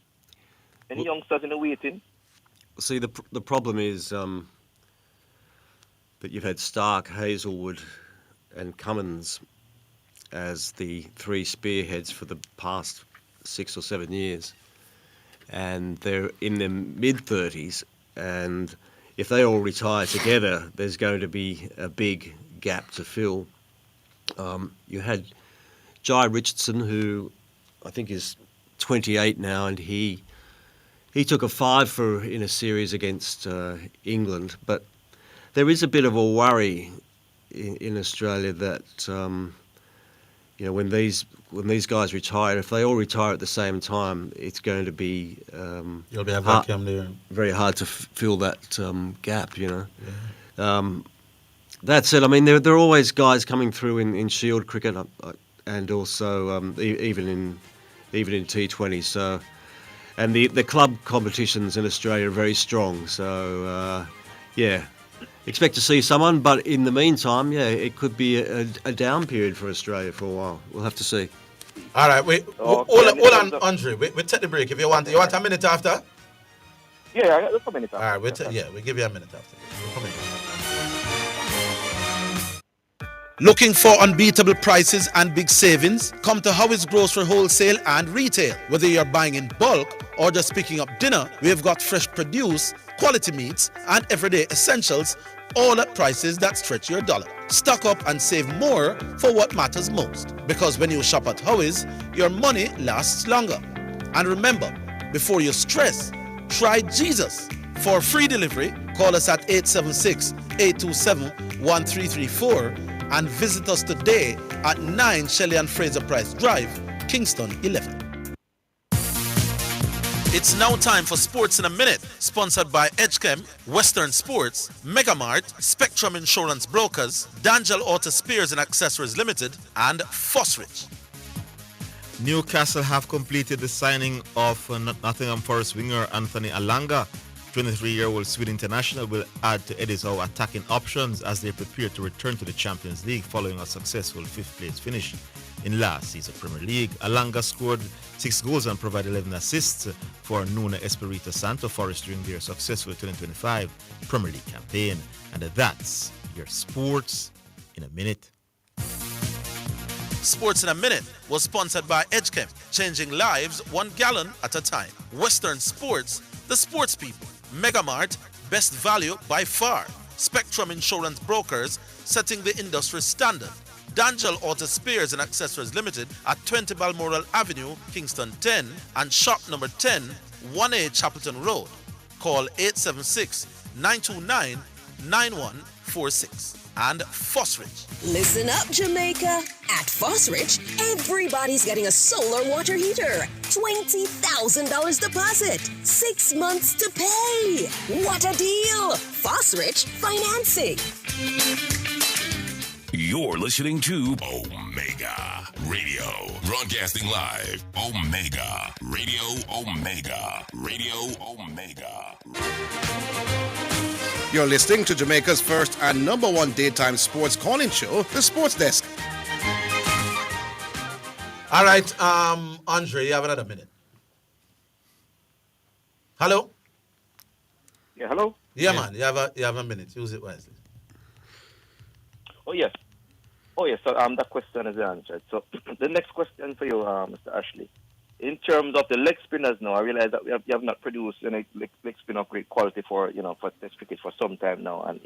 Any youngsters in the waiting? See, the problem is that you've had Stark, Hazelwood, and Cummins as the three spearheads for the past 6 or 7 years, and they're in their mid-30s, and if they all retire together, there's going to be a big gap to fill. You had Jai Richardson, who I think is 28 now, and he took a 5 in a series against England, but there is a bit of a worry in Australia that when these guys retire, if they all retire at the same time, it's going to be you'll be a vacuum there. Very hard to fill that gap. Yeah. That said, I mean there are always guys coming through in Shield cricket and also even in T20. So. And the club competitions in Australia are very strong. So, expect to see someone. But in the meantime, it could be a down period for Australia for a while. We'll have to see. All right, hold on, Andre. We take the break if you want. You want a minute after? Yeah, I got a minute after. All right, we'll give you a minute after. We'll come in. Looking for unbeatable prices and big savings? Come to Howie's Grocery Wholesale and Retail. Whether you're buying in bulk or just picking up dinner, we've got fresh produce, quality meats, and everyday essentials, all at prices that stretch your dollar. Stock up and save more for what matters most. Because when you shop at Howie's, your money lasts longer. And remember, before you stress, try Jesus. For free delivery, call us at 876-827-1334 and visit us today at 9 Shelley and Fraser Price Drive, Kingston 11. It's now time for Sports in a Minute, sponsored by Edgechem, Western Sports, Megamart, Spectrum Insurance Brokers, Dangel Auto Spares and Accessories Limited, and Fosrich. Newcastle have completed the signing of Nottingham Forest winger Anthony Alanga. 23-year-old Sweden international will add to Eddie Howe attacking options as they prepare to return to the Champions League following a successful 5th place finish in last season's Premier League. Alanga scored 6 goals and provided 11 assists for Nuno Espirito Santo Forest during their successful 2025 Premier League campaign. And that's your Sports in a Minute. Sports in a Minute was sponsored by Edgechem, changing lives 1 gallon at a time. Western Sports, the sports people. Megamart, best value by far. Spectrum Insurance Brokers, setting the industry standard. Dangel Auto Spares and Accessories Limited at 20 Balmoral Avenue, Kingston 10, and shop number 10, 1A Chapelton Road. Call 876-929-9146. And Fosrich. Listen up, Jamaica. At Fosrich, everybody's getting a solar water heater. $20,000 deposit. 6 months to pay. What a deal. Fosrich Financing. You're listening to Omega Radio. Broadcasting live. Omega Radio. Omega Radio. Omega. You're listening to Jamaica's first and #1 daytime sports calling show, The Sports Desk. All right, Andre, you have another minute. Hello? Yeah, hello? Yeah, man, you have a minute. Use it wisely. Oh, yes. So that question is answered. So the next question for you, Mr. Ashley. In terms of the leg spinners now, I realize that you have not produced any leg spinner of great quality for Test cricket for some time now. And,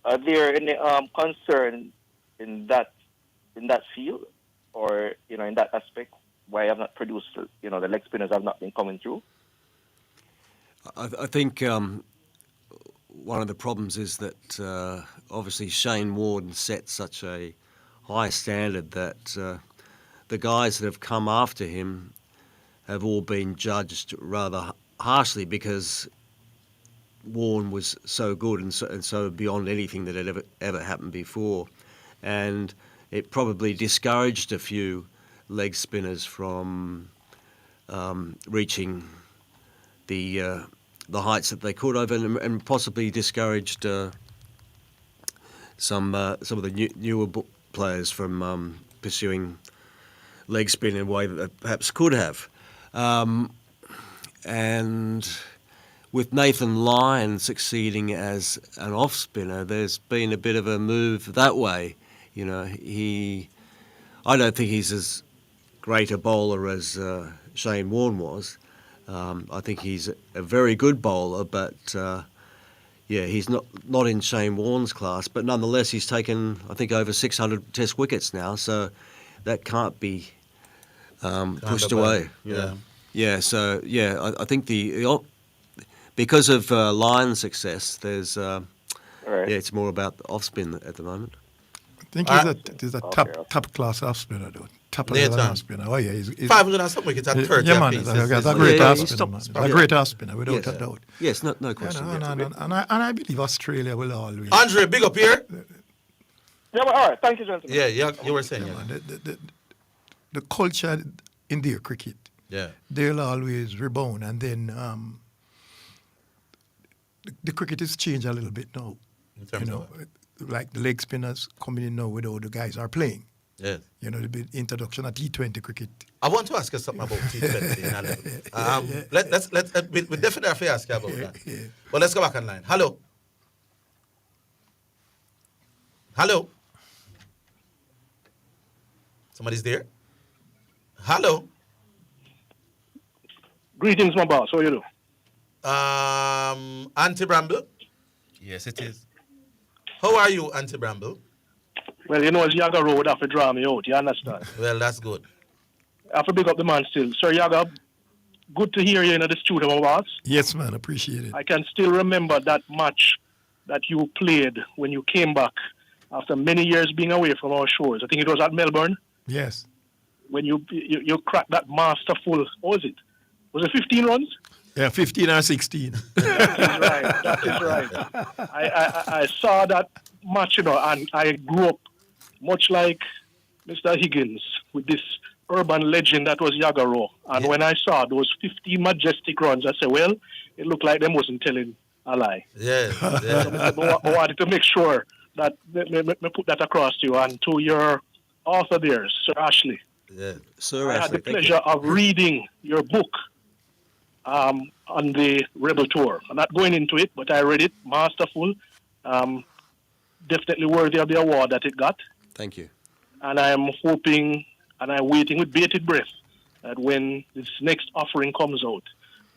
are there any concern in that in that field, or in that aspect, why I have not produced, the leg spinners have not been coming through? I think one of the problems is that obviously Shane Warne set such a high standard that the guys that have come after him have all been judged rather harshly because Warne was so good and so beyond anything that had ever happened before, and it probably discouraged a few leg spinners from reaching the heights that they could have, and possibly discouraged some of the newer players from pursuing leg spin in a way that they perhaps could have. And with Nathan Lyon succeeding as an off spinner, there's been a bit of a move that way. I don't think he's as great a bowler as Shane Warne was. I think he's a very good bowler, but he's not in Shane Warne's class. But nonetheless, he's taken, I think, over 600 Test wickets now, so that can't be pushed away. So I think because of Lyon's success, there's it's more about the off spin at the moment. I think he's a top class off spinner, though. Top level off spinner. Oh yeah, he's 500 and something wickets at 30. Yeah, man, he's a great off spinner, man. A great off spinner, without a doubt. Yes, no question. And I believe Australia will always. Andre, big up here. Yeah, well, all right. Thank you, gentlemen. Yeah, you were saying. The culture in their cricket, they'll always rebound, and then the cricket is changed a little bit now. In terms of like the leg spinners coming in now with all the guys are playing. Yes. The introduction of T20 cricket. I want to ask you something about T20. Let's we definitely have to ask you about that. Yeah. But let's go back online. Hello. Somebody's there? Hello. Greetings, my boss. How are you doing? Auntie Bramble? Yes, it is. How are you, Auntie Bramble? Well, as Yaga Road have to draw me out, you understand? Well, that's good. I have to big up the man still. Sir Yaga, good to hear you in the studio, my boss. Yes, man, appreciate it. I can still remember that match that you played when you came back after many years being away from our shores. I think it was at Melbourne. Yes. When you cracked that masterful, what was it? Was it 15 runs? Yeah, 15 or 16. That is right. I saw that match, and I grew up much like Mr. Higgins with this urban legend that was Yagaro. And when I saw those 15 majestic runs, I said, well, it looked like them wasn't telling a lie. Yeah. I wanted to make sure that me put that across to you and to your author there, Sir Ashley. Yeah. I had the pleasure of reading your book on the Rebel Tour. I'm not going into it, but I read it. Masterful. Definitely worthy of the award that it got. Thank you. And I am hoping and I'm waiting with bated breath that when this next offering comes out,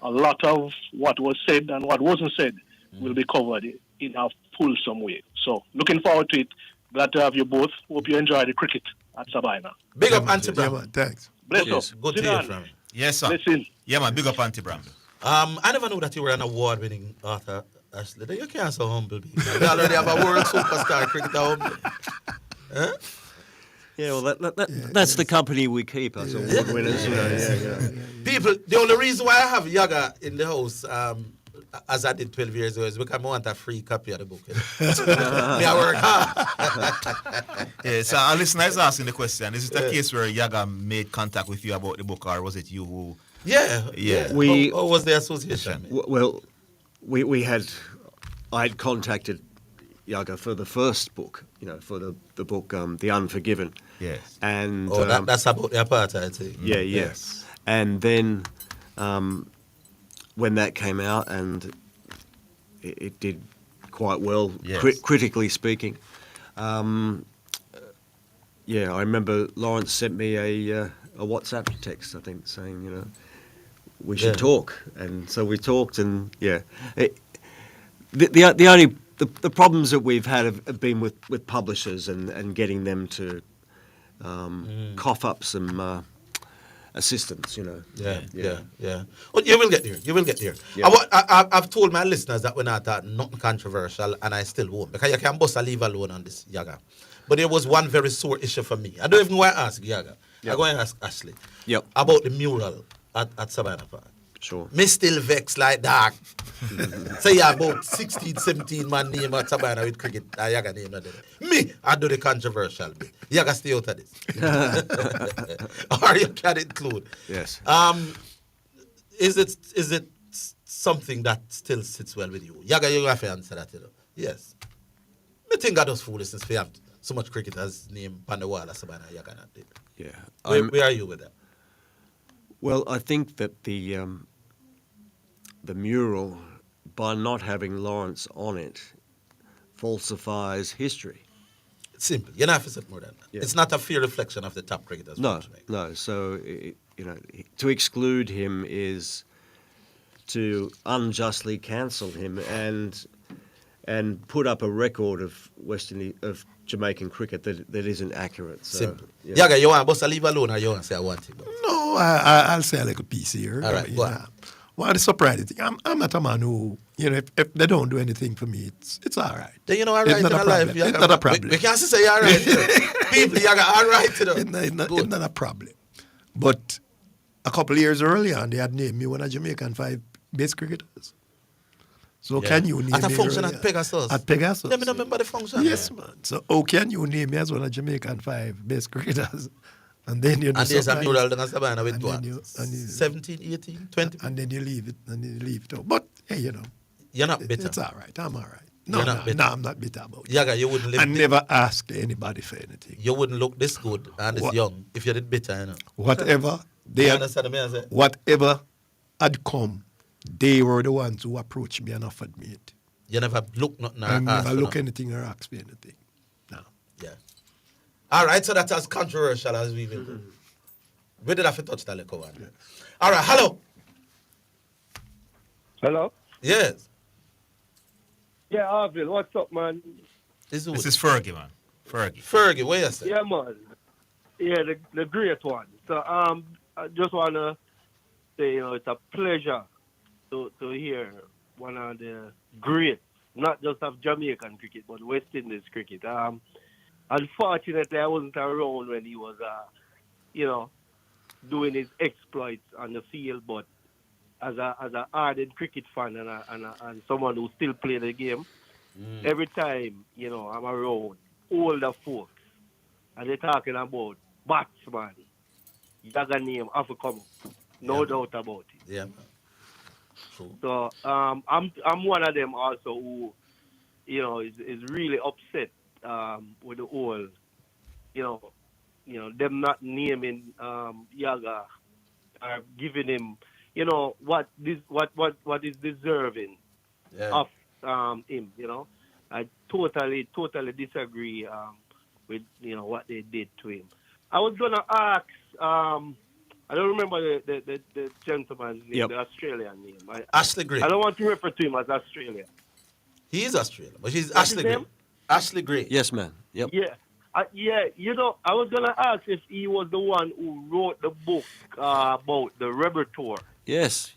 a lot of what was said and what wasn't said will be covered in a fulsome way. So looking forward to it. Glad to have you both. Hope you enjoy the cricket at Sabina. Big up, Auntie Bramble. Thanks. Bless up. Good to hear from you. Yes, sir. Listen. Yeah, man. Big up, Auntie Bramble. I never knew that you were an award-winning author, Ashley. You can't so humble be. You already have a world superstar cricketer humble. Huh? Yeah, well, that's the company we keep as award winners. People, the only reason why I have Yaga in the house, as I did 12 years ago, is because I want a free copy of the book. Me, I work hard. Yeah, so our listener is asking the question: is it a case where Yaga made contact with you about the book, or was it you who? Yeah. How was the association? Well, I had contacted Yaga for the first book, for the book The Unforgiven. Yes. And that's about the apartheid thing. Yeah. Yes. And then when that came out, and it did quite well, critically speaking. I remember Lawrence sent me a WhatsApp text, I think, saying, we should talk, and so we talked, and the problems that we've had have been with publishers and getting them to cough up some assistance, Yeah. Well, you will get there. Yeah. I've told my listeners that we're not nothing controversial, and I still won't, because you can bust a leave alone on this, Yaga. But there was one very sore issue for me. I don't even want to ask Yaga. I'm going to ask Ashley about the mural at Savannah Park. Sure. Me still vexed like that. Say about 16, 17 man name at Savannah with cricket. Yaga name not there. Me, I do the controversial bit. Yaga stay out of this. Or you can include. Yes. Is it something that still sits well with you? Yaga, you have to answer that, Yes. I think I just foolishness for have so much cricketers named on the wall as Savannah Yaga not did. Yeah. Where are you with that? Well, I think that the mural, by not having Lawrence on it, falsifies history. It's simple. You don't have to say more than that. Yeah. It's not a fair reflection of the top cricketers. No. So, to exclude him is to unjustly cancel him and put up a record of of Jamaican cricket that isn't accurate. So, simple. Yeah. Yaga, you want to leave alone, or you want to say I want him? No, I'll say a little piece here. All right, go on. Well, the surprising thing, I'm not a man who, if they don't do anything for me, it's all right. Then all right it's not in a life. problem. It's not a problem. We can't say all right. People, Yaga, all right. It's not a problem. But a couple of years earlier, they had named me one of Jamaican 5 best cricketers. So can you name me at a function earlier? at Pegasus? At Pegasus. Let me remember the function. Yes, man. So how can you name me as one of Jamaican 5 best cricketers? And then you there's a mural in Savannah with what? 17, 18, 20. And then you leave it, out. But hey, you're not bitter. It's all right. I'm all right. No, bitter. I'm not bitter about it. Yaga, you wouldn't live. I never ask anybody for anything. You wouldn't look this good and this young if you did bitter, Whatever they understand me, I say? Whatever had come, they were the ones who approached me and offered me it. You never look nothing or I ask never for look nothing. anything or ask for anything. No. Yeah. All right, so that's as controversial as we will. We did have to touch that little one. Yeah. All right, hello. Hello? Yes. Yeah, Arville, what's up, man? This is Fergie, man. Fergie, where you say? Yeah, man. Yeah, the great one. So, I just want to say, it's a pleasure to hear one of the greats, not just of Jamaican cricket, but West Indies cricket. Unfortunately, I wasn't around when he was, doing his exploits on the field, but as a ardent cricket fan and someone who still play the game, every time, I'm around older folks and they're talking about batsman, Yaga name have to come up. No doubt about it. Yeah. True. So I'm one of them also who, is really upset with the whole, them not naming Yaga or giving him, what is deserving of him. I totally disagree with what they did to him. I was gonna ask. I don't remember the gentleman's name, the Australian name. Ashley Gray. I don't want to refer to him as Australian. He is Australian, but he's Ashley Gray. Ashley Gray. Yes, man. Yep. Yeah. I was going to ask if he was the one who wrote the book about the Rebel Tour. Yes.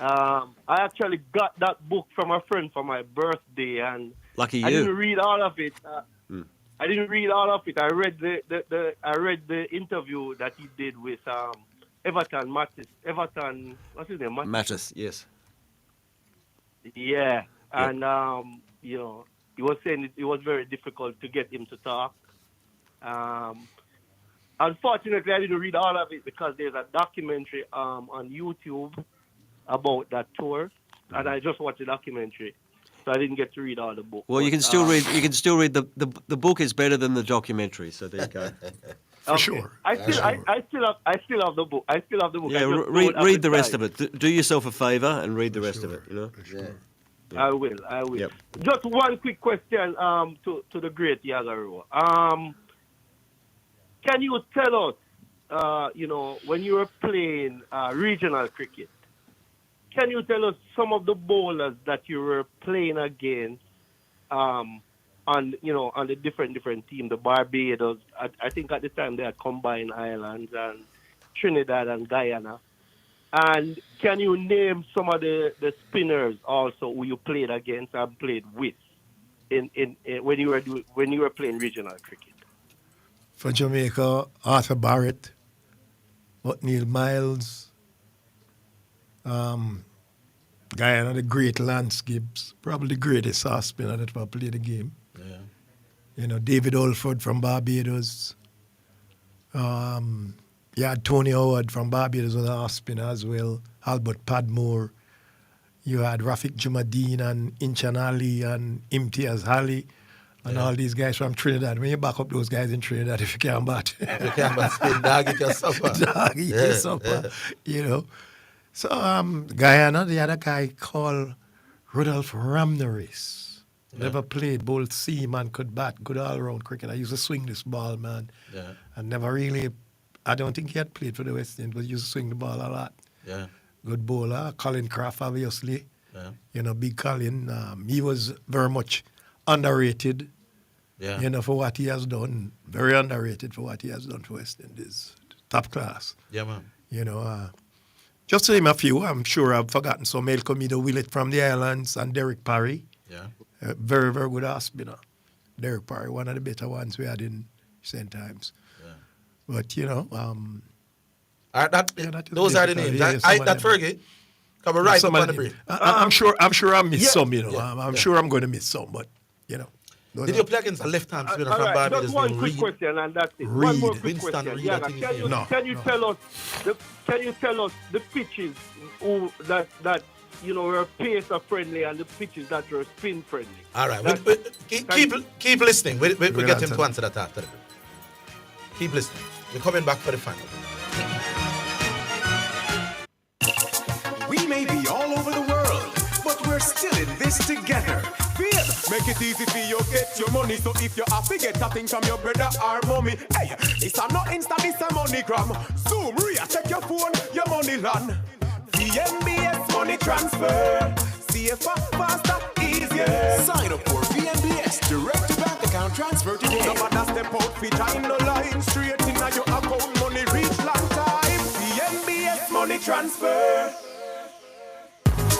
I actually got that book from a friend for my birthday, and lucky you. I didn't read all of it. I didn't read all of it. I read the interview that he did with Everton Mattis. Everton, what's his name? Mattis, yes. Yeah, and he was saying it was very difficult to get him to talk. Unfortunately, I didn't read all of it because there's a documentary on YouTube about that tour, and I just watched the documentary, so I didn't get to read all the book. Well, you can still read. You can still read the book is better than the documentary. So there you go. For sure. I still have the book. I still have the book. Yeah, read the rest of it. Do yourself a favor and read the rest of it. Yeah. I will. Yep. Just one quick question to the great Yagaro. Can you tell us, when you were playing regional cricket, can you tell us some of the bowlers that you were playing against on the different team, the Barbados. I think at the time they had Combined Islands and Trinidad and Guyana. And can you name some of the spinners also who you played against and played with in when you were playing regional cricket? For Jamaica, Arthur Barrett, Neil Miles, Guyana, the great Lance Gibbs, probably the greatest off spinner that ever played the game. Yeah. David Olford from Barbados. You had Tony Howard from Barbados was an off spinner as well. Albert Padmore. You had Rafiq Jumadeen and Inchan Ali and Imtiaz Ali and all these guys from Trinidad. When you back up those guys in Trinidad, if you can't bat. If you can't bat, spin, dog eat your supper. Dog eat your supper, So Guyana, the other guy called Rudolph Ramneris. Never played, both seam could bat, good all-around cricket. I used to swing this ball, man. Yeah. And never really, I don't think he had played for the West Indies, but he used to swing the ball a lot. Yeah. Good bowler. Colin Craft, obviously. Yeah. Big Colin. He was very much underrated, for what he has done. Very underrated for what he has done for West Indies. Top class. Yeah, man. Just to name a few, I'm sure I've forgotten some. El Comido Willett from the Islands and Derek Parry. Yeah. Very, very good off spinner. Derek Parry, one of the better ones we had in St. Times. Yeah. But, those are the names. That Fergie, come right up on the break. I'm sure I missed some, I'm sure I'm going to miss some, but, Did you play against a left-hand spinner from Barbados? Just one quick question, and that's it. One more quick question. Can you tell us the pitches that were pacer friendly and the pitches that were spin friendly? All right. Keep listening. We get him to answer that after the break. Keep listening. We're coming back for the final. We may be all over the world, but we're still in this together. Make it easy for you get your money. So if you have to get a thing from your brother or mommy, hey, it's a not Insta, this a MoneyGram. Zoom, Ria, check your phone, your money land. VNBS money transfer. Safer, faster, easier. Sign up for VNBS direct to bank account transfer today. No matter step out, feet in the line. Straight in your account, money reach long time. VNBS money transfer.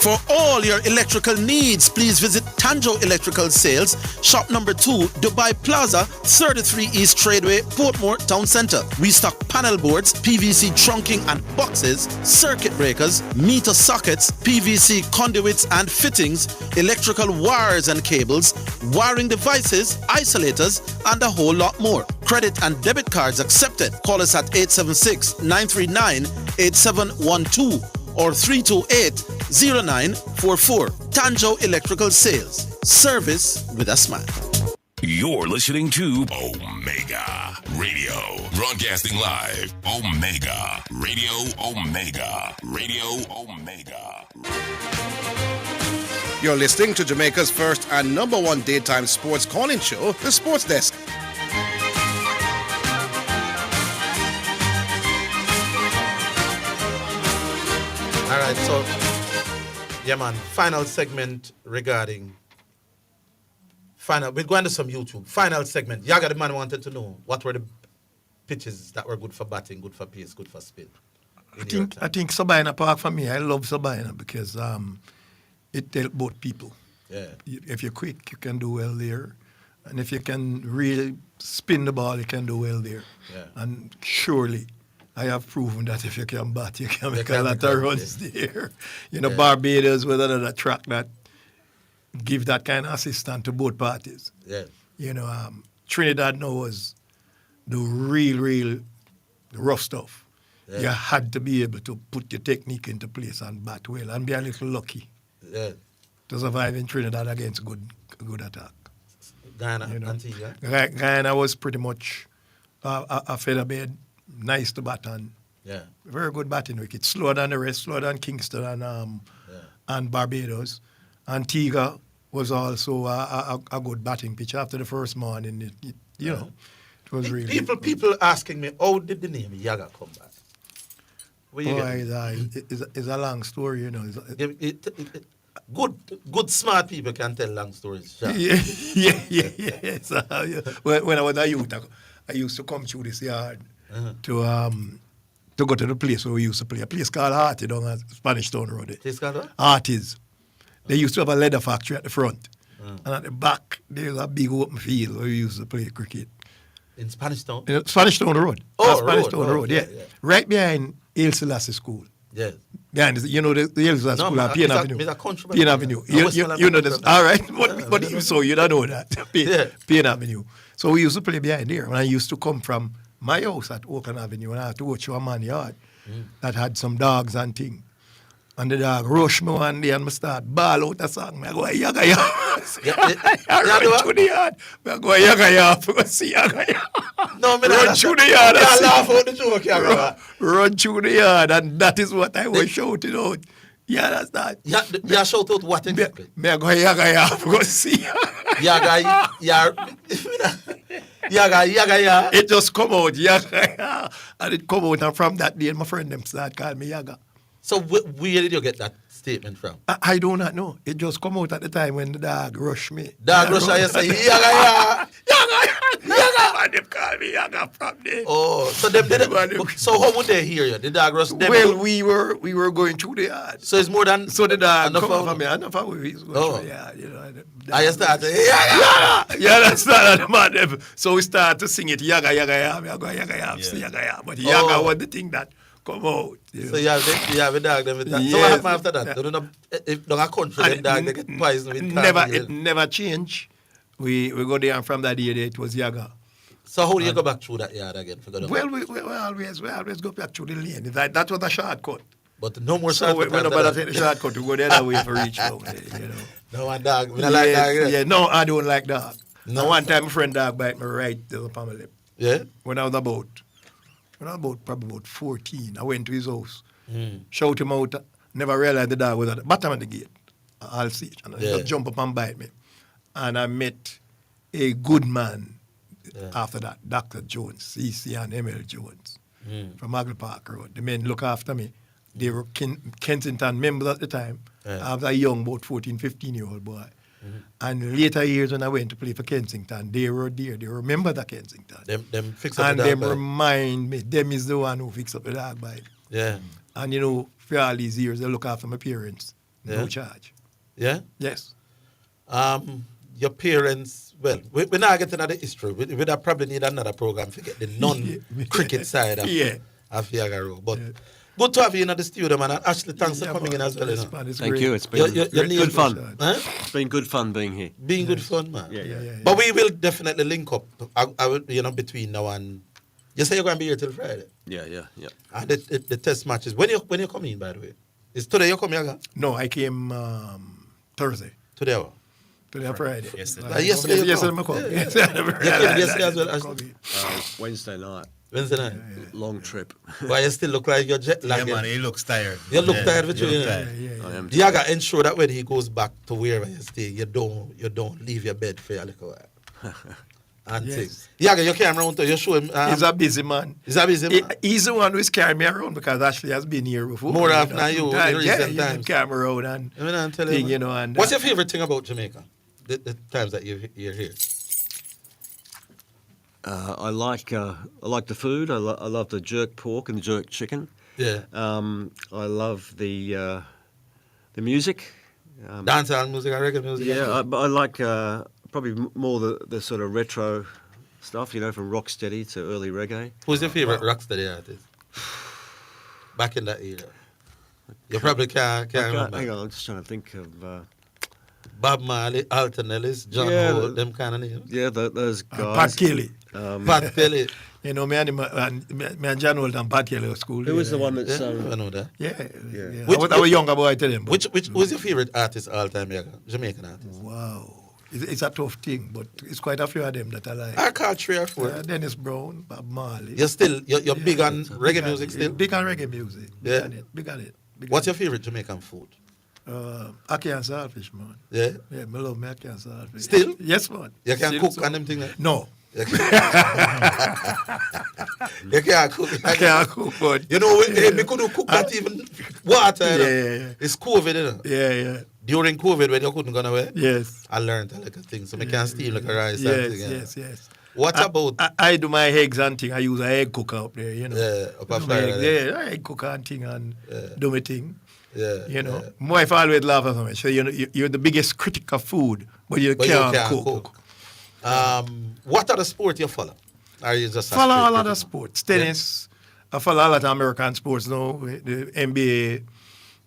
For all your electrical needs, please visit Tanjo Electrical Sales, shop number 2, Dubai Plaza, 33 East Tradeway, Portmore Town Centre. We stock panel boards, PVC trunking and boxes, circuit breakers, meter sockets, PVC conduits and fittings, electrical wires and cables, wiring devices, isolators, and a whole lot more. Credit and debit cards accepted. Call us at 876-939-8712 or 328-0944. Tanjo Electrical Sales. Service with a smile. You're listening to Omega Radio. Broadcasting live. Omega Radio. Omega Radio. Omega. You're listening to Jamaica's first and number one daytime sports calling show, The Sports Desk. All right, so, final segment regarding we're going to some YouTube. Final segment. Yaga, the man, wanted to know what were the pitches that were good for batting, good for pace, good for spin. I think Sabina Park for me, I love Sabina because it helps both people. Yeah. If you're quick, you can do well there. And if you can really spin the ball, you can do well there. Yeah. And surely, I have proven that if you can bat, you can make a lot of runs there. Barbados with another track that give that kind of assistance to both parties. Yeah. Trinidad now was the real rough stuff. Yeah. You had to be able to put your technique into place and bat well and be a little lucky to survive in Trinidad against good attack. Guyana, Antigua. Guyana was pretty much a featherbed. Nice to bat on. Yeah. Very good batting wicket. Slower than the rest, slower than Kingston and Barbados. Antigua was also a good batting pitch after the first morning. It was really... People asking me, how did the name Yaga come back? It's a long story, Good, smart people can tell long stories. Sure. Yeah. So, when I was a youth, I used to come through this yard to go to the place where we used to play. A place called Artie down at Spanish Town Road. Place called what? Artie's. They used to have a leather factory at the front. And at the back, there's a big open field where we used to play cricket. In Spanish Town? Spanish Town Road. Spanish Town Road, yeah. Yeah. Right behind Haile Selassie School. Yes. Behind, the Haile Selassie School on Payne Avenue. Payne Avenue. You know this. All right. But even so, you don't know that. Payne Avenue. So we used to play behind there. And I used to come from my house at Oakland Avenue and I had to go to a man yard that had some dogs and things. And the dog rushed me one day and I start bawl out a song. I go, yaga yaga. I run through the yard. I go, yaga yaga. I see yaga yaga. No, run through the yard. I laugh out the joke, yaga. Run through the yard. And that is what I was shouting out. You understand? You shout out what exactly? I go, yaga yaga. Go see yaga. Yaga. It just come out, yaga. And it come out. And from that day, my friend them start calling me yaga. So where did you get that statement from? I do not know. It just come out at the time when the dog rushed me. Dog rushed you say, yaga. And they call me yaga from there. Oh, so so how would they hear you? The dog rush them? Well, we were going through the yard. So it's more than... So the dog come over me. Enough of we was going through the yard. You know, I start saying, yaga. Yeah, that's not man. So we start to sing it, yaga, yaga, yaga. I go, yaga, yaga, yaga, yaga. But yaga was the thing that come out. So you have a dog them with that. So what happened after that? They don't if a country them dog they get poisoned with it never changed. We go there and from that day it was yaga. So how do you go back through that yard again? Well, we always go back through the lane. That was a shortcut. But no more shortcut. So we nobody take the shortcut to go the other way for reach out there, you know. No one dog. We don't like dog. Yeah, no, I don't like dog. No. One time a friend dog bite me right upon my lip. Yeah? When I was probably about 14, I went to his house, shout him out, never realized the dog was at the bottom of the gate. I'll see it. And he just jump up and bite me. And I met a good man after that, Dr. Jones, C.C. and M.L. Jones from Agle Park Road. The men look after me. They were Kensington members at the time. I was a young, about 14, 15-year-old boy. And later years when I went to play for Kensington, they were there. They were members of Kensington. Them fix up and the dog them remind me, them is the one who fix up the dog bite. Yeah. And you know, for all these years, they look after my parents. No charge. Yeah? Yes. Your parents, well, we're not getting into the history. We'd probably need another program to get the non-cricket side of Yagaro. But good to have you in the studio, man. And Ashley, thanks for coming in as well. Thank you. It's been good fun. It's been good fun being here. Being good fun, man. Yeah. But we will definitely link up. I will, between now and... You say you're going to be here till Friday? Yeah. And the test matches. When you come in, by the way? Is today you come, Yaga? No, I came Thursday. Today what? Today or Friday. Yesterday you come. Yesterday as well. Wednesday night. Wednesday night? Long trip. But you still look like you're jet lagged. Yeah, man, he looks tired. You look tired with you. I am. Yaga ensure that when he goes back to wherever you stay, you don't leave your bed for a little while. And things. Yaga, you came around to you show him. He's a busy man. He's the one who's carrying me around because Ashley has been here before. More often than you in recent times. He came around and thing, you know. And what's your favorite thing about Jamaica? The times that you're here. I like the food. I love the jerk pork and the jerk chicken. Yeah. I love the music. Dancehall music and reggae music. Yeah, I like probably more the sort of retro stuff, from rocksteady to early reggae. Who's your favorite rocksteady artist? Back in that era. You probably can't remember. Hang on, I'm just trying to think of... Bob Marley, Alton Ellis, John Hall, them kind of names. Yeah, those guys. Pat Kelly. Pat Kelly. You know, me and John Holt and Pat Kelly at school. Who was the one that's... I know that. Yeah. I was a younger boy to them. Which was your favorite artist all time, Jamaican artist? Wow. It's a tough thing, but it's quite a few of them that I like. I call 3 or 4. Dennis Brown, Bob Marley. You're big on reggae music still? Big on reggae music. Big on it. What's your favorite Jamaican food? Ackee and saltfish, man. Yeah? Yeah, I love me ackee and saltfish. Still? Yes, man. You can cook and them things like that? No. You can't cook. I can't cook, but you know, we couldn't cook that even water. Yeah. It's COVID, you know. Yeah. During COVID, when you couldn't go away. Yes. I learned a little thing, so I can steam like a rice and thing. Yes. What about? I do my eggs and thing. I use an egg cooker up there, you know. Yeah, up a Florida. Yeah, egg cooker and thing and do my thing. Yeah. You know, my wife always laughs at me. So you're the biggest critic of food, but you can't cook. What other sport you follow? Are you just follow a lot of sports? Tennis. I follow a lot of American sports now. The NBA,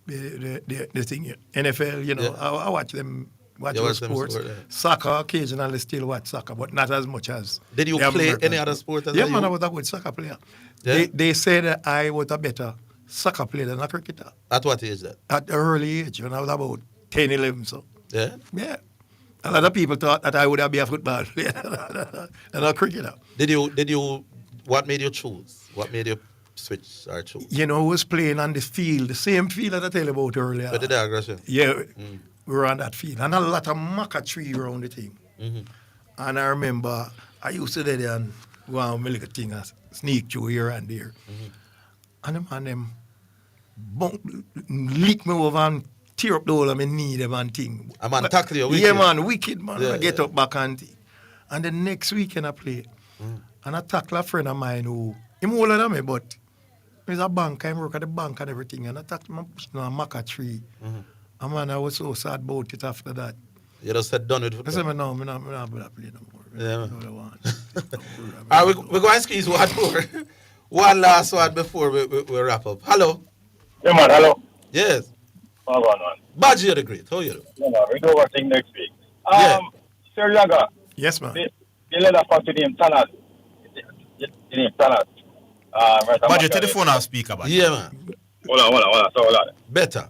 the thing, NFL. You know, I watch them. Watch those sports. Soccer, occasionally still watch soccer, but not as much as. Did you play any other sport? Yeah, man, I was a good soccer player. Yeah? They said I was a better soccer player than a cricketer. At what age that? At an early age, when I was about 10, 11. So. Yeah? Yeah. A lot of people thought that I would have been a football player than a cricketer. Did you? What made you choose? What made you switch or choose? You know, I was playing on the field, the same field that I tell you about earlier. But the aggression? Yeah. We were on that field. And a lot of maca tree around the thing. Mm-hmm. And I remember I used to do there and go on with a thing and sneak through here and there. Mm-hmm. And them lick me over and tear up the whole of my knee them and thing. A man tackle you wicked? Yeah, man, wicked, man. Yeah, I get up back and thing. And the next weekend I play. And I tackle a friend of mine who, he's older than me, but he's a banker, I work at the bank and everything. And I tackle him and push him on a maca tree. Mm-hmm. And man, I was so sad about it after that. You just said done with football? I said, no, I'm not going to play no more. Yeah, man. All right, we're going to squeeze one more. One last one before we wrap up. Hello. Yeah, man, hello. Yes. Hold on, man. Badger the Great, how are you? Yeah, man, we do our thing next week. Sir Yaga. Yes, man. The leather factory name Tanad. The name Tanad. Right, Badger, take the phone off speaker, man. Yeah, man. Hold on. Better.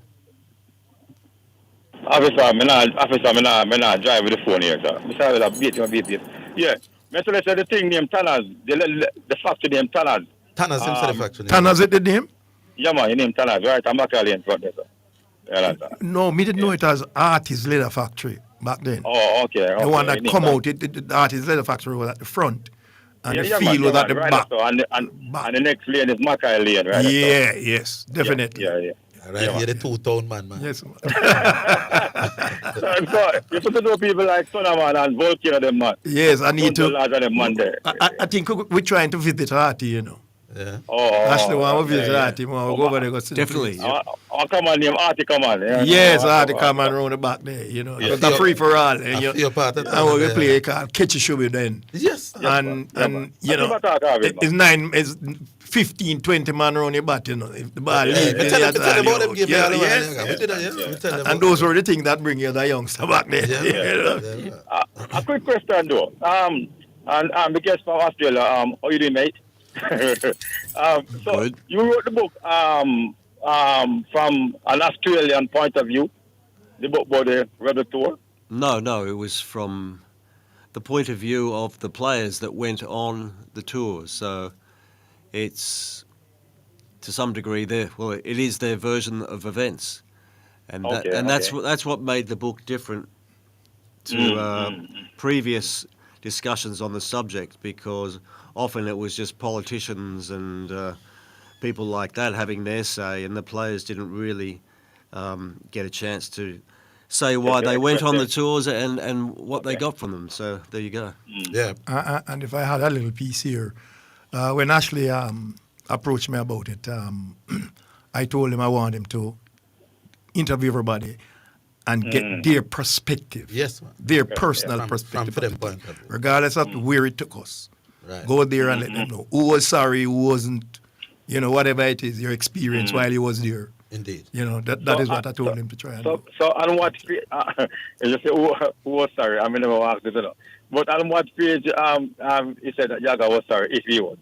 Officer, I'm not drive with the phone here, sir. I'm sorry, I'll beat you. Yeah. Mr. Say the thing named Tanaz, the factory named Tanaz. Tanaz himself, the factory name. Tanaz is the name? Yeah, man, your name Tanaz, right? I'm actually in front there, sir. Yeah, no, me didn't know it as Artist Leather Factory back then. Oh, okay. The one that come out, the Artist Leather Factory was at the front. And the field was at the back. So, and the next lane is Mackay Lane, right? Yeah, yes, definitely. Yeah. Right, you're the two-town man. Yes, man. So, you put to know people like Sonaman and Volcano, them man. Yes, I need to. Them man there. I think we're trying to visit Artie, you know. Yeah. Actually, when we visit Artie, we'll go over there. Definitely. Come on, name Artie, come on. Yes, Artie, come on around the back there, you know. It's a free for all. And we play a card, Catch a Show then. Yes. And you know, it's 15, 20 man around your bat, you know. If the ball leaves, and those were the things that bring you the youngster back there. A quick question, though. And the guest from Australia, how you doing, mate? So you wrote the book from an Australian point of view, the book about the Rebel Tour? No, it was from the point of view of the players that went on the tour. So it's to some degree it is their version of events, and that's what made the book different to previous discussions on the subject, because often it was just politicians and people like that having their say, and the players didn't really get a chance to say why they went on the tours and what they got from them. So there you go. Yeah. And if I had a little piece here, when Ashley approached me about it, I told him I want him to interview everybody and get their perspective. Yes, man. Their personal perspective. From them point of view. Regardless of where it took us. Right. Go there and let them know who was sorry, who wasn't, you know, whatever it is, your experience while he was there. Indeed. You know, that is what I told him to try and do. So on what page, you say who was sorry, I mean, never asked this, but on what page he said that Yaga was sorry, if he was?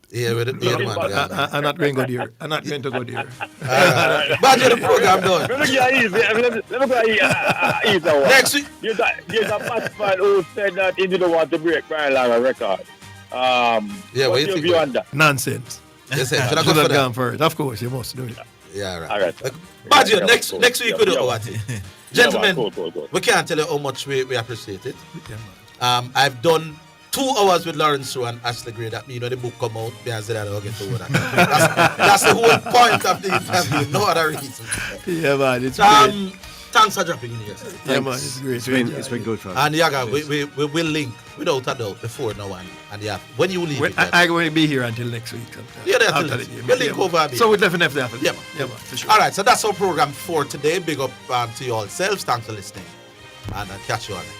Yeah, with the man. I'm not going to go there. I'm not going to go there. Badger, the program done. Let me go easy one. Next week. There's a Batman who said that he didn't want to break Brian Lara record. What's your view on that? Nonsense. Yes, sir. Should I go for that? First? Of course, you must do it. Yeah, right. All right. Badger, next week we do what? Gentlemen, cool. we can't tell you how much we appreciate it. I've done 2 hours with Lawrence Rowe and Ashley Gray. That means when the book come out, me and Zidane will get over that. That's the whole point of the interview, no other reason. Yeah, man, it's great. Thanks for dropping in here. Yeah, man, it's great. It's been good fun. And Yaga, we will link without a doubt before now and yeah, when you leave. I'm going to be here until next week. Yeah, that's it. We'll link over a bit. So we'll definitely happen. Yeah, man. Yeah, man, for sure. All right, so that's our program for today. Big up to you all selves. Thanks for listening. And I'll catch you all next time.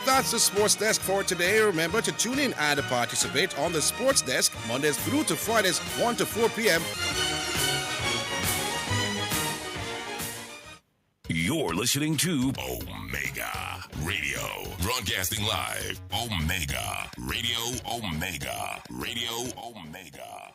That's the Sports Desk for today. Remember to tune in and participate on the Sports Desk Mondays through to Fridays 1 to 4 p.m. You're listening to Omega Radio. Broadcasting live. Omega Radio. Omega Radio. Omega.